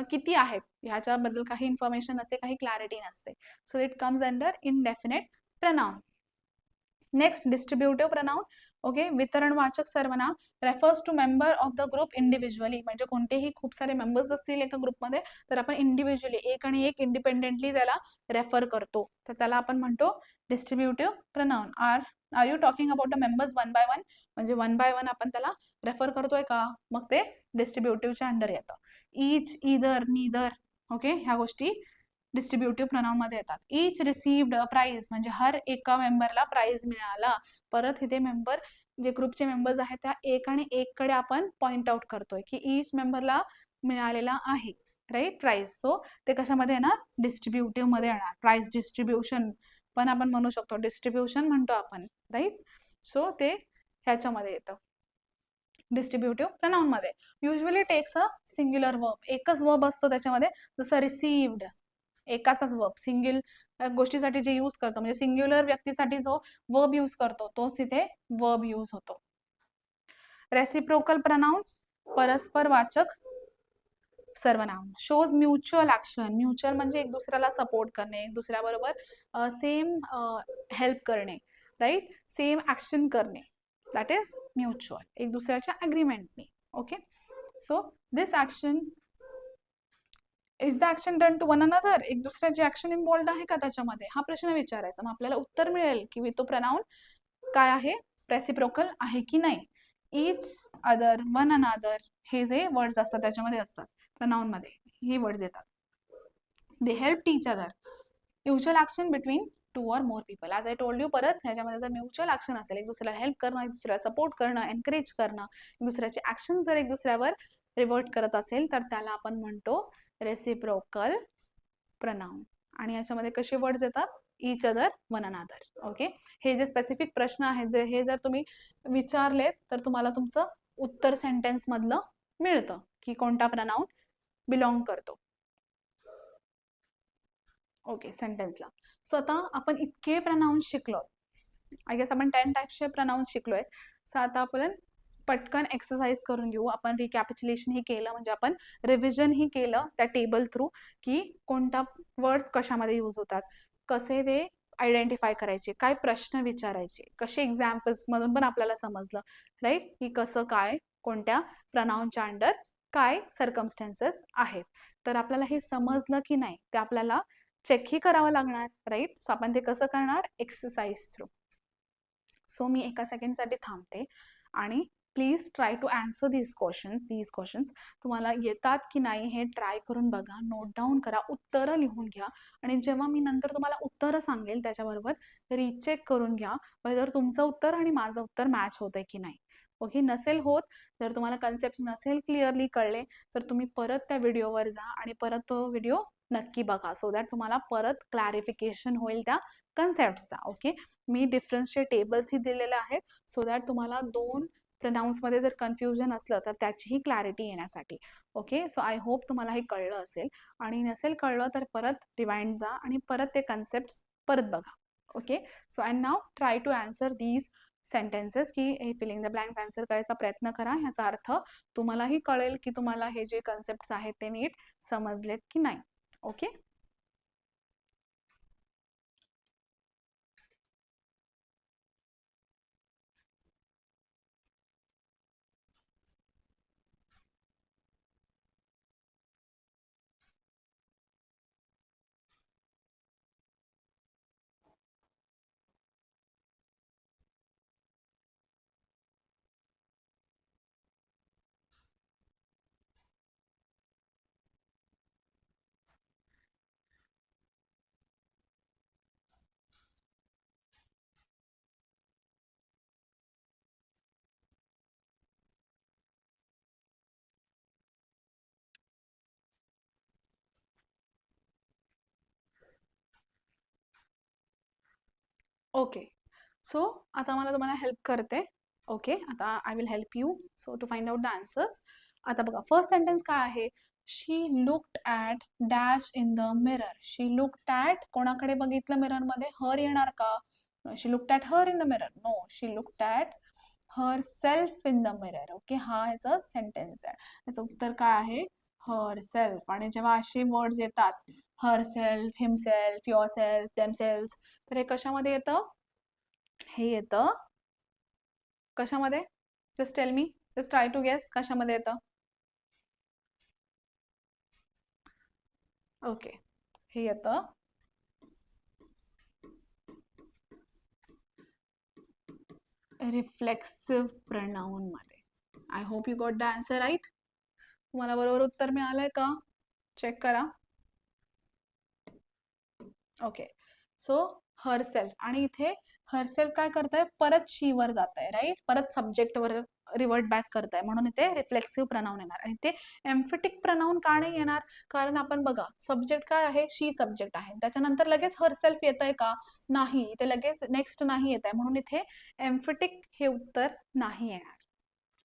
किती आहेत ह्याच्याबद्दल काही इन्फॉर्मेशन नसते, काही क्लॅरिटी नसते. So it comes under indefinite pronoun. Next, distributive pronoun. Okay, वितरणवाचक सर्वनाम refers to member of the group individually. म्हणजे कोणतेही खूप सारे मेंबर्स असतील एका ग्रुपमध्ये तर आपण इंडिव्हिज्युअली, एक आणि एक इंडिपेंडेंटली त्याला रेफर करतो, तर त्याला आपण म्हणतो distributive pronoun. Are you talking about the members one by one, म्हणजे वन बाय वन आपण त्याला रेफर करतोय का, मग ते डिस्ट्रीब्युटिव्हच्या अंडर येतं. ईच, ईदर, नीदर, ओके, ह्या गोष्टी डिस्ट्रीब्युटिव्ह प्रनाउन मध्ये येतात. ईच रिसीव्ड अ प्राइज, म्हणजे हर एका मेंबरला प्राइज मिळाला. परत इथे मेंबर, जे ग्रुपचे मेंबर्स आहेत त्या एक आणि एक कडे आपण पॉइंट आउट करतोय की ईच मेंबरला मिळालेला आहे, राईट, प्राइज. सो ते कशामध्ये येणार, डिस्ट्रीब्युटिव्ह मध्ये येणार. प्राइज डिस्ट्रीब्युशन पण आपण म्हणू शकतो, डिस्ट्रीब्युशन म्हणतो आपण, राईट. सो ते ह्याच्यामध्ये येतं डिस्ट्रीब्युटिव्ह प्रनाउन मध्ये. Usually takes a singular verb, एकच वर्ब असतो त्याच्यामध्ये, जसं रिसीव्ड, एकाचाच वर्ब. सिंगल गोष्टीसाठी जे यूज करतो, म्हणजे सिंग्युलर व्यक्तीसाठी जो वर्ब यूज करतो तोच इथे वर्ब यूज होतो. रेसिप्रोकल प्रनाउन, परस्परवाचक सर्वनाम. Shows mutual action. म्युच्युअल म्हणजे एक दुसऱ्याला सपोर्ट करणे, एक दुसऱ्याबरोबर सेम हेल्प करणे, राईट, सेम ऍक्शन करणे, दॅट इज म्युच्युअल, एक दुसऱ्याच्या अग्रीमेंटने. Okay, so this action is the action done to one another. एक दुसऱ्याची ऍक्शन इन्व्हॉल्ड आहे का त्याच्यामध्ये, हा प्रश्न विचारायचा. मग आपल्याला उत्तर मिळेल की तो प्रनाउन काय आहे, रेसिप्रोकल आहे की नाही. इच, अदर, वन अनदर, हे जे वर्ड्स असतात त्याच्यामध्ये असतात प्रनाउन मध्ये, हे वर्ड्स येतात. They help teach other. Mutual action between two or more people. As I told you, परत ह्याच्यामध्ये जर म्युच्युअल ऍक्शन असेल, एक दुसऱ्याला हेल्प करणं, एक दुसऱ्याला सपोर्ट करणं, एनकरेज करणं, एक दुसऱ्याचे ऍक्शन जर एक दुसऱ्यावर रिव्हर्ट करत असेल तर त्याला आपण म्हणतो रेसिप्रोकल प्रनाउन. आणि याच्यामध्ये कसे वर्ड्स येतात, each other, one another. Okay, हे जे स्पेसिफिक प्रश्न आहेत, जे हे जर तुम्ही विचारलेत तर तुम्हाला तुमचं उत्तर सेंटेन्स मधलं मिळतं की कोणता प्रनाउन बिलॉंग करतो. ओके, सेंटेन्सला. सो आता आपण इतके प्रनाउन्स शिकलो, आय गेस आपण 10 टाइप्सचे प्रनाउन्स शिकलोय. सो आता आपण पटकन एक्सरसाइज करून घेऊ. आपण रिकॅपिच्युलेशन ही केलं, म्हणजे आपण रिव्हिजन ही केलं त्या टेबल थ्रू की कोणता वर्ड्स कशामध्ये यूज होतात, कसे ते आयडेंटिफाय करायचे, काय प्रश्न विचारायचे, कसे एक्झाम्पल्स मधून पण आपल्याला समजलं, राईट, की कसं काय कोणत्या प्रनाउनच्या अंडर काय सर्कमस्टन्सेस आहेत. तर आपल्याला हे समजलं की नाही ते आपल्याला चेकही करावं लागणार, राईट. सो आपण ते कसं करणार, एक्सरसाइज थ्रू. सो मी एका सेकंडसाठी थांबते आणि please try to answer these questions. तुम्हाला येतात की नाही हे ट्राय करून बघा, नोट डाऊन करा, उत्तरं लिहून घ्या. आणि जेव्हा मी नंतर तुम्हाला उत्तरं सांगेल त्याच्याबरोबर रिचेक करून घ्या जर तुमचं उत्तर आणि माझं उत्तर मॅच होतंय की नाही. ओके, नसेल होत, जर तुम्हाला कन्सेप्ट नसेल क्लिअरली कळले तर तुम्ही परत त्या व्हिडिओवर जा आणि परत तो व्हिडिओ नक्की बघा, सो दॅट तुम्हाला परत क्लॅरिफिकेशन होईल त्या कन्सेप्टचा. ओके, मी डिफरन्सचे टेबल्स ही दिलेले आहेत, सो दॅट तुम्हाला दोन प्रनाउन्समध्ये जर कन्फ्युजन असलं तर त्याचीही क्लॅरिटी येण्यासाठी. ओके, सो आय होप तुम्हाला हे कळलं असेल, आणि नसेल कळलं तर परत रिवाइंड जा आणि परत ते कन्सेप्ट परत बघा. Okay, so and now try to answer these sentences, की हे फिलिंग द ब्लँक्स आन्सर करायचा प्रयत्न करा. ह्याचा अर्थ तुम्हालाही कळेल की तुम्हाला हे जे कन्सेप्ट आहेत ते नीट समजलेत की नाही. Okay, okay. सो आता मला तुम्हाला हेल्प करते. ओके, आता I will help you so to find out the answers. आता बघा, फर्स्ट सेंटेन्स काय आहे, she looked at dash in the mirror. She looked at कोणाकडे बघितलं मिरर मध्ये? हर येणार का? She looked at her in the mirror. No, she looked at herself in the mirror. Okay, हा ह्याचा sentence आहे. याचं उत्तर काय आहे? Herself. आणि जेव्हा असे वर्ड्स येतात, her self, himself, your self, themselves, तर हे कशामध्ये येतं? हे येतं कशामध्ये? Just tell me, just try to guess कशामध्ये येतं? ओके, हे येतं रिफ्लेक्सिव्ह प्रनाउन मध्ये. I hope you got the answer right. तुम्हाला बरोबर उत्तर मिळालंय का? चेक करा. Okay, so herself. आणि इथे हरसेल्फ काय करताय? परत शी वर जात आहे, राईट? परत सब्जेक्ट वर रिवर्ट बॅक करताय, म्हणून इथे रिफ्लेक्सिव्ह प्रनाउन येणार. आणि ते एम्फेटिक प्रनाउन का नाही येणार? कारण आपण बघा, सब्जेक्ट काय आहे? शी सब्जेक्ट आहे. त्याच्यानंतर लगेच हरसेल्फ येत आहे का? नाही, इथे लगेच नेक्स्ट नाही येत आहे, म्हणून इथे एम्फेटिक हे उत्तर नाही येणार.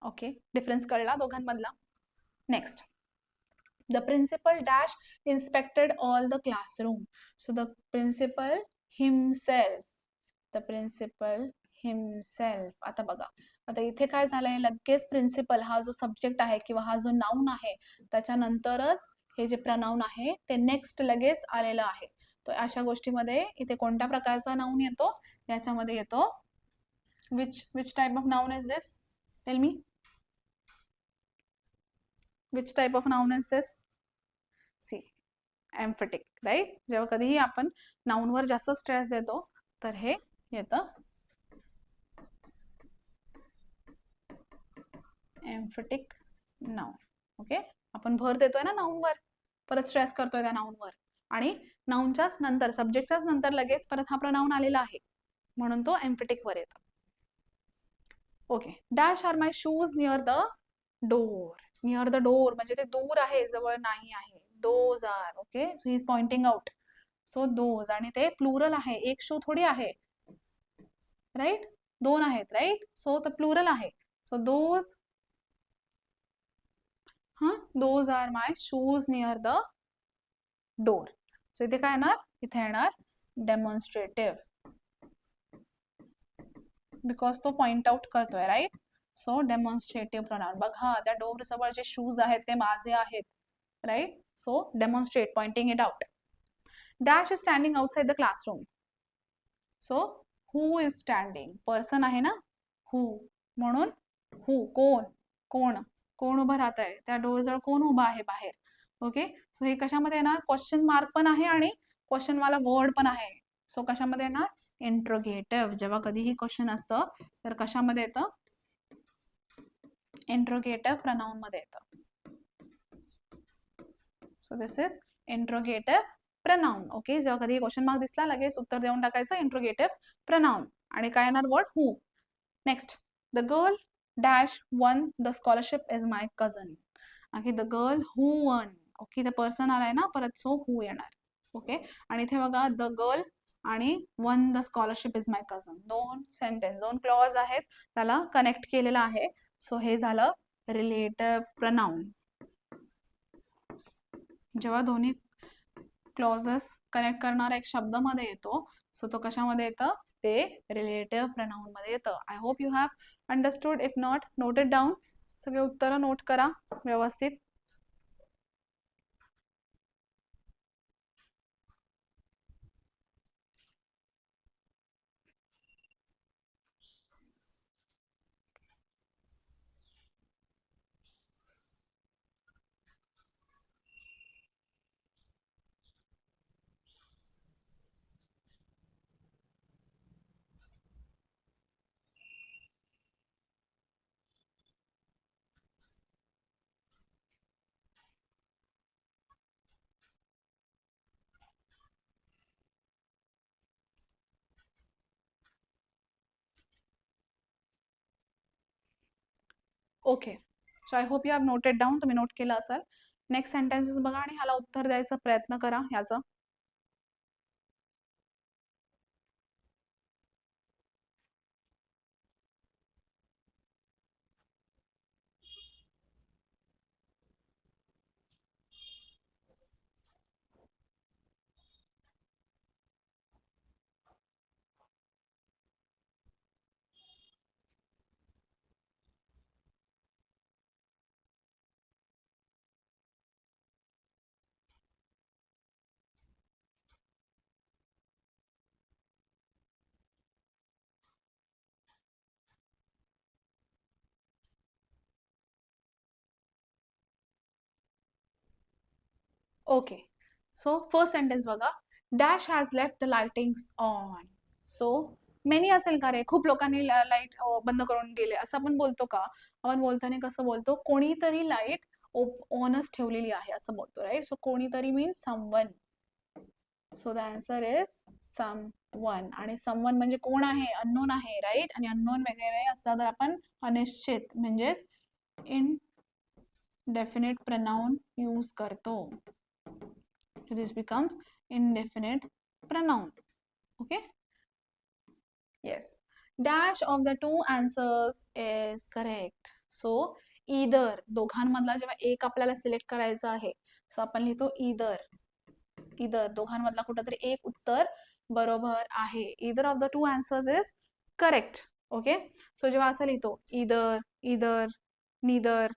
ओके, डिफरन्स कळला दोघांमधला? Next, the principal dash inspected all the classroom. So the principal himself. The principal himself. आता बघा, आता इथे काय झालंय? लगेच प्रिन्सिपल हा जो सब्जेक्ट आहे किंवा हा जो नाउन आहे त्याच्यानंतरच हे जे प्रनाउन आहे ते नेक्स्ट लगेच आलेलं आहे. तर अशा गोष्टीमध्ये इथे कोणत्या प्रकारचा नाउन येतो? याच्यामध्ये येतो which type of noun is this? Tell me. Which type of noun is this? See, emphatic, right? जेव्हा कधीही आपण नाउनवर जास्त स्ट्रेस देतो तर हे येतं एम्फेटिक नाउन. ओके, आपण भर देतोय ना नाउनवर, परत स्ट्रेस करतोय त्या नाउनवर, आणि नाउनच्याच नंतर, सब्जेक्टच्याच नंतर लगेच परत हा प्रनाउन आलेला आहे, म्हणून तो एम्फेटिक वर येतो. Okay, dash are my shoes near the door. Near the door म्हणजे ते दूर आहे, जवळ नाही आहे. Those are. Okay, so he is pointing out. So those, आणि ते प्लुरल आहे, एक शू थोडी आहे, राईट? दोन आहेत, राईट? सो द प्लुरल आहे. So those, those are my shoes near the door. So इथे काय येणार? इथे येणार डेमॉन्स्ट्रेटिव्ह, बिकॉज तो पॉइंट आउट करतोय, राईट? So demonstrative pronoun. बघा, त्या डोर जवळ जे शूज आहेत ते माझे आहेत, right? So demonstrate, pointing it out. Dash is standing outside the classroom. So who is standing, person आहे ना, हू, म्हणून हू, कोण, कोण, कोण उभं राहत आहे त्या डोर जवळ, कोण उभा आहे बाहेर. ओके, सो हे कशामध्ये येणार? क्वेश्चन मार्क पण आहे आणि क्वेश्चन वाला वर्ड पण आहे. सो कशामध्ये येणार? इंट्रोगेटिव्ह. जेव्हा कधीही क्वेश्चन असतं तर कशामध्ये येतं? इंट्रोगेटिव्ह प्रनाउन मध्ये येतं. So this is interrogative pronoun. Okay, जेव्हा कधी क्वेश्चन मार्क दिसला लगेच उत्तर देऊन टाकायचं इंट्रोगेटिव्ह प्रनाउन. आणि काय येणार? Word who. Next, the girl dash one the scholarship is my कझन. Okay, the girl who one. Okay, the person आलाय ना परत, सो हू येणार. ओके, आणि इथे बघा, द गर्ल आणि वन द स्कॉलरशिप इज माय कझन, दोन सेंटेन्स, दोन क्लॉज आहेत, त्याला कनेक्ट केलेलं आहे. सो हे झालं रिलेटिव्ह प्रनाउन. जेव्हा दोन्ही क्लॉजेस कनेक्ट करणारा एक शब्द मध्ये येतो, सो तो कशामध्ये येतं? ते रिलेटिव्ह प्रनाउन मध्ये येतं. I hope you have understood. If not, note it down. सगळे उत्तरं नोट करा व्यवस्थित. Okay, so I hope you have noted down. तुम्ही नोट केलं असाल. नेक्स्ट सेंटेन्सेस बघा आणि ह्याला उत्तर द्यायचा प्रयत्न करा ह्याचा. ओके, सो फर्स्ट सेंटेन्स बघा, dash has left the lightings on. So many असेल का रे, खूप लोकांनी लाईट बंद करून गेले असं आपण बोलतो का? आपण बोलताना कसं बोलतो, कोणीतरी लाईट ऑनच ठेवलेली आहे असं बोलतो, राईट? सो कोणीतरी means someone. So the answer is someone. आणि समवन म्हणजे कोण आहे? अननोन आहे, राईट? आणि अननोन वगैरे असला तर आपण अनिश्चित म्हणजेच indefinite pronoun यूज करतो. So this becomes indefinite pronoun. Okay? Yes. Dash of the two answers is correct. So either, दोघांमधला जेव्हा एक आपल्याला सिलेक्ट करायचं आहे, सो आपण लिहितो either. either दोघांमधला कुठेतरी एक उत्तर बरोबर आहे. either of the two answers is correct. Okay, so जेव्हा असं लिहितो either, neither,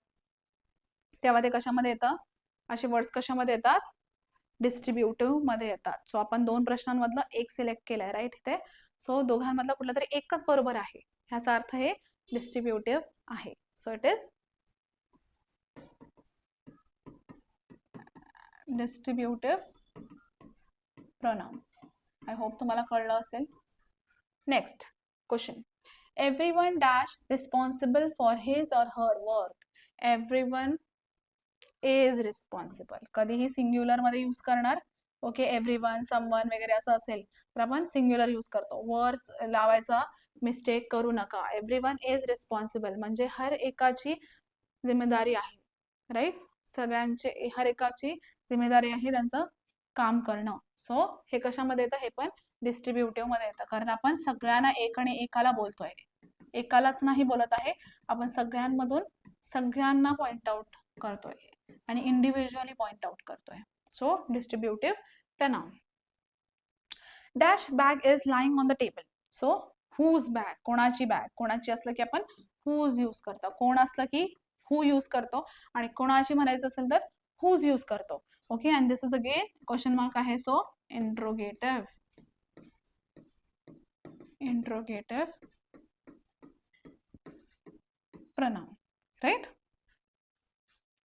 तेव्हा ते कशामध्ये येतं? असे वर्ड्स कशामध्ये येतात? डिस्ट्रीब्युटिव्ह मध्ये येतात. सो आपण दोन प्रश्नांमधलं एक सिलेक्ट केलंय, राईट? इथे सो दोघांमधला कुठला तरी एकच बरोबर आहे, ह्याचा अर्थ हे डिस्ट्रीब्युटिव्ह आहे. So it is distributive pronoun. I hope तुम्हाला कळलं असेल. Next question, everyone dash responsible for his or her work. Everyone is responsible, कधीही सिंग्युलर मध्ये यूज करणार. ओके, एव्हरीवन, समवन वगैरे असं असेल तर आपण सिंग्युलर यूज करतो. वर्ड लावायचा मिस्टेक करू नका. एव्हरीवन इज रिस्पॉन्सिबल म्हणजे हर एकाची जिम्मेदारी आहे, राईट? सगळ्यांचे, हर एकाची जिम्मेदारी आहे त्यांचं काम करणं. सो हे कशामध्ये येतं? हे पण डिस्ट्रीब्युटिव्ह मध्ये येतं, कारण आपण सगळ्यांना एक आणि एकाला बोलतोय. एकालाच नाही बोलत आहे आपण, सगळ्यांमधून सगळ्यांना पॉइंट आउट करतोय आणि इंडिव्हिज्युअली पॉइंट आउट करतोय. So distributive pronoun. Dash bag is lying on the table. So whose bag, कोणाची बॅग. कोणाची असलं की आपण हुज यूज करतो, कोण असलं की हू यूज करतो, आणि कोणाची म्हणायचं असेल तर हुज यूज करतो. Okay, and this is again question mark आहे. So interrogative pronoun, right?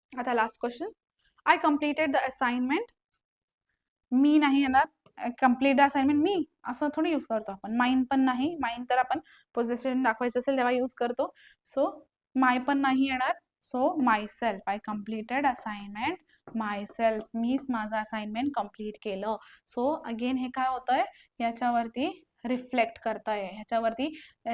आता last question, I completed the assignment. मी नाही येणार, कम्प्लीट द असाइनमेंट मी असं थोडी यूज करतो आपण. माइन पण नाही, माइन तर आपण पोझिशन दाखवायचं असेल तेव्हा यूज करतो. सो माय पण नाही येणार. So my self, I completed assignment myself, मीच माझं असाइनमेंट कम्प्लीट केलं. सो अगेन हे काय होतंय? याच्यावरती रिफ्लेक्ट करताय, ह्याच्यावरती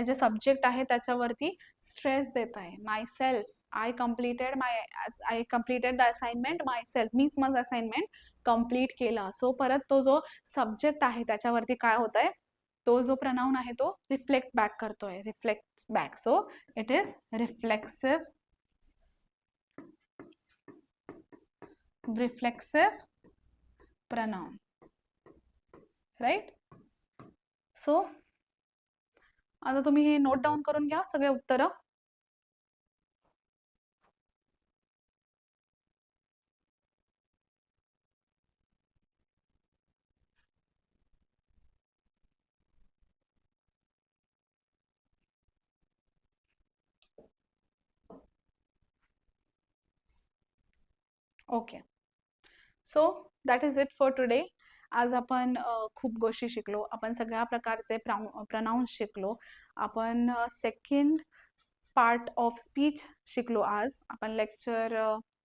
जे सब्जेक्ट आहे त्याच्यावरती स्ट्रेस देत आहे. Myself, I completed the assignment myself, मीच माझं असाइनमेंट कम्प्लीट केला. सो परत तो जो सब्जेक्ट आहे त्याच्यावरती काय होत आहे? तो जो प्रनाउन आहे तो रिफ्लेक्ट बॅक करतोय, reflect back. So it is reflexive pronoun, right? So आता तुम्ही हे नोट डाऊन करून घ्या सगळे उत्तरं. Okay, so that is it for today. आज आपण खूप गोष्टी शिकलो, आपण सगळ्या प्रकारचे प्रनाउन्स शिकलो. आपण सेकंड पार्ट ऑफ स्पीच शिकलो. आज आपण लेक्चर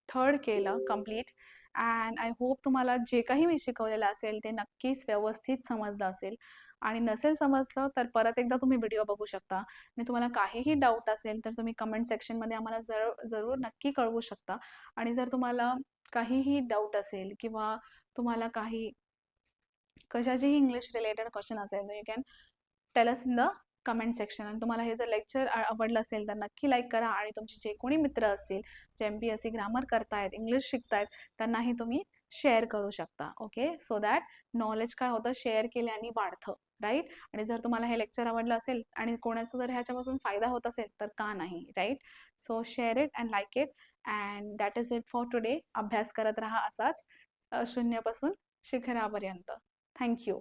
3rd केलं कम्प्लीट. अँड आय होप तुम्हाला जे काही मी शिकवलेलं असेल ते नक्कीच व्यवस्थित समजलं असेल. आणि नसेल समजलं तर परत एकदा तुम्ही व्हिडिओ बघू शकता. आणि तुम्हाला काहीही डाऊट असेल तर तुम्ही कमेंट सेक्शनमध्ये आम्हाला जरूर नक्की कळवू शकता. आणि जर तुम्हाला काहीही डाऊट असेल किंवा तुम्हाला काही कशाचीही इंग्लिश रिलेटेड क्वेश्चन असेल तर you can tell us in the comment section. आणि तुम्हाला हे जर लेक्चर आवडलं असेल तर नक्की लाईक करा. आणि तुमचे जे कोणी मित्र असतील जे MPSC ग्रामर करतायत, इंग्लिश शिकतायत, त्यांनाही तुम्ही शेअर करू शकता. ओके, सो दॅट नॉलेज काय होतं, शेअर केल्याने वाढतं, राईट? आणि जर तुम्हाला हे लेक्चर आवडलं असेल आणि कोणाचा जर ह्याच्यापासून फायदा होत असेल तर का नाही, right? So share it and like it. And that is it for today. अभ्यास करत राहा असाच, शून्यापासून शिखरापर्यंत. थँक्यू.